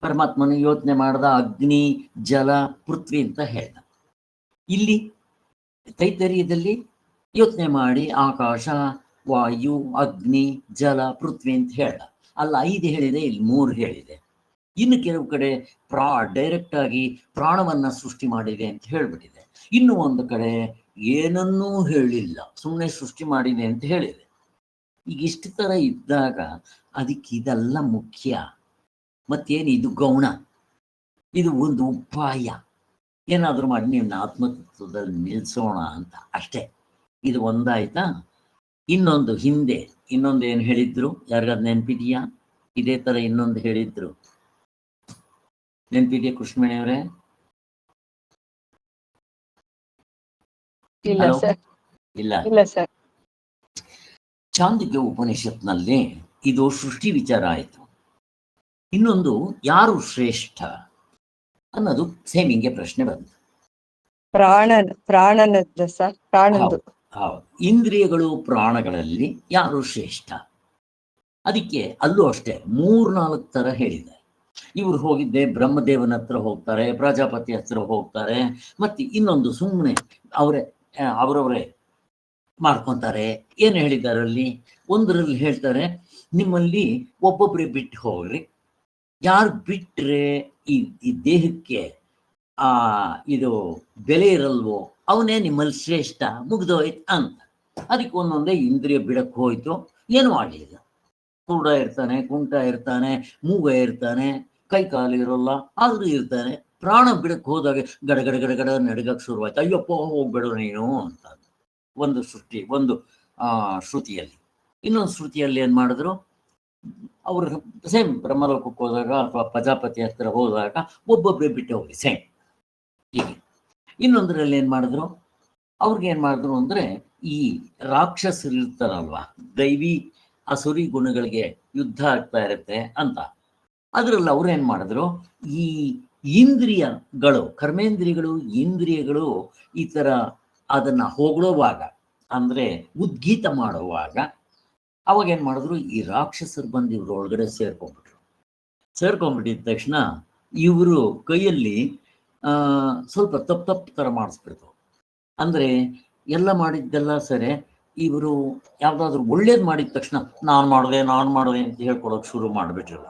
Speaker 1: ಪರಮಾತ್ಮನು ಯೋಚನೆ ಮಾಡ್ದ, ಅಗ್ನಿ, ಜಲ, ಪೃಥ್ವಿ ಅಂತ ಹೇಳ್ದ. ಇಲ್ಲಿ ತೈತರೀಯದಲ್ಲಿ ಯೋಚನೆ ಮಾಡಿ ಆಕಾಶ, ವಾಯು, ಅಗ್ನಿ, ಜಲ, ಪೃಥ್ವಿ ಅಂತ ಹೇಳ್ದ. ಅಲ್ಲ 5 ಹೇಳಿದೆ, ಇಲ್ಲಿ 3 ಹೇಳಿದೆ. ಇನ್ನು ಕೆಲವು ಕಡೆ ಡೈರೆಕ್ಟ್ ಆಗಿ ಪ್ರಾಣವನ್ನ ಸೃಷ್ಟಿ ಮಾಡಿದೆ ಅಂತ ಹೇಳ್ಬಿಟ್ಟಿದೆ. ಇನ್ನು ಒಂದು ಕಡೆ ಏನನ್ನೂ ಹೇಳಿಲ್ಲ, ಸುಮ್ಮನೆ ಸೃಷ್ಟಿ ಮಾಡಿದೆ ಅಂತ ಹೇಳಿದೆ. ಈಗ ಇಷ್ಟು ತರ ಇದ್ದಾಗ ಅದಕ್ಕೆ ಇದೆಲ್ಲ ಮುಖ್ಯ. ಮತ್ತೇನು ಇದು ಗೌಣ, ಇದು ಒಂದು ಉಪಾಯ. ಏನಾದರೂ ಮಾಡಿ ನೀವು ಆತ್ಮತತ್ವದಲ್ಲಿ ನಿಲ್ಸೋಣ ಅಂತ ಅಷ್ಟೇ. ಇದು ಒಂದಾಯ್ತಾ? ಇನ್ನೊಂದು ಹಿಂದೆ ಇನ್ನೊಂದು ಏನು ಹೇಳಿದ್ರು? ಯಾರಿಗಾದ್ ನೆನ್ಪಿದೆಯಾ? ಇದೇ ತರ ಇನ್ನೊಂದು ಹೇಳಿದ್ರು, ನೆನ್ಪಿದೆಯಾ ಕೃಷ್ಣಮಣಿಯವರೇ? ಇಲ್ಲ
Speaker 2: ಸರ್.
Speaker 1: ಚಾಂದೋಗ್ಯ ಉಪನಿಷತ್ನಲ್ಲಿ ಇದು ಸೃಷ್ಟಿ ವಿಚಾರ ಆಯಿತು. ಇನ್ನೊಂದು ಯಾರು ಶ್ರೇಷ್ಠ ಅನ್ನೋದು ಸೇಮ್ ಹಿಂಗೆ ಪ್ರಶ್ನೆ ಬಂತು.
Speaker 2: ಪ್ರಾಣನದ್ದು ಸರ್, ಪ್ರಾಣದ್ದು.
Speaker 1: ಹೌದು. ಇಂದ್ರಿಯಗಳು ಪ್ರಾಣಗಳಲ್ಲಿ ಯಾರು ಶ್ರೇಷ್ಠ? ಅದಕ್ಕೆ ಅಲ್ಲೂ ಅಷ್ಟೇ 3-4 ತರ ಹೇಳಿದ್ದಾರೆ. ಇವ್ರು ಹೋಗಿದ್ದೆ ಬ್ರಹ್ಮದೇವನ ಹತ್ರ ಹೋಗ್ತಾರೆ, ಪ್ರಜಾಪತಿ ಹತ್ರ ಹೋಗ್ತಾರೆ, ಮತ್ತೆ ಇನ್ನೊಂದು ಸುಮ್ಮನೆ ಅವರವರೇ ಮಾಡ್ಕೊಂತಾರೆ. ಏನು ಹೇಳಿದ್ದಾರೆ ಅಲ್ಲಿ? ಒಂದರಲ್ಲಿ ಹೇಳ್ತಾರೆ, ನಿಮ್ಮಲ್ಲಿ ಒಬ್ಬೊಬ್ಬರೇ ಬಿಟ್ಟು ಹೋಗ್ರಿ, ಯಾರು ಬಿಟ್ರೆ ಈ ದೇಹಕ್ಕೆ ಇದು ಬೆಲೆ ಇರಲ್ವೋ ಅವನೇ ನಿಮ್ಮಲ್ಲಿ ಶ್ರೇಷ್ಠ, ಮುಗ್ದೋಯ್ತು ಅಂತ. ಅದಕ್ಕೆ ಒಂದೊಂದೇ ಇಂದ್ರಿಯ ಬಿಡಕ್ಕೆ ಹೋಯ್ತು, ಏನು ಮಾಡಲಿಲ್ಲ. ಕುರುಡ ಇರ್ತಾನೆ, ಕುಂಟ ಇರ್ತಾನೆ, ಮೂಗ ಇರ್ತಾನೆ, ಕೈ ಕಾಲು ಇರೋಲ್ಲ, ಆದ್ರೂ ಇರ್ತಾನೆ, ಪ್ರಾಣ ಬಿಡಕ್ಕೆ ಹೋದಾಗ ಗಡ ಗಡ ಗಡ ಗಡ ನಡಗಕ್ಕೆ ಶುರುವಾಯ್ತು. ಅಯ್ಯಪ್ಪ ಹೋಗ್ಬೇಡ ನೀನು ಅಂತ ಒಂದು ಶ್ರುತಿಯಲ್ಲಿ. ಇನ್ನೊಂದು ಶ್ರುತಿಯಲ್ಲಿ ಏನ್ ಮಾಡಿದ್ರು, ಅವರು ಸೇಮ್ ಬ್ರಹ್ಮಲೋಕಕ್ಕೆ ಹೋದಾಗ ಅಥವಾ ಪ್ರಜಾಪತಿ ಹತ್ರ ಹೋದಾಗ ಒಬ್ಬೊಬ್ಬರೇ ಬಿಟ್ಟು ಹೋಗಿ ಸೇಮ್ ಹೀಗೆ. ಇನ್ನೊಂದರಲ್ಲಿ ಏನ್ ಮಾಡಿದ್ರು, ಅವ್ರಿಗೆ ಏನ್ ಮಾಡಿದ್ರು ಅಂದ್ರೆ, ಈ ರಾಕ್ಷಸರು ಇರ್ತಾರಲ್ವಾ, ದೈವಿ ಅಸುರಿ ಗುಣಗಳಿಗೆ ಯುದ್ಧ ಆಗ್ತಾ ಇರುತ್ತೆ ಅಂತ, ಅದ್ರಲ್ಲಿ ಅವ್ರು ಏನ್ ಮಾಡಿದ್ರು, ಈ ಇಂದ್ರಿಯಗಳು, ಕರ್ಮೇಂದ್ರಿಯಗಳು, ಇಂದ್ರಿಯಗಳು ಈ ತರ ಅದನ್ನ ಹೊಗಳುವಾಗ ಅಂದ್ರೆ ಉದ್ಗೀತ ಮಾಡುವಾಗ ಅವಾಗ ಏನ್ ಮಾಡಿದ್ರು, ಈ ರಾಕ್ಷಸರು ಬಂದು ಇವ್ರ ಒಳಗಡೆ ಸೇರ್ಕೊಂಡ್ಬಿಟ್ಟಿದ ತಕ್ಷಣ ಇವರು ಕೈಯಲ್ಲಿ ಸ್ವಲ್ಪ ತಪ್ಪು ತರ ಮಾಡಿಸ್ಬಿಡ್ತು. ಅಂದ್ರೆ ಎಲ್ಲ ಮಾಡಿದ್ದೆಲ್ಲ ಸರಿ, ಇವರು ಯಾವ್ದಾದ್ರು ಒಳ್ಳೇದು ಮಾಡಿದ ತಕ್ಷಣ ನಾನು ಮಾಡಿದೆ ಅಂತ ಹೇಳ್ಕೊಳಕ್ ಶುರು ಮಾಡ್ಬಿಟ್ರಲ್ಲ.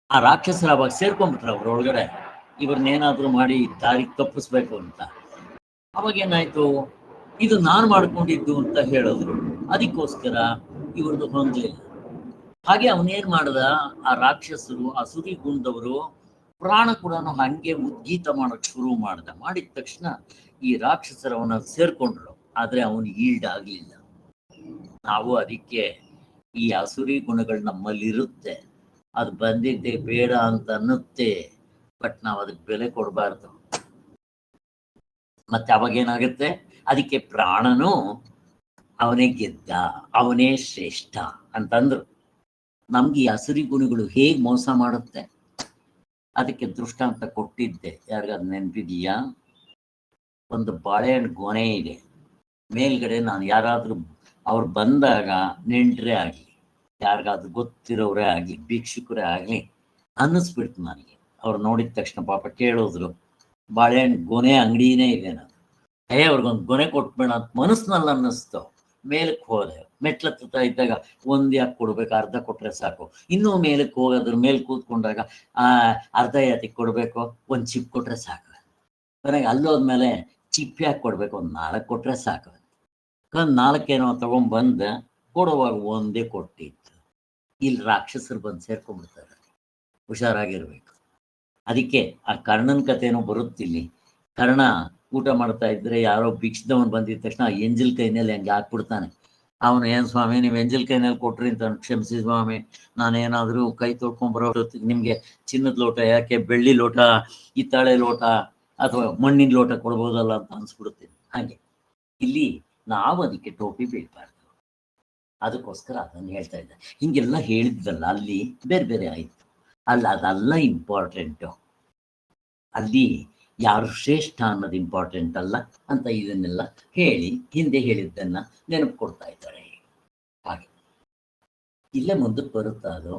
Speaker 1: ಆ ರಾಕ್ಷಸರ ಅವಾಗ ಸೇರ್ಕೊಂಡ್ಬಿಟ್ರ ಅವ್ರೊಳಗಡೆ, ಇವ್ರನ್ನೇನಾದ್ರೂ ಮಾಡಿ ದಾರಿಗೆ ತಪ್ಪಿಸ್ಬೇಕು ಅಂತ. ಅವಾಗ ಏನಾಯ್ತು, ಇದು ನಾನು ಮಾಡ್ಕೊಂಡಿದ್ದು ಅಂತ ಹೇಳಿದ್ರು. ಅದಕ್ಕೋಸ್ಕರ ಇವ್ರದ್ದು ಹೊಂದಲಿಲ್ಲ. ಹಾಗೆ ಅವನೇನ್ ಮಾಡ್ದ, ಆ ರಾಕ್ಷಸರು, ಆ ಸುರಿ ಗುಂಡವರು ಪ್ರಾಣ ಕೂಡ ಹಂಗೆ ಉದ್ಗೀತ ಮಾಡಕ್ ಶುರು ಮಾಡಿದ ತಕ್ಷಣ ಈ ರಾಕ್ಷಸರು ಅವನ ಸೇರ್ಕೊಂಡ್ರು. ಆದ್ರೆ ಅವನು ಈಲ್ಡ್ ಆಗ್ಲಿಲ್ಲ. ನಾವು ಅದಕ್ಕೆ ಈ ಅಸುರಿ ಗುಣಗಳು ನಮ್ಮಲ್ಲಿ ಇರುತ್ತೆ, ಅದು ಬಂದಿದ್ದೆ ಬೇಡ ಅಂತ ಅನ್ನುತ್ತೆ, ಬಟ್ ನಾವು ಅದಕ್ಕೆ ಬೆಲೆ ಕೊಡಬಾರ್ದು. ಮತ್ತೆ ಅವಾಗೇನಾಗುತ್ತೆ, ಅದಕ್ಕೆ ಪ್ರಾಣನು ಅವನೇ ಗೆದ್ದ, ಅವನೇ ಶ್ರೇಷ್ಠ ಅಂತಂದ್ರು. ನಮ್ಗೆ ಈ ಅಸುರಿ ಗುಣಗಳು ಹೇಗ್ ಮೋಸ ಮಾಡುತ್ತೆ ಅದಕ್ಕೆ ದೃಷ್ಟಾಂತ ಕೊಟ್ಟಿದ್ದೆ, ಯಾರಿಗಾದ್ರು ನೆನಪಿದೀಯಾ? ಒಂದು ಬಾಳೆಹಣ್ಣು ಗೊನೆ ಇದೆ, ಮೇಲ್ಗಡೆ ನಾನು ಯಾರಾದ್ರೂ ಅವ್ರು ಬಂದಾಗ, ನೆಂಟ್ರೇ ಆಗ್ಲಿ, ಯಾರಿಗಾದ್ರೂ ಗೊತ್ತಿರೋರೇ ಆಗ್ಲಿ, ಭಿಕ್ಷುಕರೇ ಆಗ್ಲಿ, ಅನ್ನಿಸ್ಬಿಡ್ತು ನನಗೆ. ಅವ್ರು ನೋಡಿದ ತಕ್ಷಣ ಪಾಪ ಕೇಳಿದ್ರು, ಬಾಳೆಹಣ್ಣು ಗೊನೆ ಅಂಗಡಿನೇ ಇದೆ, ನಾನು ಅವ್ರಿಗೊಂದು ಗೊನೆ ಕೊಟ್ಬೇಡ ಅಂತ ಮನಸ್ಸಿನಲ್ಲಿ ಅನ್ನಿಸ್ತು. ಮೇಲಕ್ಕೆ ಹೋದೆ, ಮೆಟ್ಲತ್ತ ಇದ್ದಾಗ ಒಂದ್ ಯಾಕೆ ಕೊಡ್ಬೇಕು, ಅರ್ಧ ಕೊಟ್ರೆ ಸಾಕು. ಇನ್ನೂ ಮೇಲಕ್ಕೆ ಹೋಗೋದ್ರ ಮೇಲೆ ಕೂತ್ಕೊಂಡಾಗ ಅರ್ಧ ಯಾತಿಗೆ ಕೊಡ್ಬೇಕು, ಒಂದ್ ಚಿಪ್ ಕೊಟ್ರೆ ಸಾಕು. ಕೊನೆಗೆ ಅಲ್ಲೋದ್ಮೇಲೆ ಚಿಪ್ ಯಾಕೆ ಕೊಡ್ಬೇಕು, ಒಂದ್ 4 ಕೊಟ್ರೆ ಸಾಕು. 4 ತಗೊಂಡ್ಬಂದ ಕೊಡುವಾಗ ಒಂದೇ ಕೊಟ್ಟಿತ್ತು. ಇಲ್ಲಿ ರಾಕ್ಷಸರು ಬಂದು ಸೇರ್ಕೊಂಡ್ಬಿಡ್ತಾರೆ, ಹುಷಾರಾಗಿರ್ಬೇಕು. ಅದಕ್ಕೆ ಆ ಕರ್ಣನ ಕಥೆನೂ ಬರುತ್ತಿಲ್ಲಿ. ಕರ್ಣ ಊಟ ಮಾಡ್ತಾ ಇದ್ರೆ ಯಾರೋ ಭಿಕ್ಷದವನ್ ಬಂದಿದ ತಕ್ಷಣ ಎಂಜಲ್ ಕೈನಲ್ಲಿ ಹಂಗೆ ಹಾಕ್ಬಿಡ್ತಾನೆ. ಅವನು, ಏನ್ ಸ್ವಾಮಿ ನೀವು ಎಂಜಲ್ ಕೈನಲ್ಲಿ ಕೊಟ್ರಿ ಅಂತ, ಕ್ಷಮಿಸಿ ಸ್ವಾಮಿ, ನಾನೇನಾದ್ರೂ ಕೈ ತೊಳ್ಕೊಂಡ್ಬರೋ ನಿಮ್ಗೆ ಚಿನ್ನದ ಲೋಟ ಯಾಕೆ, ಬೆಳ್ಳಿ ಲೋಟ, ಹಿತ್ತಾಳೆ ಲೋಟ ಅಥವಾ ಮಣ್ಣಿನ ಲೋಟ ಕೊಡ್ಬೋದಲ್ಲ ಅಂತ ಅನ್ಸ್ಬಿಡುತ್ತೇನೆ. ಹಾಗೆ ಇಲ್ಲಿ ನಾವು ಅದಕ್ಕೆ ಟೋಪಿ ಬೀಳ್ಬಾರ್ದು, ಅದಕ್ಕೋಸ್ಕರ ಅದನ್ನು ಹೇಳ್ತಾ ಇದ್ದೆ. ಹಿಂಗೆಲ್ಲ ಹೇಳಿದ್ದಲ್ಲ, ಅಲ್ಲಿ ಬೇರೆ ಬೇರೆ ಆಯ್ತು. ಅದಲ್ಲ ಇಂಪಾರ್ಟೆಂಟು, ಅಲ್ಲಿ ಯಾರು ಶ್ರೇಷ್ಠ ಅನ್ನೋದು ಇಂಪಾರ್ಟೆಂಟ್ ಅಲ್ಲ ಅಂತ ಇದನ್ನೆಲ್ಲ ಹೇಳಿ ಹಿಂದೆ ಹೇಳಿದ್ದನ್ನ ನೆನಪು ಕೊಡ್ತಾ ಇದ್ದಾರೆ. ಹಾಗೆ ಇಲ್ಲೇ ಮುಂದಕ್ಕೆ ಬರುತ್ತಾ ಅದು?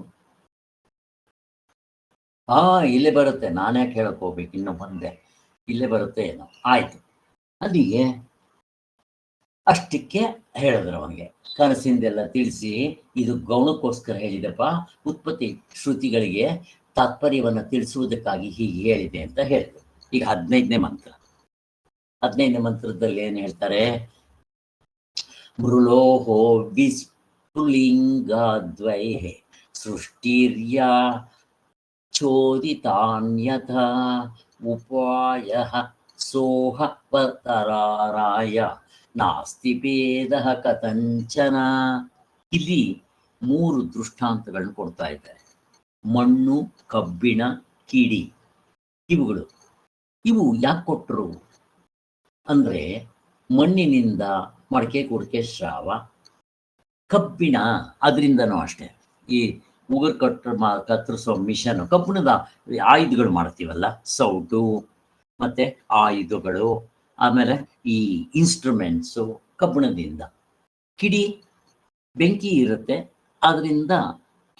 Speaker 1: ಇಲ್ಲೇ ಬರುತ್ತೆ, ನಾನು ಯಾಕೆ ಹೇಳಕ್ ಹೋಗ್ಬೇಕು, ಇನ್ನು ಮುಂದೆ ಇಲ್ಲೇ ಬರುತ್ತೆ ಏನೋ. ಆಯ್ತು, ಅಲ್ಲಿಗೆ ಅಷ್ಟಕ್ಕೆ ಹೇಳಿದ್ರು ಅವನಿಗೆ. ಕನಸಿಂದೆಲ್ಲ ತಿಳಿಸಿ, ಇದು ಗೌಣಕ್ಕೋಸ್ಕರ ಹೇಳಿದಪ್ಪ, ಉತ್ಪತ್ತಿ ಶ್ರುತಿಗಳಿಗೆ ತಾತ್ಪರ್ಯವನ್ನ ತಿಳಿಸುವುದಕ್ಕಾಗಿ ಹೀಗೆ ಹೇಳಿದೆ ಅಂತ ಹೇಳಿದ್ರು. ಈಗ 15ನೇ ಮಂತ್ರ. 15ನೇ ಮಂತ್ರದಲ್ಲಿ ಏನ್ ಹೇಳ್ತಾರೆ, ಮೃಲೋಹೋ ವಿಸ್ಫುಲಿಂಗಾದ್ವೈ ಸೃಷ್ಟಿರ್ಯ ಚೋದಿತಾನ್ಯಥ ಉಪಾಯ ಸೋಹ ಪತರಾರಾಯ ನಾಸ್ತಿ ಭೇದ ಕಥಂಚನ. ಇಲ್ಲಿ 3 ದೃಷ್ಟಾಂತಗಳನ್ನು ಕೊಡ್ತಾ ಇದ್ದಾರೆ. ಮಣ್ಣು, ಕಬ್ಬಿಣ, ಕಿಡಿ, ಇವುಗಳು. ಇವು ಯಾಕೆ ಕೊಟ್ಟರು ಅಂದ್ರೆ, ಮಣ್ಣಿನಿಂದ ಮಡಕೆ ಕುಡಿಕೆ ಸ್ರಾವ, ಕಬ್ಬಿಣ ಅದರಿಂದನೂ ಅಷ್ಟೇ, ಈ ಉಗುರು ಕತ್ತರಿಸೋ ಮಿಷನ್, ಕಬ್ಬಿಣದ ಆಯುಧಗಳು ಮಾಡ್ತೀವಲ್ಲ, ಸೌಟು ಮತ್ತೆ ಆಯುಧಗಳು, ಆಮೇಲೆ ಈ ಇನ್ಸ್ಟ್ರೂಮೆಂಟ್ಸು ಕಬ್ಬಿಣದಿಂದ. ಕಿಡಿ ಬೆಂಕಿ ಇರುತ್ತೆ, ಅದರಿಂದ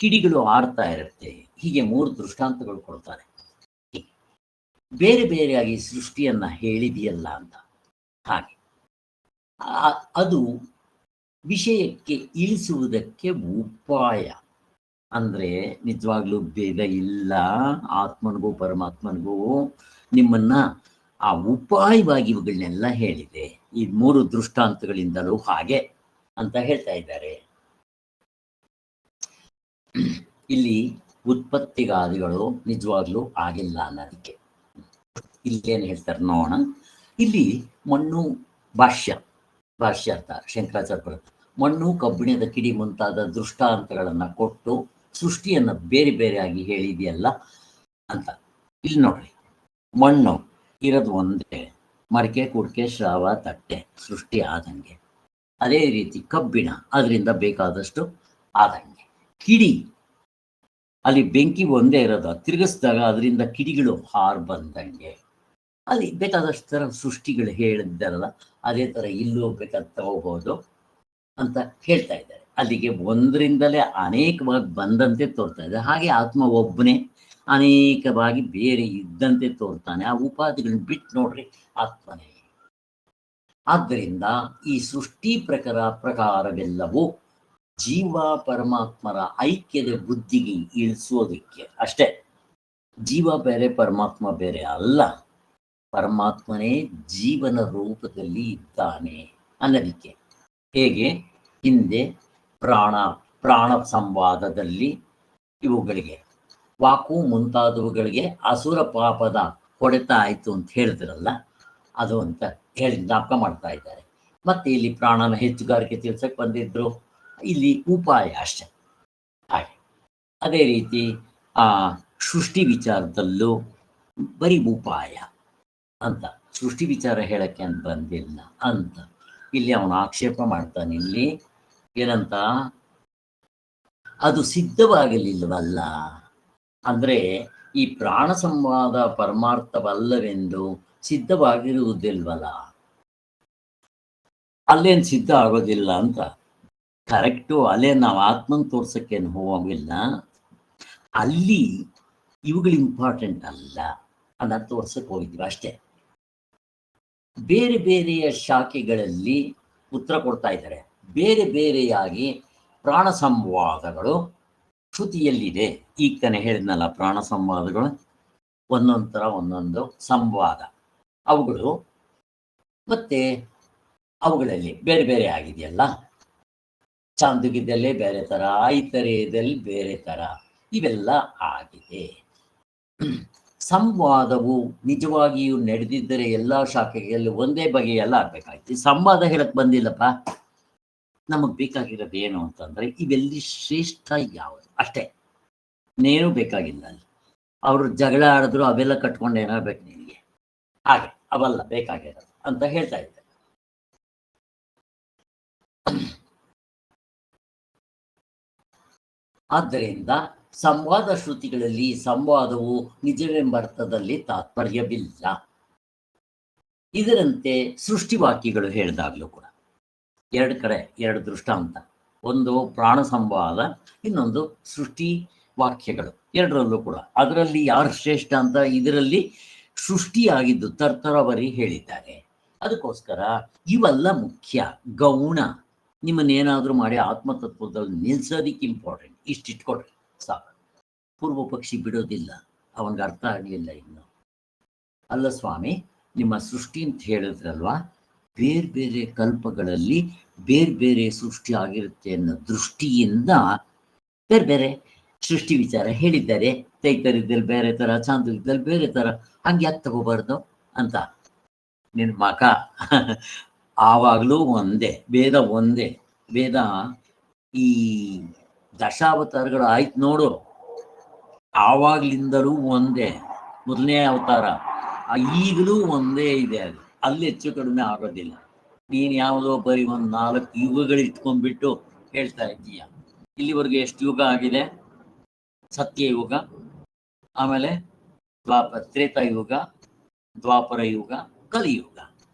Speaker 1: ಕಿಡಿಗಳು ಆಡ್ತಾ ಇರುತ್ತೆ. ಹೀಗೆ 3 ದೃಷ್ಟಾಂತಗಳು ಕೊಡ್ತಾರೆ. ಬೇರೆ ಬೇರೆಯಾಗಿ ಸೃಷ್ಟಿಯನ್ನ ಹೇಳಿದೆಯಲ್ಲ ಅಂತ. ಹಾಗೆ ಅದು ವಿಷಯಕ್ಕೆ ಇಳಿಸುವುದಕ್ಕೆ ಉಪಾಯ. ಅಂದ್ರೆ ನಿಜವಾಗ್ಲೂ ಭೇದ ಇಲ್ಲ, ಆತ್ಮನಿಗೂ ಪರಮಾತ್ಮನಿಗೂ. ನಿಮ್ಮನ್ನ ಆ ಉಪಾಯವಾಗಿ ಇವುಗಳನ್ನೆಲ್ಲ ಹೇಳಿದೆ ಈ 3 ದೃಷ್ಟಾಂತಗಳಿಂದಲೂ ಹಾಗೆ ಅಂತ ಹೇಳ್ತಾ ಇದ್ದಾರೆ. ಇಲ್ಲಿ ಉತ್ಪತ್ತಿಗಾದಿಗಳು ನಿಜವಾಗ್ಲೂ ಆಗಿಲ್ಲ ಅನ್ನೋದಕ್ಕೆ. ಇಲ್ಲೇನು ಹೇಳ್ತಾರೆ ನೋಡೋಣ. ಇಲ್ಲಿ ಮಣ್ಣು ಭಾಷ್ಯ ಅರ್ಥ ಶಂಕರಾಚಾರ್ಯ ಮಣ್ಣು, ಕಬ್ಬಿಣದ ಕಿಡಿ ಮುಂತಾದ ದೃಷ್ಟಾಂತಗಳನ್ನು ಕೊಟ್ಟು ಸೃಷ್ಟಿಯನ್ನು ಬೇರೆ ಬೇರೆಯಾಗಿ ಹೇಳಿದೆಯಲ್ಲ ಅಂತ. ಇಲ್ಲಿ ನೋಡ್ರಿ, ಮಣ್ಣು ಇರೋದು ಒಂದೇ, ಮಡಿಕೆ, ಕುಡಿಕೆ, ಶ್ರಾವ, ತಟ್ಟೆ ಸೃಷ್ಟಿ ಆದಂಗೆ. ಅದೇ ರೀತಿ ಕಬ್ಬಿಣ ಅದರಿಂದ ಬೇಕಾದಷ್ಟು ಆದಂಗೆ. ಕಿಡಿ ಅಲ್ಲಿ ಬೆಂಕಿ ಒಂದೇ ಇರೋದು, ತಿರುಗಿಸಿದಾಗ ಅದರಿಂದ ಕಿಡಿಗಳು ಹಾರು ಬಂದಂಗೆ. ಅಲ್ಲಿ ಬೇಕಾದಷ್ಟು ಥರ ಸೃಷ್ಟಿಗಳು ಹೇಳಿದ್ದಾರಲ್ಲ, ಅದೇ ಥರ ಇಲ್ಲೂ ಬೇಕಾದ ತಗೋಬಹುದು ಅಂತ ಹೇಳ್ತಾ ಇದ್ದಾರೆ. ಅಲ್ಲಿಗೆ ಒಂದರಿಂದಲೇ ಅನೇಕವಾಗಿ ಬಂದಂತೆ ತೋರ್ತಾ ಇದೆ. ಹಾಗೆ ಆತ್ಮ ಒಬ್ಬನೇ ಅನೇಕವಾಗಿ ಬೇರೆ ಇದ್ದಂತೆ ತೋರ್ತಾನೆ. ಆ ಉಪಾಧಿಗಳನ್ನ ಬಿಟ್ಟು ನೋಡ್ರಿ, ಆತ್ಮನೇ. ಆದ್ದರಿಂದ ಈ ಸೃಷ್ಟಿ ಪ್ರಕಾರವೆಲ್ಲವೂ ಜೀವ ಪರಮಾತ್ಮರ ಐಕ್ಯದ ಬುದ್ಧಿಗೆ ಇಳಿಸೋದಕ್ಕೆ ಅಷ್ಟೇ. ಜೀವ ಬೇರೆ, ಪರಮಾತ್ಮ ಬೇರೆ ಅಲ್ಲ. ಪರಮಾತ್ಮನೇ ಜೀವನ ರೂಪದಲ್ಲಿ ಇದ್ದಾನೆ ಅನ್ನೋದಕ್ಕೆ. ಹೇಗೆ ಹಿಂದೆ ಪ್ರಾಣ ಸಂವಾದದಲ್ಲಿ ಇವುಗಳಿಗೆ ವಾಕು ಮುಂತಾದವುಗಳಿಗೆ ಅಸುರ ಪಾಪದ ಹೊಡೆತ ಆಯಿತು ಅಂತ ಹೇಳಿದ್ರಲ್ಲ, ಅದು ಅಂತ ಹೇಳಿ ಜ್ಞಾಪಕ ಮಾಡ್ತಾ ಇದ್ದಾರೆ. ಮತ್ತೆ ಇಲ್ಲಿ ಪ್ರಾಣನ ಹೆಚ್ಚುಗಾರಿಕೆ ತಿಳ್ಸಕ್ಕೆ ಬಂದಿದ್ರು, ಇಲ್ಲಿ ಉಪಾಯ ಅಷ್ಟೆ. ಹಾಗೆ ಅದೇ ರೀತಿ ಸೃಷ್ಟಿ ವಿಚಾರದಲ್ಲೂ ಬರೀ ಉಪಾಯ ಅಂತ, ಸೃಷ್ಟಿ ವಿಚಾರ ಹೇಳಕ್ಕೆ ಅಂತ ಬಂದಿಲ್ಲ ಅಂತ ಇಲ್ಲಿ ಅವನು ಆಕ್ಷೇಪ ಮಾಡ್ತಾನೆ. ಇಲ್ಲಿ ಏನಂತ, ಅದು ಸಿದ್ಧವಾಗಲಿಲ್ಲವಲ್ಲ ಅಂದ್ರೆ ಈ ಪ್ರಾಣ ಸಂವಾದ ಪರಮಾರ್ಥವಲ್ಲವೆಂದು ಸಿದ್ಧವಾಗಿರುವುದಿಲ್ವಲ್ಲ, ಅಲ್ಲೇನು ಸಿದ್ಧ ಆಗೋದಿಲ್ಲ ಅಂತ. ಕರೆಕ್ಟು, ಅಲ್ಲೇ ನಾವು ಆತ್ಮನ್ ತೋರ್ಸಕ್ಕೇನು ಹೋಗಿಲ್ಲ, ಅಲ್ಲಿ ಇವುಗಳು ಇಂಪಾರ್ಟೆಂಟ್ ಅಲ್ಲ ಅನ್ನ ತೋರ್ಸಕ್ಕೆ ಹೋಗಿದ್ವಿ ಅಷ್ಟೇ. ಬೇರೆ ಬೇರೆಯ ಶಾಖೆಗಳಲ್ಲಿ ಉತ್ತರ ಕೊಡ್ತಾ ಇದ್ದಾರೆ. ಬೇರೆ ಬೇರೆಯಾಗಿ ಪ್ರಾಣ ಸಂವಾದಗಳು ಶ್ರುತಿಯಲ್ಲಿದೆ. ಈಗ ತಾನೇ ಹೇಳಿದ್ನಲ್ಲ, ಪ್ರಾಣ ಸಂವಾದಗಳು ಒಂದೊಂದು ಥರ ಒಂದೊಂದು ಸಂವಾದ ಅವುಗಳು, ಮತ್ತೆ ಅವುಗಳಲ್ಲಿ ಬೇರೆ ಬೇರೆ ಆಗಿದೆಯಲ್ಲ. ಚಾಂದುಗಿದ್ದಲ್ಲೇ ಬೇರೆ ಥರ, ಐತರೇಯದಲ್ಲಿ ಬೇರೆ ಥರ, ಇವೆಲ್ಲ ಆಗಿದೆ. ಸಂವಾದವು ನಿಜವಾಗಿಯೂ ನಡೆದಿದ್ದರೆ ಎಲ್ಲ ಶಾಖೆಗಳಲ್ಲಿ ಒಂದೇ ಬಗೆಯೆಲ್ಲ ಆಗ್ಬೇಕಾಯ್ತು. ಸಂವಾದ ಹೇಳಕ್ ಬಂದಿಲ್ಲಪ್ಪ. ನಮಗ್ ಬೇಕಾಗಿರೋದು ಏನು ಅಂತಂದ್ರೆ, ಇವೆಲ್ಲಿ ಶ್ರೇಷ್ಠ ಯಾವುದು ಅಷ್ಟೇ, ನೇನು ಬೇಕಾಗಿಲ್ಲ. ಅಲ್ಲಿ ಅವರು ಜಗಳ ಆಡಿದ್ರು ಅವೆಲ್ಲ ಕಟ್ಕೊಂಡು ಏನಾಗಬೇಕು ನಿನಗೆ, ಹಾಗೆ ಅವೆಲ್ಲ ಬೇಕಾಗಿರೋದು ಅಂತ ಹೇಳ್ತಾ ಇದ್ದಾರೆ. ಆದ್ದರಿಂದ ಸಂವಾದ ಶ್ರುತಿಗಳಲ್ಲಿ ಸಂವಾದವು ನಿಜವೆಂಬರ್ಥದಲ್ಲಿ ತಾತ್ಪರ್ಯವಿಲ್ಲ. ಇದರಂತೆ ಸೃಷ್ಟಿವಾಕ್ಯಗಳು ಹೇಳಿದಾಗಲೂ ಕೂಡ ಎರಡು ಕಡೆ ಎರಡು ದೃಷ್ಟಾಂತ, ಒಂದು ಪ್ರಾಣ ಸಂವಾದ, ಇನ್ನೊಂದು ಸೃಷ್ಟಿ ವಾಕ್ಯಗಳು. ಎರಡರಲ್ಲೂ ಕೂಡ ಅದರಲ್ಲಿ ಯಾರು ಶ್ರೇಷ್ಠ ಅಂತ ಇದರಲ್ಲಿ ಸೃಷ್ಟಿಯಾಗಿದ್ದು ತರ್ತರವರಿ ಹೇಳಿದ್ದಾರೆ. ಅದಕ್ಕೋಸ್ಕರ ಇವೆಲ್ಲ ಮುಖ್ಯ, ಗೌಣ. ನಿಮ್ಮನ್ನೇನಾದರೂ ಮಾಡಿ ಆತ್ಮತತ್ವದಲ್ಲಿ ನಿಲ್ಸೋದಿಕ್ಕೆ ಇಂಪಾರ್ಟೆಂಟ್. ಇಷ್ಟಿಟ್ಕೊಡ್ರಿ ಸಾಕು. ಪೂರ್ವ ಪಕ್ಷಿ ಬಿಡೋದಿಲ್ಲ, ಅವನಿಗೆ ಅರ್ಥ ಆಗಲಿಲ್ಲ ಇನ್ನು. ಅಲ್ಲ ಸ್ವಾಮಿ, ನಿಮ್ಮ ಸೃಷ್ಟಿ ಅಂತ ಹೇಳಿದ್ರಲ್ವಾ, ಬೇರೆ ಬೇರೆ ಕಲ್ಪಗಳಲ್ಲಿ ಬೇರೆ ಬೇರೆ ಸೃಷ್ಟಿ ಆಗಿರುತ್ತೆ ಅನ್ನೋ ದೃಷ್ಟಿಯಿಂದ ಬೇರೆ ಬೇರೆ ಸೃಷ್ಟಿ ವಿಚಾರ ಹೇಳಿದ್ದಾರೆ. ತೈತರಿದ್ದಲ್ಲಿ ಬೇರೆ ಥರ, ಚಾಂದ್ರದಲ್ಲಿ ಬೇರೆ ಥರ, ಹಂಗೆ ಯಾಕೆ ತಗೋಬಾರ್ದು ಅಂತ ನಿನ್ನ ಮಕ. ಆವಾಗಲೂ ಒಂದೇ ವೇದ, ಒಂದೇ ವೇದ. ಈ ದಶಾವತಾರಗಳು ಆಯ್ತು ನೋಡು, ಆವಾಗ್ಲಿಂದಲೂ ಒಂದೇ, ಮೊದಲನೇ ಅವತಾರ ಈಗಲೂ ಒಂದೇ ಇದೆ. ಅದು ಅಲ್ಲಿ ಹೆಚ್ಚು ಕಡಿಮೆ ಆಗೋದಿಲ್ಲ. ನೀನು ಯಾವುದೋ ಬರೀ ಒಂದು 4 ಯುಗಗಳು ಇಟ್ಕೊಂಡ್ಬಿಟ್ಟು ಹೇಳ್ತಾ ಇದ್ದೀಯ. ಇಲ್ಲಿವರೆಗೆ ಎಷ್ಟು ಯುಗ ಆಗಿದೆ? ಸತ್ಯಯುಗ, ಆಮೇಲೆ ತ್ರೇತಾಯುಗ, ದ್ವಾಪರ ಯುಗ, ಕಲಿಯುಗ.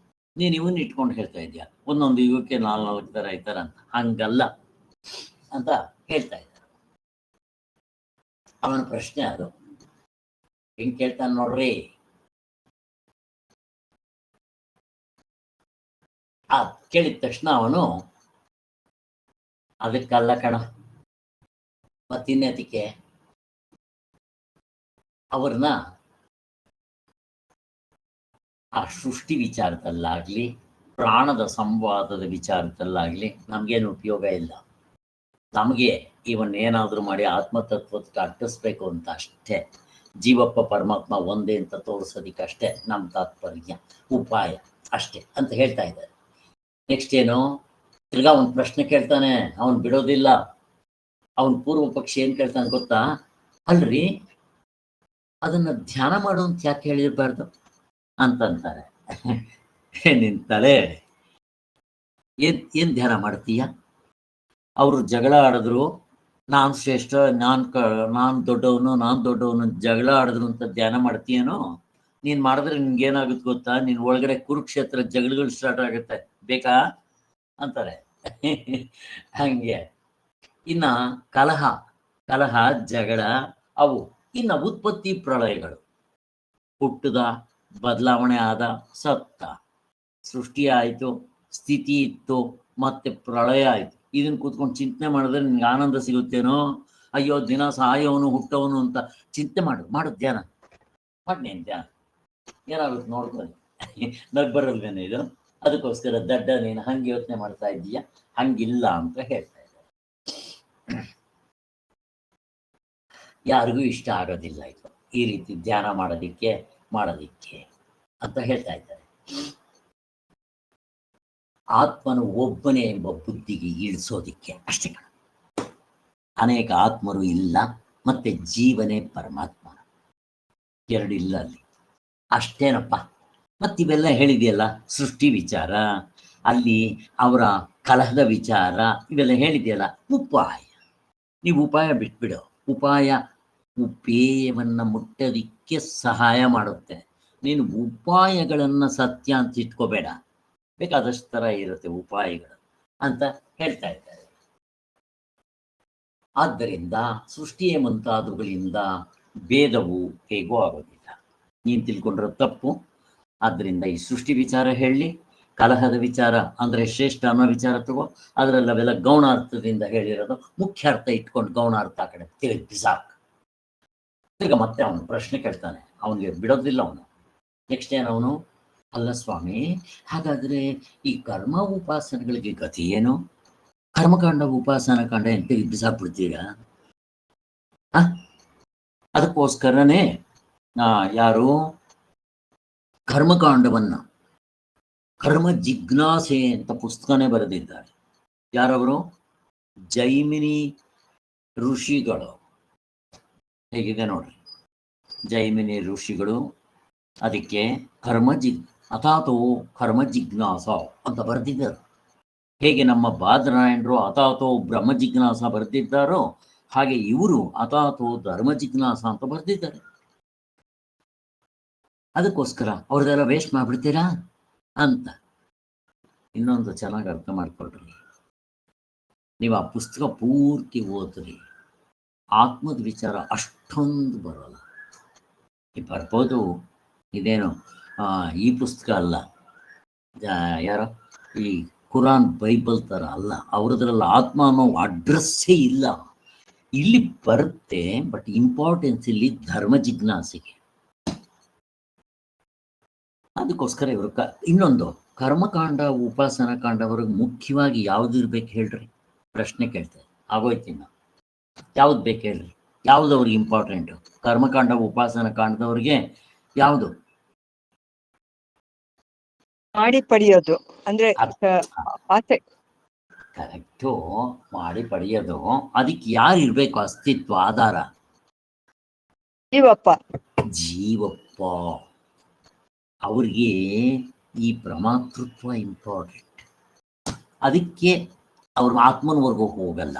Speaker 1: ನೀನು ಇವನ್ನ ಇಟ್ಕೊಂಡು ಹೇಳ್ತಾ ಇದೀಯ ಒಂದೊಂದು ಯುಗಕ್ಕೆ 4 ಥರ ಈ ಥರ ಅಂತ. ಹಂಗಲ್ಲ ಅಂತ ಹೇಳ್ತಾ ಇದ್ದ. ಅವನ ಪ್ರಶ್ನೆ ಅದು. ಹೆಂಗ್ ಕೇಳ್ತಾನೆ ನೋಡ್ರಿ. ಕೇಳಿದ ತಕ್ಷಣ ಅವನು ಅದಕ್ಕಲ್ಲ ಕಣ, ಮತ್ತಿನ್ನೆತಿಕೆ ಅವ್ರನ್ನ ಆ ಸೃಷ್ಟಿ ವಿಚಾರದಲ್ಲಾಗ್ಲಿ ಪ್ರಾಣದ ಸಂವಾದದ ವಿಚಾರದಲ್ಲಾಗ್ಲಿ ನಮ್ಗೇನು ಉಪಯೋಗ ಇಲ್ಲ. ನಮಗೆ ಇವನ್ನೇನಾದ್ರೂ ಮಾಡಿ ಆತ್ಮತತ್ವಕ್ಕೆ ಅಟ್ಟಿಸ್ಬೇಕು ಅಂತ ಅಷ್ಟೇ. ಜೀವಪ್ಪ ಪರಮಾತ್ಮ ಒಂದೇ ಅಂತ ತೋರಿಸೋದಿಕ್ಕಷ್ಟೇ ನಮ್ಮ ತಾತ್ಪರ್ಯ, ಉಪಾಯ ಅಷ್ಟೇ ಅಂತ ಹೇಳ್ತಾ ಇದ್ದಾರೆ. ನೆಕ್ಸ್ಟ್ ಏನು, ತಿರ್ಗಾ ಒಂದು ಪ್ರಶ್ನೆ ಕೇಳ್ತಾನೆ, ಅವನು ಬಿಡೋದಿಲ್ಲ. ಅವನ ಪೂರ್ವ ಪಕ್ಷಿ ಏನ್ ಕೇಳ್ತಾನೆ ಗೊತ್ತಾ? ಅಲ್ರಿ, ಅದನ್ನ ಧ್ಯಾನ ಮಾಡು ಅಂತ ಯಾಕೆ ಹೇಳಿರ್ಬಾರ್ದು ಅಂತಂತಾರೆ. ನಿನ್ ತಲೆ ಏನ್ ಧ್ಯಾನ ಮಾಡ್ತೀಯ? ಅವರು ಜಗಳ ಆಡಿದ್ರು, ನಾನ್ ಶ್ರೇಷ್ಠ, ನಾನ್ ದೊಡ್ಡವನು ಜಗಳ ಆಡಿದ್ರು ಅಂತ ಧ್ಯಾನ ಮಾಡ್ತೀಯನೋ? ನೀನ್ ಮಾಡಿದ್ರೆ ನಿನ್ಗೇನಾಗುತ್ತೆ ಗೊತ್ತಾ? ನಿನ್ ಒಳಗಡೆ ಕುರುಕ್ಷೇತ್ರ ಜಗಳಗಳು ಸ್ಟಾರ್ಟ್ ಆಗುತ್ತೆ, ಬೇಕಾ ಅಂತಾರೆ. ಹಂಗೆ ಇನ್ನ ಕಲಹ ಜಗಳ ಅವು. ಇನ್ನ ಉತ್ಪತ್ತಿ ಪ್ರಳಯಗಳು, ಹುಟ್ಟದ, ಬದಲಾವಣೆ ಆದ, ಸತ್ತ, ಸೃಷ್ಟಿ ಆಯ್ತು, ಸ್ಥಿತಿ ಇತ್ತು, ಮತ್ತೆ ಪ್ರಳಯ ಆಯ್ತು. ಇದನ್ನ ಕೂತ್ಕೊಂಡು ಚಿಂತನೆ ಮಾಡಿದ್ರೆ ನಿನ್ಗೆ ಆನಂದ ಸಿಗುತ್ತೇನೋ? ಅಯ್ಯೋ ದಿನ ಸಾಯೋನು ಹುಟ್ಟವನು ಅಂತ ಚಿಂತೆ ಮಾಡು ಧ್ಯಾನ ಮಾಡ್ನೇನು ಧ್ಯಾನ, ಏನಾಗುತ್ತೆ ನೋಡ್ಕೊಳ್ಳಿ. ನಗ್ ಬರಲ್ವೇನೆ ಇದು? ಅದಕ್ಕೋಸ್ಕರ ದಡ್ಡ ನೀನು ಹಂಗೆ ಯೋಚನೆ ಮಾಡ್ತಾ ಇದ್ದೀಯ, ಹಂಗಿಲ್ಲ ಅಂತ ಹೇಳ್ತಾ ಇದ್ದಾರೆ. ಯಾರಿಗೂ ಇಷ್ಟ ಆಗೋದಿಲ್ಲ ಇದು, ಈ ರೀತಿ ಧ್ಯಾನ ಮಾಡೋದಿಕ್ಕೆ ಅಂತ ಹೇಳ್ತಾ ಇದ್ದಾರೆ. ಆತ್ಮನು ಒಬ್ಬನೇ ಎಂಬ ಬುದ್ಧಿಗೆ ಇಳಿಸೋದಿಕ್ಕೆ ಅಷ್ಟೇ ಕಣ. ಅನೇಕ ಆತ್ಮರು ಇಲ್ಲ, ಮತ್ತೆ ಜೀವನೇ ಪರಮಾತ್ಮ, ಎರಡಿಲ್ಲ ಅಲ್ಲಿ, ಅಷ್ಟೇನಪ್ಪ. ಮತ್ತಿವೆಲ್ಲ ಹೇಳಿದೆಯಲ್ಲ, ಸೃಷ್ಟಿ ವಿಚಾರ, ಅಲ್ಲಿ ಅವರ ಕಲಹದ ವಿಚಾರ, ಇವೆಲ್ಲ ಹೇಳಿದೆಯಲ್ಲ. ಉಪಾಯ, ನೀವು ಉಪಾಯ ಬಿಟ್ಬಿಡು. ಉಪಾಯ ಉಪೇಯವನ್ನ ಮುಟ್ಟೋದಿಕ್ಕೆ ಸಹಾಯ ಮಾಡುತ್ತೆ. ನೀನು ಉಪಾಯಗಳನ್ನ ಸತ್ಯ ಅಂತ ಇಟ್ಕೋಬೇಡ, ಬೇಕಾದಷ್ಟು ಥರ ಇರುತ್ತೆ ಉಪಾಯಗಳು ಅಂತ ಹೇಳ್ತಾ ಇದ್ದಾರೆ. ಆದ್ದರಿಂದ ಸೃಷ್ಟಿಯೇ ಮುಂತಾದವುಗಳಿಂದ ಭೇದವು ಹೇಗೋ ಆಗೋದಿಲ್ಲ. ನೀನು ತಿಳ್ಕೊಂಡ್ರೆ ತಪ್ಪು. ಆದ್ದರಿಂದ ಈ ಸೃಷ್ಟಿ ವಿಚಾರ ಹೇಳಿ, ಕಲಹದ ವಿಚಾರ ಅಂದರೆ ಶ್ರೇಷ್ಠ ಅನ್ನೋ ವಿಚಾರ ತಗೋ, ಅದರಲ್ಲವೆಲ್ಲ ಗೌಣಾರ್ಥದಿಂದ ಹೇಳಿರೋದು. ಮುಖ್ಯ ಅರ್ಥ ಇಟ್ಕೊಂಡು ಗೌಣಾರ್ಥ ಆ ಕಡೆ ತಿರುಗಿ ಬಿಸಾಕ್. ಈಗ ಮತ್ತೆ ಅವನು ಪ್ರಶ್ನೆ ಕೇಳ್ತಾನೆ, ಅವನಿಗೆ ಬಿಡೋದಿಲ್ಲ ಅವನು. ನೆಕ್ಸ್ಟ್ ಏನವನು, ಅಲ್ಲ ಸ್ವಾಮಿ, ಹಾಗಾದ್ರೆ ಈ ಕರ್ಮ ಉಪಾಸನೆಗಳಿಗೆ ಗತಿ ಏನು? ಕರ್ಮಕಾಂಡ ಉಪಾಸನ ಕಾಂಡ ಎಂತ ಬಿಸಾಕ್ಬಿಡ್ತೀರಾ? ಅದಕ್ಕೋಸ್ಕರನೇ ಯಾರು ಕರ್ಮಕಾಂಡವನ್ನ ಕರ್ಮ ಜಿಜ್ಞಾಸೆ ಅಂತ ಪುಸ್ತಕನೇ ಬರೆದಿದ್ದಾರೆ. ಯಾರವರು? ಜೈಮಿನಿ ಋಷಿಗಳು. ಹೇಗಿದೆ ನೋಡ್ರಿ, ಜೈಮಿನಿ ಋಷಿಗಳು ಅದಕ್ಕೆ ಅಥಾತೋ ಕರ್ಮ ಜಿಜ್ಞಾಸ ಅಂತ ಬರೆದಿದ್ದಾರೆ. ಹೇಗೆ ನಮ್ಮ ಬಾದರಾಯಣರು ಅಥಾತೋ ಬ್ರಹ್ಮ ಜಿಜ್ಞಾಸ ಬರೆದಿದ್ದಾರೋ, ಹಾಗೆ ಇವರು ಅಥಾತೋ ಧರ್ಮ ಜಿಜ್ಞಾಸ ಅಂತ ಬರೆದಿದ್ದಾರೆ. ಅದಕ್ಕೋಸ್ಕರ ಅವ್ರದೆಲ್ಲ ವೇಸ್ಟ್ ಮಾಡ್ಬಿಡ್ತೀರಾ ಅಂತ. ಇನ್ನೊಂದು ಚೆನ್ನಾಗಿ ಅರ್ಥ ಮಾಡ್ಕೊಳ್ರಿ, ನೀವು ಆ ಪುಸ್ತಕ ಪೂರ್ತಿ ಓದ್ರಿ, ಆತ್ಮದ ವಿಚಾರ ಅಷ್ಟೊಂದು ಬರೋಲ್ಲ. ಬರ್ಬೋದು, ಇದೇನು ಈ ಪುಸ್ತಕ ಅಲ್ಲ, ಯಾರೋ ಈ ಕುರಾನ್ ಬೈಬಲ್ ಥರ ಅಲ್ಲ, ಅವ್ರದ್ರಲ್ಲಿ ಆತ್ಮ ಅನ್ನೋ ಅಡ್ರೆಸ್ಸೇ ಇಲ್ಲ. ಇಲ್ಲಿ ಬರುತ್ತೆ, ಬಟ್ ಇಂಪಾರ್ಟೆನ್ಸ್ ಇಲ್ಲಿ ಧರ್ಮ ಜಿಜ್ಞಾಸೆಗೆ. ಅದಕ್ಕೋಸ್ಕರ ಇವರು ಇನ್ನೊಂದು ಕರ್ಮಕಾಂಡ ಉಪಾಸನ ಕಾಂಡವ್ರಿಗೆ ಮುಖ್ಯವಾಗಿ ಯಾವ್ದು ಇರ್ಬೇಕು ಹೇಳ್ರಿ? ಪ್ರಶ್ನೆ ಕೇಳ್ತಾರೆ. ಆಗೋಯ್ತಿನ್ನ ಯಾವ್ದು ಬೇಕು ಹೇಳ್ರಿ? ಯಾವ್ದು ಅವ್ರಿಗೆ ಇಂಪಾರ್ಟೆಂಟು? ಕರ್ಮಕಾಂಡ ಉಪಾಸನ ಕಾಂಡದವ್ರಿಗೆ ಯಾವುದು?
Speaker 2: ಮಾಡಿ ಪಡೆಯೋದು ಅಂದ್ರೆ ಆಸೆ.
Speaker 1: ಕರೆಕ್ಟು, ಮಾಡಿ ಪಡೆಯೋದು. ಅದಕ್ಕೆ ಯಾರು ಇರ್ಬೇಕು ಅಸ್ತಿತ್ವ, ಆಧಾರ? ಜೀವಪ್ಪ. ಅವ್ರಿಗೆ ಈ ಪ್ರಮಾತೃತ್ವ ಇಂಪಾರ್ಟೆಂಟ್. ಅದಕ್ಕೆ ಅವ್ರ ಆತ್ಮನವರೆಗೂ ಹೋಗಲ್ಲ.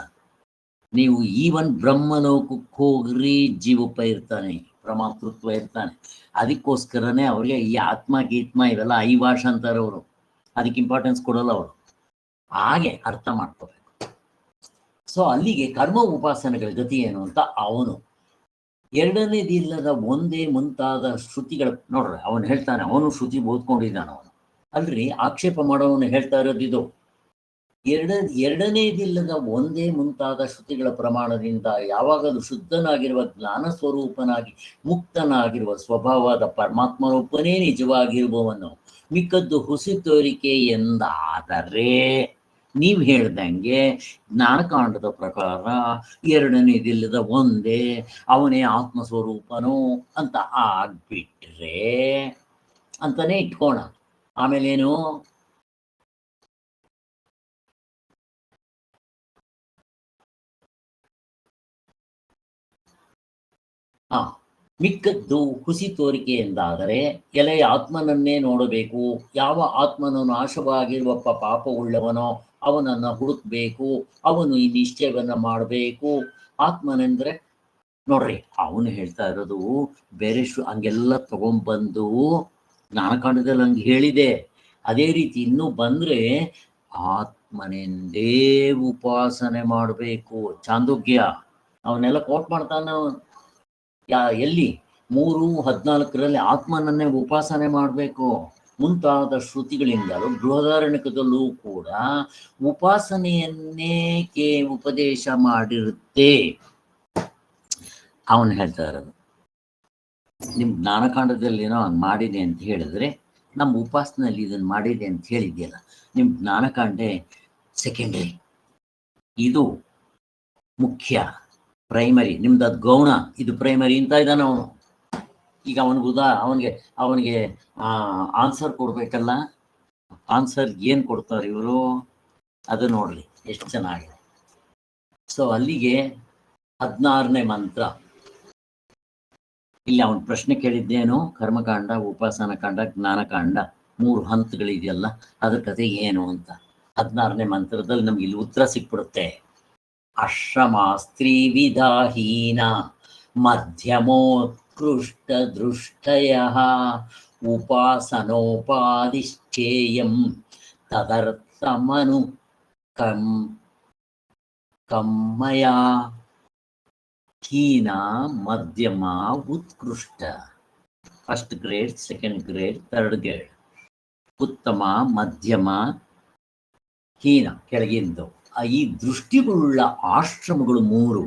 Speaker 1: ನೀವು ಈವನ್ ಬ್ರಹ್ಮಲೋಕಕ್ಕೆ ಹೋಗ್ರಿ, ಜೀವಪ್ಪ ಇರ್ತಾನೆ, ಪ್ರಮಾತೃತ್ವ ಇರ್ತಾನೆ. ಅದಕ್ಕೋಸ್ಕರನೇ ಅವ್ರಿಗೆ ಈ ಆತ್ಮ ಗೀತ್ಮ ಇವೆಲ್ಲ ಐವಾಶ ಅಂತಾರೆ ಅವರು. ಅದಕ್ಕೆ ಇಂಪಾರ್ಟೆನ್ಸ್ ಕೊಡಲ್ಲ ಅವರು. ಹಾಗೆ ಅರ್ಥ ಮಾಡ್ಕೋಬೇಕು. ಸೊ ಅಲ್ಲಿಗೆ ಕರ್ಮ ಉಪಾಸನೆಗಳ ಗತಿ ಏನು ಅಂತ ಅವನು ಎರಡನೇದಿಲ್ಲದ ಒಂದೇ ಮುಂತಾದ ಶ್ರುತಿಗಳು ನೋಡ್ರಿ, ಅವನು ಹೇಳ್ತಾನೆ, ಅವನು ಶ್ರುತಿ ಓದ್ಕೊಂಡಿದ್ದಾನೆ ಅವನು. ಅಲ್ರಿ, ಆಕ್ಷೇಪ ಮಾಡೋವನು ಹೇಳ್ತಾ ಇರೋದು ಇದು. ಎರಡನೇದಿಲ್ಲದ ಒಂದೇ ಮುಂತಾದ ಶ್ರುತಿಗಳ ಪ್ರಮಾಣದಿಂದ ಯಾವಾಗಲೂ ಶುದ್ಧನಾಗಿರುವ ಜ್ಞಾನ ಸ್ವರೂಪನಾಗಿ ಮುಕ್ತನಾಗಿರುವ ಸ್ವಭಾವದ ಪರಮಾತ್ಮನೊಬ್ಬನೇ ನಿಜವಾಗಿರುವವನು, ಮಿಕ್ಕದ್ದು ಹುಸಿ ತೋರಿಕೆ ಎಂದಾದರೆ ನೀವು ಹೇಳ್ದಂಗೆ ಜ್ಞಾನಕಾಂಡದ ಪ್ರಕಾರ ಎರಡನೇದಿಲ್ಲದ ಒಂದೇ, ಅವನೇ ಆತ್ಮಸ್ವರೂಪನು ಅಂತ ಆಗ್ಬಿಟ್ರೆ ಅಂತಾನೆ ಇಟ್ಕೋಣ. ಆಮೇಲೇನು ಮಿಕ್ಕದ್ದು ಹುಸಿ ತೋರಿಕೆ ಎಂದಾದರೆ ಎಲೆ ಆತ್ಮನನ್ನೇ ನೋಡಬೇಕು. ಯಾವ ಆತ್ಮನು ನಾಶವಾಗಿರುವ ಪಾಪವುಳ್ಳವನೋ ಅವನನ್ನ ಹುಡುಕ್ಬೇಕು, ಅವನು ಈ ನಿಶ್ಚಯವನ್ನ ಮಾಡಬೇಕು. ಆತ್ಮನೆಂದ್ರೆ ನೋಡ್ರಿ, ಅವನು ಹೇಳ್ತಾ ಇರೋದು ಬೇರೆ ಹಂಗೆಲ್ಲ ತಗೊಂಡ್ಬಂದು ಜ್ಞಾನಕಾಂಡದಲ್ಲಿ ಹಂಗೆ ಹೇಳಿದೆ. ಅದೇ ರೀತಿ ಇನ್ನೂ ಬಂದ್ರೆ ಆತ್ಮನೆಂದೇ ಉಪಾಸನೆ ಮಾಡಬೇಕು. ಚಾಂದೋಗ್ಯ ಅವನ್ನೆಲ್ಲ ಕೋಟ್ ಮಾಡ್ತಾನೆ. ಎಲ್ಲಿ 3:14 ಆತ್ಮನನ್ನೇ ಉಪಾಸನೆ ಮಾಡಬೇಕು ಮುಂತಾದ ಶ್ರುತಿಗಳಿಂದಲೂ ಬೃಹದಾರಣ್ಯಕದಲ್ಲೂ ಕೂಡ ಉಪಾಸನೆಯನ್ನೇ ಉಪದೇಶ ಮಾಡಿರುತ್ತೆ. ಅವನು ಹೇಳ್ತಾ ಇರೋದು ನಿಮ್ ಜ್ಞಾನಕಾಂಡದಲ್ಲಿ ಏನೋ ಹಂಗೆ ಮಾಡಿದೆ ಅಂತ ಹೇಳಿದ್ರೆ ನಮ್ಮ ಉಪಾಸನೆಯಲ್ಲಿ ಇದನ್ನು ಮಾಡಿದೆ ಅಂತ ಹೇಳಿದೆಯಲ್ಲ, ನಿಮ್ ಜ್ಞಾನಕಾಂಡೆ ಸೆಕೆಂಡರಿ, ಇದು ಮುಖ್ಯ, ಪ್ರೈಮರಿ. ನಿಮ್ದು ಅದು ಗೌಣ, ಇದು ಪ್ರೈಮರಿ ಅಂತ ಇದ್ದಾನೆ ಅವನು. ಈಗ ಅವನಿಗೆ ಆನ್ಸರ್ ಕೊಡ್ಬೇಕಲ್ಲ. ಆನ್ಸರ್ ಏನು ಕೊಡ್ತಾರೆ ಇವರು, ಅದು ನೋಡ್ರಿ ಎಷ್ಟು ಚೆನ್ನಾಗಿದೆ. ಸೊ ಅಲ್ಲಿಗೆ 16ನೇ ಮಂತ್ರ. ಇಲ್ಲಿ ಅವನ ಪ್ರಶ್ನೆ ಕೇಳಿದ್ದೇನು, ಕರ್ಮಕಾಂಡ, ಉಪಾಸನ ಕಾಂಡ, ಜ್ಞಾನಕಾಂಡ 3 ಹಂತಗಳಿದೆಯಲ್ಲ, ಅದ್ರ ಕತೆ ಏನು ಅಂತ 16ನೇ ಮಂತ್ರದಲ್ಲಿ ನಮ್ಗೆ ಇಲ್ಲಿ ಉತ್ತರ ಸಿಕ್ಬಿಡುತ್ತೆ. ಅಶ್ರಮಾಸ್ತ್ರೀ ವಿಧಾಹೀನ ಮಧ್ಯಮೋತ್ಕೃಷ್ಟ ದೃಷ್ಟಯ ಉಪಾಸನೋಪಾದಿಶ್ಚೇಯಂ ತದರ್ಥಮನು ಕಮ್ಮಯ ಹೀನ ಮಧ್ಯಮ ಉತ್ಕೃಷ್ಟ. First grade, second grade, third grade. ಉತ್ತಮ, ಮಧ್ಯಮ, ಹೀನ ಕೆಳಗಿಂದು. ಈ ದೃಷ್ಟಿಗಳುಳ್ಳ ಆಶ್ರಮಗಳು 3.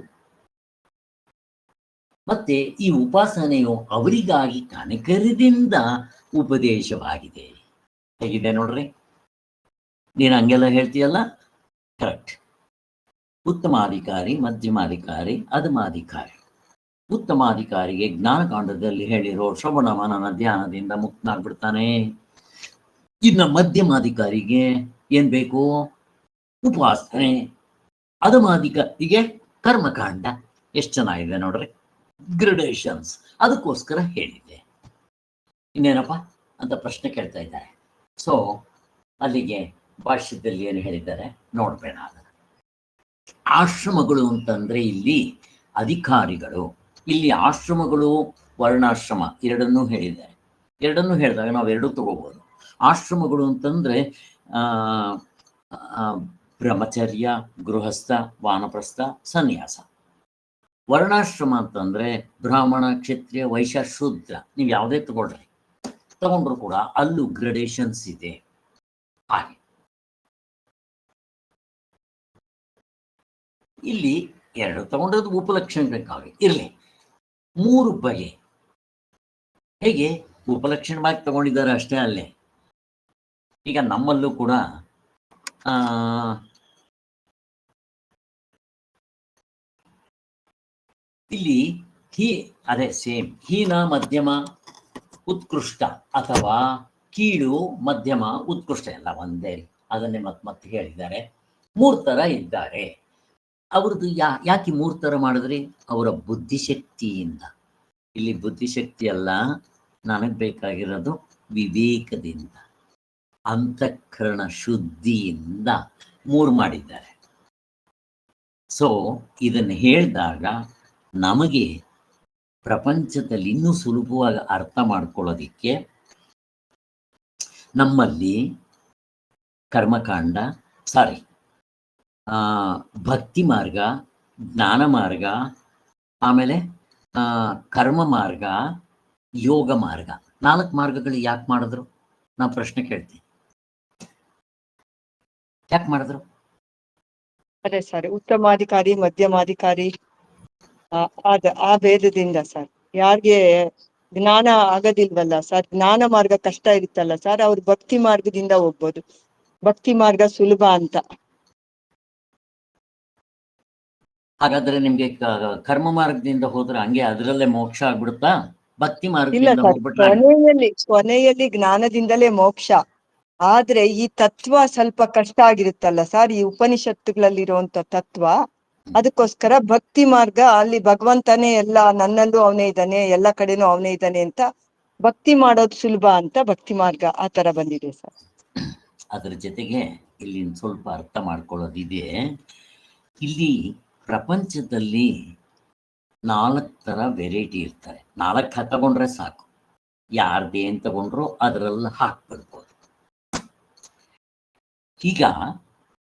Speaker 1: ಮತ್ತೆ ಈ ಉಪಾಸನೆಯು ಅವರಿಗಾಗಿ ಕನಕರದಿಂದ ಉಪದೇಶವಾಗಿದೆ. ಹೇಗಿದೆ ನೋಡ್ರಿ, ನೀನು ಹಂಗೆಲ್ಲ ಹೇಳ್ತೀಯಲ್ಲ, ಕರೆಕ್ಟ್. ಉತ್ತಮಾಧಿಕಾರಿ, ಮಧ್ಯಮಾಧಿಕಾರಿ, ಅಧಮಾಧಿಕಾರಿ. ಉತ್ತಮಾಧಿಕಾರಿಗೆ ಜ್ಞಾನಕಾಂಡದಲ್ಲಿ ಹೇಳಿರೋ ಶ್ರವಣ ಮನನ ಧ್ಯಾನದಿಂದ ಮುಕ್ತನಾಗ್ಬಿಡ್ತಾನೆ. ಇನ್ನು ಮಧ್ಯಮಾಧಿಕಾರಿಗೆ ಏನ್ ಬೇಕು, ಉಪಾಸನೆ. ಅಧಮಾಧಿಕಾರಿಗೆ ಕರ್ಮಕಾಂಡ. ಎಷ್ಟು ಚೆನ್ನಾಗಿದೆ ನೋಡ್ರಿ, ಗ್ರಡೇಷನ್ಸ್. ಅದಕ್ಕೋಸ್ಕರ ಹೇಳಿದ್ದೆ. ಇನ್ನೇನಪ್ಪ ಅಂತ ಪ್ರಶ್ನೆ ಕೇಳ್ತಾ ಇದ್ದಾರೆ. ಸೊ ಅಲ್ಲಿಗೆ ಭಾಷ್ಯದಲ್ಲಿ ಏನು ಹೇಳಿದ್ದಾರೆ ನೋಡ್ಬೇಡ. ಆಶ್ರಮಗಳು ಅಂತಂದ್ರೆ ಇಲ್ಲಿ ಅಧಿಕಾರಿಗಳು. ಇಲ್ಲಿ ಆಶ್ರಮಗಳು, ವರ್ಣಾಶ್ರಮ ಎರಡನ್ನೂ ಹೇಳಿದ್ದಾರೆ. ಎರಡನ್ನೂ ಹೇಳಿದಾಗ ನಾವು ಎರಡೂ ತಗೋಬಹುದು. ಆಶ್ರಮಗಳು ಅಂತಂದ್ರೆ ಬ್ರಹ್ಮಚರ್ಯ, ಗೃಹಸ್ಥ, ವಾನಪ್ರಸ್ಥ, ಸನ್ಯಾಸ. ವರ್ಣಾಶ್ರಮ ಅಂತಂದ್ರೆ ಬ್ರಾಹ್ಮಣ, ಕ್ಷತ್ರಿಯ, ವೈಶ್ಯ, ಶೂದ್ರ. ನೀವು ಯಾವುದೇ ತಗೊಂಡ್ರು ಕೂಡ ಅಲ್ಲೂ ಗ್ರಡೇಷನ್ಸ್ ಇದೆ. ಹಾಗೆ ಇಲ್ಲಿ 2 ತಗೊಂಡದ್ದು ಉಪಲಕ್ಷಣಕ್ಕಾಗಿ ಇರಲಿ. 3 ಬಗೆ ಹೇಗೆ ಉಪಲಕ್ಷಣವಾಗಿ ತಗೊಂಡಿದ್ದಾರೆ ಅಷ್ಟೇ ಅಲ್ಲೇ. ಈಗ ನಮ್ಮಲ್ಲೂ ಕೂಡ ಇಲ್ಲಿ ಅದೇ ಸೇಮ್ ಹೀನ, ಮಧ್ಯಮ, ಉತ್ಕೃಷ್ಟ ಅಥವಾ ಕೀಳು, ಮಧ್ಯಮ, ಉತ್ಕೃಷ್ಟ ಎಲ್ಲ ಒಂದೇ. ಅದನ್ನೇ ಮತ್ತೆ ಹೇಳಿದ್ದಾರೆ. 3 ಥರ ಇದ್ದಾರೆ. ಅವ್ರದ್ದು ಯಾಕೆ 3 ಥರ ಮಾಡಿದ್ರಿ? ಅವರ ಬುದ್ಧಿಶಕ್ತಿಯಿಂದ. ಇಲ್ಲಿ ಬುದ್ಧಿಶಕ್ತಿ ಅಲ್ಲ, ನನಗೆ ಬೇಕಾಗಿರೋದು ವಿವೇಕದಿಂದ, ಅಂತಃಕರಣ ಶುದ್ಧಿಯಿಂದ 3 ಮಾಡಿದ್ದಾರೆ. ಸೊ ಇದನ್ನು ಹೇಳಿದಾಗ ನಮಗೆ ಪ್ರಪಂಚದಲ್ಲಿ ಇನ್ನೂ ಸುಲಭವಾಗಿ ಅರ್ಥ ಮಾಡ್ಕೊಳ್ಳೋದಿಕ್ಕೆ ನಮ್ಮಲ್ಲಿ ಕರ್ಮಕಾಂಡ, ಭಕ್ತಿ ಮಾರ್ಗ, ಜ್ಞಾನ ಮಾರ್ಗ, ಆಮೇಲೆ ಕರ್ಮ ಮಾರ್ಗ, ಯೋಗ ಮಾರ್ಗ, 4 ಮಾರ್ಗಗಳು ಯಾಕೆ ಮಾಡಿದ್ರು? ನಾವು ಪ್ರಶ್ನೆ ಕೇಳ್ತೀವಿ, ಯಾಕೆ ಮಾಡಿದ್ರು?
Speaker 2: ಅದೇ ಸರ್, ಉತ್ತಮಾಧಿಕಾರಿ, ಮಧ್ಯಮಾಧಿಕಾರಿ, ಆ ಭೇದದಿಂದ ಸರ್. ಯಾರಿಗೆ ಜ್ಞಾನ ಆಗೋದಿಲ್ವಲ್ಲ ಸರ್, ಜ್ಞಾನ ಮಾರ್ಗ ಕಷ್ಟ ಇರುತ್ತಲ್ಲ ಸರ್, ಅವ್ರು ಭಕ್ತಿ ಮಾರ್ಗದಿಂದ ಹೋಗ್ಬೋದು. ಭಕ್ತಿ ಮಾರ್ಗ ಸುಲಭ ಅಂತ.
Speaker 1: ಹಾಗಾದ್ರೆ ನಿಮ್ಗೆ ಕರ್ಮ ಮಾರ್ಗದಿಂದ ಹೋದ್ರೆ ಹಂಗೆ ಅದರಲ್ಲೇ ಮೋಕ್ಷ ಆಗ್ಬಿಡುತ್ತಾ? ಭಕ್ತಿ
Speaker 2: ಇಲ್ಲ
Speaker 1: ಮಾರ್ಗದಿಂದ
Speaker 2: ಸರ್,
Speaker 1: ಹೋಗ್ಬಿಟ್ರೆ
Speaker 2: ಕೊನೆಯಲ್ಲಿ ಜ್ಞಾನದಿಂದಲೇ ಮೋಕ್ಷ. ಆದ್ರೆ ಈ ತತ್ವ ಸ್ವಲ್ಪ ಕಷ್ಟ ಆಗಿರುತ್ತಲ್ಲ ಸರ್, ಈ ಉಪನಿಷತ್ತುಗಳಲ್ಲಿರುವಂತ ತತ್ವ. ಅದಕ್ಕೋಸ್ಕರ ಭಕ್ತಿ ಮಾರ್ಗ, ಅಲ್ಲಿ ಭಗವಂತನೇ ಎಲ್ಲ, ನನ್ನಲ್ಲೂ ಅವನೇ ಇದ್ದಾನೆ, ಎಲ್ಲ ಕಡೆನೂ ಅವನೇ ಇದ್ದಾನೆ ಅಂತ ಭಕ್ತಿ ಮಾಡೋದು ಸುಲಭ ಅಂತ ಭಕ್ತಿ ಮಾರ್ಗ ಆ ತರ ಬಂದಿದೆ ಸರ್.
Speaker 1: ಅದ್ರ ಜೊತೆಗೆ ಇಲ್ಲಿ ಸ್ವಲ್ಪ ಅರ್ಥ ಮಾಡ್ಕೊಳ್ಳೋದಿದೆ. ಇಲ್ಲಿ ಪ್ರಪಂಚದಲ್ಲಿ 4 ಥರ ವೆರೈಟಿ ಇರ್ತಾರೆ. 4 ತಗೊಂಡ್ರೆ ಸಾಕು, ಯಾರ್ದೇನ್ ತಗೊಂಡ್ರು ಅದರಲ್ಲಿ ಹಾಕ್ಬಿಡ್ಬೋದು. ಈಗ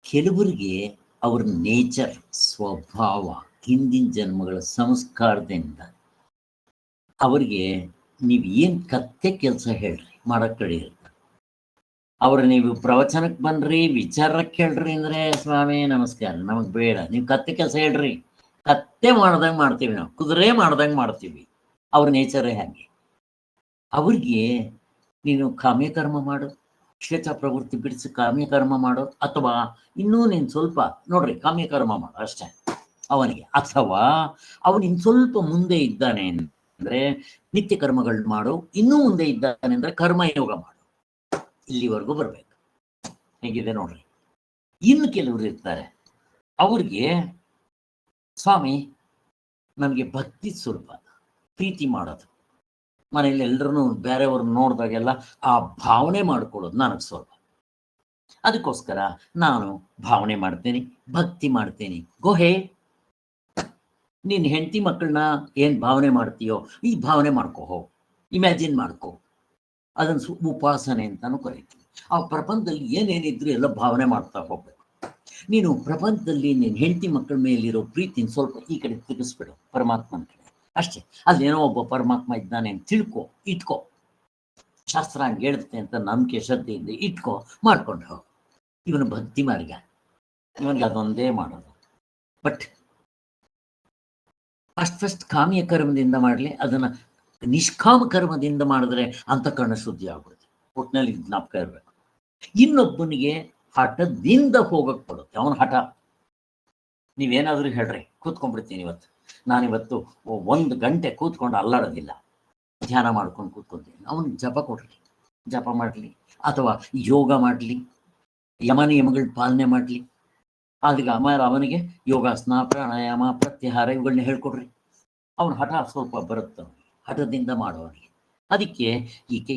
Speaker 1: ಕೆಲವರಿಗೆ ಅವ್ರ ನೇಚರ್, ಸ್ವಭಾವ, ಹಿಂದಿನ ಜನ್ಮಗಳ ಸಂಸ್ಕಾರದಿಂದ ಅವ್ರಿಗೆ ನೀವು ಏನು ಕತ್ತೆ ಕೆಲಸ ಹೇಳ್ರಿ ಮಾಡಕ್ ಕಡೆ ಇರ್ತಾರೆ. ಅವ್ರು ನೀವು ಪ್ರವಚನಕ್ಕೆ ಬನ್ರಿ, ವಿಚಾರಕ್ಕೆ ಹೇಳ್ರಿ ಅಂದ್ರೆ ಸ್ವಾಮಿ ನಮಸ್ಕಾರ, ನಮಗ್ ಬೇಡ, ನೀವು ಕತ್ತೆ ಕೆಲಸ ಹೇಳ್ರಿ, ಕತ್ತೆ ಮಾಡ್ದಂಗೆ ಮಾಡ್ತೀವಿ ನಾವು, ಕುದುರೆ ಮಾಡ್ದಂಗೆ ಮಾಡ್ತೀವಿ. ಅವ್ರ ನೇಚರೇ ಹಾಗೆ. ಅವ್ರಿಗೆ ನೀನು ಕಾಮ್ಯಕರ್ಮ ಮಾಡು, ಶ್ವೇತ ಪ್ರವೃತ್ತಿ ಬಿಡಿಸಿ ಕಾಮ್ಯಕರ್ಮ ಮಾಡು, ಅಥವಾ ಇನ್ನೂ ನೀನು ಸ್ವಲ್ಪ ನೋಡ್ರಿ ಕಾಮ್ಯಕರ್ಮ ಮಾಡು ಅಷ್ಟೇ ಅವನಿಗೆ. ಅಥವಾ ಅವನು ಇನ್ನು ಸ್ವಲ್ಪ ಮುಂದೆ ಇದ್ದಾನೆ ಅಂದ್ರೆ ನಿತ್ಯ ಕರ್ಮಗಳು ಮಾಡು, ಇನ್ನೂ ಮುಂದೆ ಇದ್ದಾನೆ ಅಂದ್ರೆ ಕರ್ಮಯೋಗ ಮಾಡು. ಇಲ್ಲಿವರೆಗೂ ಬರ್ಬೇಕು. ಹೇಗಿದೆ ನೋಡ್ರಿ. ಇನ್ನು ಕೆಲವರು ಇರ್ತಾರೆ, ಅವ್ರಿಗೆ ಸ್ವಾಮಿ ನನಗೆ ಭಕ್ತಿ ಸ್ವಲ್ಪ, ಪ್ರೀತಿ ಮಾಡೋದು, ಮನೆಯಲ್ಲಿ ಎಲ್ಲರೂ ಬೇರೆಯವ್ರನ್ನ ನೋಡಿದಾಗೆಲ್ಲ ಆ ಭಾವನೆ ಮಾಡ್ಕೊಳ್ಳೋದು ನನಗೆ ಸ್ವಲ್ಪ. ಅದಕ್ಕೋಸ್ಕರ ನಾನು ಭಾವನೆ ಮಾಡ್ತೇನೆ, ಭಕ್ತಿ ಮಾಡ್ತೇನೆ. ಗೋಹೆ, ನೀನು ಹೆಂಡತಿ ಮಕ್ಕಳನ್ನ ಏನು ಭಾವನೆ ಮಾಡ್ತೀಯೋ ಈ ಭಾವನೆ ಮಾಡ್ಕೋ, ಇಮ್ಯಾಜಿನ್ ಮಾಡ್ಕೋ. ಅದನ್ನು ಉಪಾಸನೆ ಅಂತಾನು ಕರಿತೀವಿ. ಆ ಪ್ರಪಂಚದಲ್ಲಿ ಏನೇನಿದ್ರು ಎಲ್ಲ ಭಾವನೆ ಮಾಡ್ತಾ ಹೋಗ್ಬೇಕು. ನೀನು ಪ್ರಪಂಚದಲ್ಲಿ ನೀನು ಹೆಂಡತಿ ಮಕ್ಕಳ ಮೇಲಿರೋ ಪ್ರೀತಿನ ಸ್ವಲ್ಪ ಈ ಕಡೆ ತಿರುಗಿಸ್ಬಿಡು, ಪರಮಾತ್ಮನ ಕಡೆ ಅಷ್ಟೇ. ಅಲ್ಲೇನೋ ಒಬ್ಬ ಪರಮಾತ್ಮ ಇದ್ದಾನೆ ಅಂತ ತಿಳ್ಕೊ, ಇಟ್ಕೋ. ಶಾಸ್ತ್ರ ಹಂಗೆ ಹೇಳುತ್ತೆ ಅಂತ ನಂಬಿಕೆ ಶ್ರದ್ಧೆಯಿಂದ ಇಟ್ಕೋ, ಮಾಡ್ಕೊಂಡು ಹೋಗು. ಇವನು ಭಕ್ತಿ ಮಾರ್ಗ, ಇವನಿಗೆ ಅದೊಂದೇ ಮಾಡೋದು. ಬಟ್ ಫಸ್ಟ್ ಕಾಮ್ಯ ಕರ್ಮದಿಂದ ಮಾಡಲಿ, ಅದನ್ನು ನಿಷ್ಕಾಮ ಕರ್ಮದಿಂದ ಮಾಡಿದ್ರೆ ಅಂತಃಕರಣ ಶುದ್ಧಿ ಆಗ್ಬಿಡುತ್ತೆ. ಒಟ್ಟಿನಲ್ಲಿ ಜ್ಞಾಪಕ ಇರಬೇಕು. ಇನ್ನೊಬ್ಬನಿಗೆ ಹಠದಿಂದ ಹೋಗಕ್ಕೆ ಕೊಡುತ್ತೆ. ಅವನ ಹಠ, ನೀವೇನಾದರೂ ಹೇಳ್ರಿ ಕೂತ್ಕೊಂಡ್ಬಿಡ್ತೀನಿ ಇವತ್ತು, ನಾನಿವತ್ತು 1 ಗಂಟೆ ಕೂತ್ಕೊಂಡು ಅಲ್ಲಾಡೋದಿಲ್ಲ, ಧ್ಯಾನ ಮಾಡ್ಕೊಂಡು ಕೂತ್ಕೊತೀನಿ. ಅವನಿಗೆ ಜಪ ಕೊಡ್ರಿ, ಜಪ ಮಾಡಲಿ, ಅಥವಾ ಯೋಗ ಮಾಡಲಿ, ಯಮನಿಯಮಗಳ ಪಾಲನೆ ಮಾಡಲಿ. ಆಗ ಅವನಿಗೆ ಯೋಗಾಸನ, ಪ್ರಾಣಾಯಾಮ, ಪ್ರತ್ಯಾಹಾರ ಇವುಗಳನ್ನ ಹೇಳ್ಕೊಡ್ರಿ. ಅವನ ಹಠ ಸ್ವಲ್ಪ ಬರುತ್ತೆ, ಹಠದಿಂದ ಮಾಡೋವನಿಗೆ. ಅದಕ್ಕೆ ಈಕೆ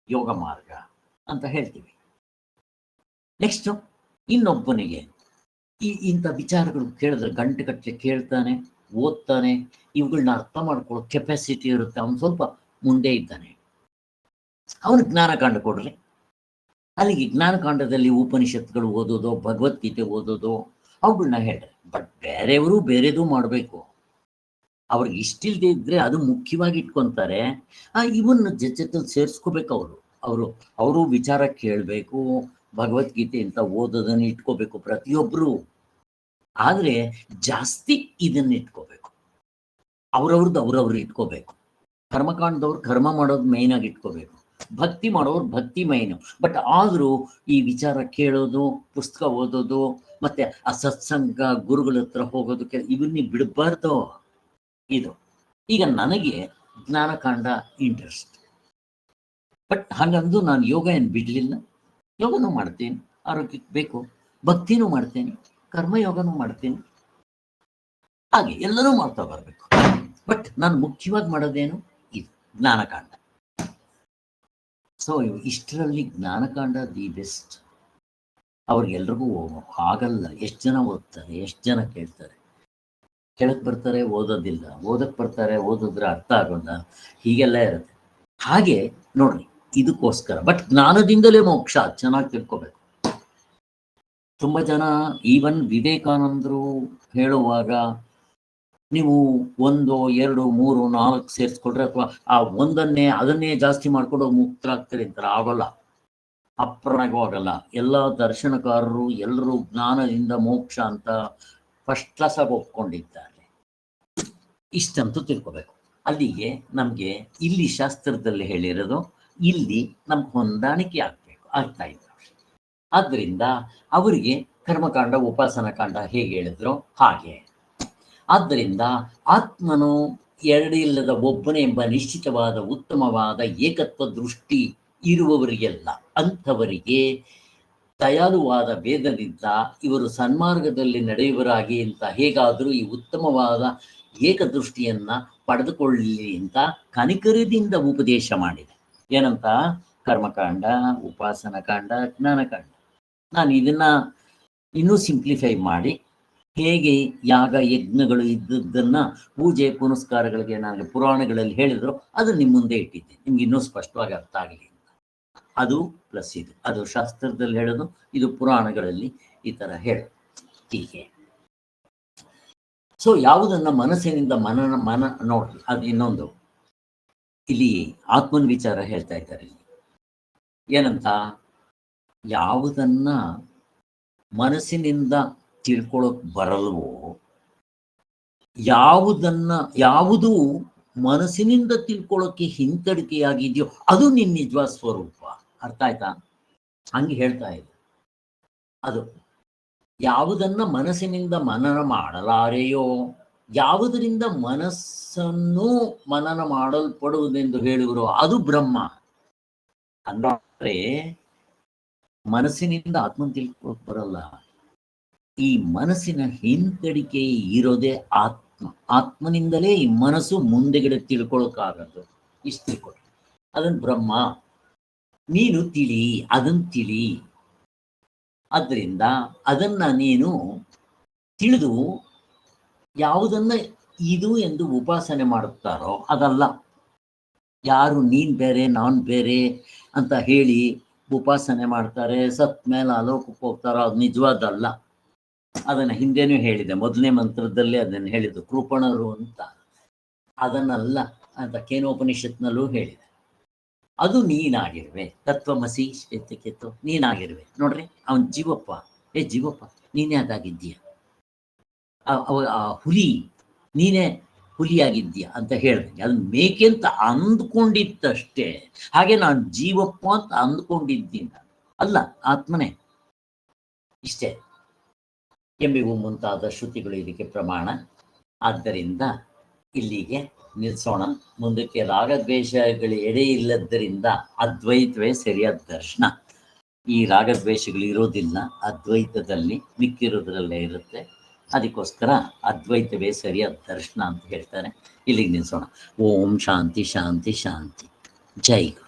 Speaker 1: ಯೋಗ ಮಾರ್ಗ ಅಂತ ಹೇಳ್ತೀವಿ. ನೆಕ್ಸ್ಟು ಇನ್ನೊಬ್ಬನಿಗೆ ಇಂಥ ವಿಚಾರಗಳು ಕೇಳಿದ್ರೆ ಗಂಟೆಗಟ್ಟಲೆ ಕೇಳ್ತಾನೆ, ಓದ್ತಾನೆ, ಇವುಗಳನ್ನ ಅರ್ಥ ಮಾಡ್ಕೊಳ್ಳೋ ಕೆಪಾಸಿಟಿ ಇರುತ್ತೆ. ಅವನು ಸ್ವಲ್ಪ ಮುಂದೆ ಇದ್ದಾನೆ, ಅವನು ಜ್ಞಾನಕಾಂಡ ಕೊಡ್ರಿ. ಅಲ್ಲಿಗೆ ಜ್ಞಾನಕಾಂಡದಲ್ಲಿ ಉಪನಿಷತ್ಗಳು ಓದೋದು, ಭಗವದ್ಗೀತೆ ಓದೋದು, ಅವುಗಳನ್ನ ಹೇಳ್ರಿ. ಬಟ್ ಬೇರೆಯವರು ಬೇರೆದು ಮಾಡಬೇಕು. ಅವ್ರಿಗೆ ಇಷ್ಟಿಲ್ದೇ ಇದ್ರೆ ಅದು ಮುಖ್ಯವಾಗಿ ಇಟ್ಕೊತಾರೆ. ಇವನ್ನ ಜೊತೆಲಿ ಸೇರಿಸ್ಕೋಬೇಕು. ಅವರು ವಿಚಾರ ಕೇಳಬೇಕು, ಭಗವದ್ಗೀತೆ ಅಂತ ಓದೋದನ್ನು ಇಟ್ಕೋಬೇಕು ಪ್ರತಿಯೊಬ್ಬರು. ಆದರೆ ಜಾಸ್ತಿ ಇದನ್ನ ಇಟ್ಕೋಬೇಕು, ಅವ್ರವ್ರು ಇಟ್ಕೋಬೇಕು. ಕರ್ಮಕಾಂಡದವ್ರು ಕರ್ಮ ಮಾಡೋದು ಮೇಯ್ನ್ ಆಗಿ ಇಟ್ಕೋಬೇಕು, ಭಕ್ತಿ ಮಾಡೋರು ಭಕ್ತಿ ಮೈನು. ಬಟ್ ಆದರೂ ಈ ವಿಚಾರ ಕೇಳೋದು, ಪುಸ್ತಕ ಓದೋದು, ಮತ್ತೆ ಆ ಸತ್ಸಂಗ ಗುರುಗಳ ಹತ್ರ ಹೋಗೋದು, ಇವನ್ನ ಬಿಡಬಾರ್ದು. ಇದು ಈಗ ನನಗೆ ಜ್ಞಾನಕಾಂಡ ಇಂಟ್ರೆಸ್ಟ್, ಬಟ್ ಹಾಗಂದು ನಾನು ಯೋಗ ಏನು ಬಿಡಲಿಲ್ಲ. ಯೋಗನೂ ಮಾಡ್ತೀನಿ, ಆರೋಗ್ಯಕ್ಕೆ ಬೇಕು, ಭಕ್ತಿನೂ ಮಾಡ್ತೇನೆ, ಕರ್ಮಯೋಗನೂ ಮಾಡ್ತೀನಿ, ಹಾಗೆ ಎಲ್ಲನೂ ಮಾಡ್ತಾ ಬರಬೇಕು. ಬಟ್ ನಾನು ಮುಖ್ಯವಾಗಿ ಮಾಡೋದೇನು, ಇದು ಜ್ಞಾನಕಾಂಡ. ಸೊ ಇಷ್ಟರಲ್ಲಿ ಜ್ಞಾನಕಾಂಡ ದಿ ಬೆಸ್ಟ್. ಅವ್ರಿಗೆಲ್ರಿಗೂ ಆಗಲ್ಲ. ಎಷ್ಟು ಜನ ಓದ್ತಾರೆ, ಎಷ್ಟು ಜನ ಕೇಳ್ತಾರೆ, ಕೆಳಕ್ಕೆ ಬರ್ತಾರೆ ಓದೋದಿಲ್ಲ, ಓದಕ್ಕೆ ಬರ್ತಾರೆ ಓದಿದ್ರೆ ಅರ್ಥ ಆಗೋಲ್ಲ, ಹೀಗೆಲ್ಲ ಇರುತ್ತೆ. ಹಾಗೆ ನೋಡ್ರಿ, ಇದಕ್ಕೋಸ್ಕರ ಬಟ್ ಜ್ಞಾನದಿಂದಲೇ ಮೋಕ್ಷ, ಚೆನ್ನಾಗಿ ತಿಳ್ಕೋಬೇಕು. ತುಂಬ ಜನ ಈವನ್ ವಿವೇಕಾನಂದರು ಹೇಳುವಾಗ ನೀವು 1, 2, 3, 4 ಸೇರಿಸ್ಕೊಡ್ರೆ, ಅಥವಾ ಆ ಅದನ್ನೇ ಜಾಸ್ತಿ ಮಾಡ್ಕೊಂಡು ಮುಕ್ತರಾಗ್ತಾರೆ ಅಂತಾರೆ. ಆಗೋಲ್ಲ, ಅಪ್ರಾಯವಾಗಲ್ಲ. ಎಲ್ಲ ದರ್ಶನಕಾರರು ಎಲ್ಲರೂ ಜ್ಞಾನದಿಂದ ಮೋಕ್ಷ ಅಂತ ಫಸ್ಟ್ ಕ್ಲಾಸ್ ಆಗಿ ಒಪ್ಕೊಂಡಿದ್ದಾರೆ. ಇಷ್ಟಂತೂ ತಿಳ್ಕೋಬೇಕು. ಅಲ್ಲಿಗೆ ನಮಗೆ ಇಲ್ಲಿ ಶಾಸ್ತ್ರದಲ್ಲಿ ಹೇಳಿರೋದು, ಇಲ್ಲಿ ನಮ್ಗೆ ಹೊಂದಾಣಿಕೆ ಆಗ್ತಾ ಇದ್ದಾರೆ. ಆದ್ದರಿಂದ ಅವರಿಗೆ ಕರ್ಮಕಾಂಡ ಉಪಾಸನ ಕಾಂಡ ಹೇಗೆ ಹೇಳಿದ್ರು ಹಾಗೆ. ಆದ್ದರಿಂದ ಆತ್ಮನು ಎರಡಿಲ್ಲದ ಒಬ್ಬನೇ ಎಂಬ ನಿಶ್ಚಿತವಾದ ಉತ್ತಮವಾದ ಏಕತ್ವ ದೃಷ್ಟಿ ಇರುವವರಿಗೆಲ್ಲ, ಅಂಥವರಿಗೆ ದಯಾಳುವಾದ ವೇದದಿಂದ ಇವರು ಸನ್ಮಾರ್ಗದಲ್ಲಿ ನಡೆಯುವರಾಗಿ ಅಂತ ಹೇಗಾದರೂ ಈ ಉತ್ತಮವಾದ ಏಕದೃಷ್ಟಿಯನ್ನ ಪಡೆದುಕೊಳ್ಳಲಿ ಅಂತ ಕನಿಕರದಿಂದ ಉಪದೇಶ ಮಾಡಿದೆ. ಏನಂತ? ಕರ್ಮಕಾಂಡ, ಉಪಾಸನ ಕಾಂಡ, ಜ್ಞಾನಕಾಂಡ. ನಾನು ಇದನ್ನ ಇನ್ನೂ ಸಿಂಪ್ಲಿಫೈ ಮಾಡಿ ಹೇಗೆ ಯಾಗ ಯಜ್ಞಗಳು ಇದ್ದದ್ದನ್ನ ಪೂಜೆ ಪುನಸ್ಕಾರಗಳಿಗೆ ನಾನು ಪುರಾಣಗಳಲ್ಲಿ ಹೇಳಿದ್ರು ಅದು ನಿಮ್ಮ ಮುಂದೆ ಇಟ್ಟಿದ್ದೆ, ನಿಮ್ಗೆ ಇನ್ನೂ ಸ್ಪಷ್ಟವಾಗಿ ಅರ್ಥ ಆಗಲಿ ಅಂತ. ಅದು ಪ್ಲಸ್ ಇದು, ಅದು ಶಾಸ್ತ್ರದಲ್ಲಿ ಹೇಳೋದು, ಇದು ಪುರಾಣಗಳಲ್ಲಿ ಈ ತರ ಹೇಳೋದು. ಹೀಗೆ ಸೊ ಯಾವುದನ್ನ ಮನಸ್ಸಿನಿಂದ ಮನ ನೋಡಿ, ಅದು ಇನ್ನೊಂದು ಇಲ್ಲಿ ಆತ್ಮನ ವಿಚಾರ ಹೇಳ್ತಾ ಇದ್ದಾರೆ. ಇಲ್ಲಿ ಏನಂತ? ಯಾವುದನ್ನ ಮನಸ್ಸಿನಿಂದ ತಿಳ್ಕೊಳಕ್ ಬರಲ್ವೋ, ಯಾವುದು ಮನಸ್ಸಿನಿಂದ ತಿಳ್ಕೊಳ್ಳೋಕೆ ಹಿಂತಡಿಕೆಯಾಗಿದೆಯೋ ಅದು ನಿನ್ನ ನಿಜವಾದ ಸ್ವರೂಪ. ಅರ್ಥ ಆಯ್ತಾ? ಹಂಗೆ ಹೇಳ್ತಾ ಇದೆ. ಅದು ಯಾವುದನ್ನ ಮನಸ್ಸಿನಿಂದ ಮನನ ಮಾಡಲಾರೆಯೋ, ಯಾವುದರಿಂದ ಮನಸ್ಸನ್ನು ಮನನ ಮಾಡಲ್ಪಡುವುದೆಂದು ಹೇಳುವರು ಅದು ಬ್ರಹ್ಮ. ಅಂದ್ರೆ ಮನಸ್ಸಿನಿಂದ ಆತ್ಮ ತಿಳ್ಕೊಳಕ್ ಬರಲ್ಲ. ಈ ಮನಸ್ಸಿನ ಹಿಂತಡಿಕೆ ಇರೋದೇ ಆತ್ಮ. ಆತ್ಮನಿಂದಲೇ ಈ ಮನಸ್ಸು ಮುಂದೆಗಡೆ ತಿಳ್ಕೊಳಕ್ಕಾಗದು. ಇಷ್ಟು ತಿಳ್ಕೊಳ್ಳಿ, ಅದನ್ನ ಬ್ರಹ್ಮ. ನೀನು ತಿಳಿ, ಅದನ್ನ ತಿಳಿ. ಆದ್ರಿಂದ ಅದನ್ನ ನೀನು ತಿಳಿದು ಯಾವುದನ್ನ ಇದು ಎಂದು ಉಪಾಸನೆ ಮಾಡುತ್ತಾರೋ ಅದಲ್ಲ. ಯಾರು ನೀನ್ ಬೇರೆ ನಾನ್ ಬೇರೆ ಅಂತ ಹೇಳಿ ಉಪಾಸನೆ ಮಾಡ್ತಾರೆ, ಸತ್ ಮೇಲೆ ಅಲೋಕಕ್ಕೆ ಹೋಗ್ತಾರೋ ಅದು ನಿಜವಾದಲ್ಲ. ಅದನ್ನ ಹಿಂದೆನೂ ಹೇಳಿದೆ, ಮೊದಲನೇ ಮಂತ್ರದಲ್ಲೇ ಅದನ್ನು ಹೇಳಿದ್ದು, ಕೃಪಣರು ಅಂತ. ಅದನ್ನಲ್ಲ ಅಂತ ಕೇನೋಪನಿಷತ್ನಲ್ಲೂ ಹೇಳಿದೆ. ಅದು ನೀನಾಗಿರುವೆ, ತತ್ವಮಸಿ ಶ್ವೇತಕೇತು ನೀನಾಗಿರುವೆ. ನೋಡ್ರಿ, ಅವನ್ ಜೀವಪ್ಪ, ಜೀವಪ್ಪ ನೀನೇ ಅದಾಗಿದ್ದೀಯ, ಆ ಹುಲಿ ನೀನೇ ಹುಲಿಯಾಗಿದ್ದೀಯ ಅಂತ ಹೇಳಿದೆ. ಅದನ್ನ ಮೇಕೆ ಅಂತ ಅಂದ್ಕೊಂಡಿತ್ತಷ್ಟೇ. ಹಾಗೆ ನಾನು ಜೀವಪ್ಪ ಅಂತ ಅಂದ್ಕೊಂಡಿದ್ದೀನಿ, ಅಲ್ಲ ಆತ್ಮನೇ. ಇಷ್ಟೇ ಎಂಬಿವು ಮುಂತಾದ ಶ್ರುತಿಗಳು ಇದಕ್ಕೆ ಪ್ರಮಾಣ. ಆದ್ದರಿಂದ ಇಲ್ಲಿಗೆ ನಿಲ್ಲಿಸೋಣ. ಮುಂದಕ್ಕೆ ರಾಗದ್ವೇಷಗಳು ಎಡೆ ಇಲ್ಲದ್ದರಿಂದ ಅದ್ವೈತವೇ ಸರಿಯಾದ ದರ್ಶನ. ಈ ರಾಗದ್ವೇಷಗಳು ಇರೋದಿಲ್ಲ ಅದ್ವೈತದಲ್ಲಿ, ಮಿಕ್ಕಿರೋದ್ರಲ್ಲೇ ಇರುತ್ತೆ. ಅದಕ್ಕೋಸ್ಕರ ಅದ್ವೈತವೇ ಸರಿಯಾದ ದರ್ಶನ ಅಂತ ಹೇಳ್ತಾರೆ. ಇಲ್ಲಿಗೆ ನಿಲ್ಲಿಸೋಣ. ಓಂ ಶಾಂತಿ ಶಾಂತಿ ಶಾಂತಿ. ಜೈ ಗುರು.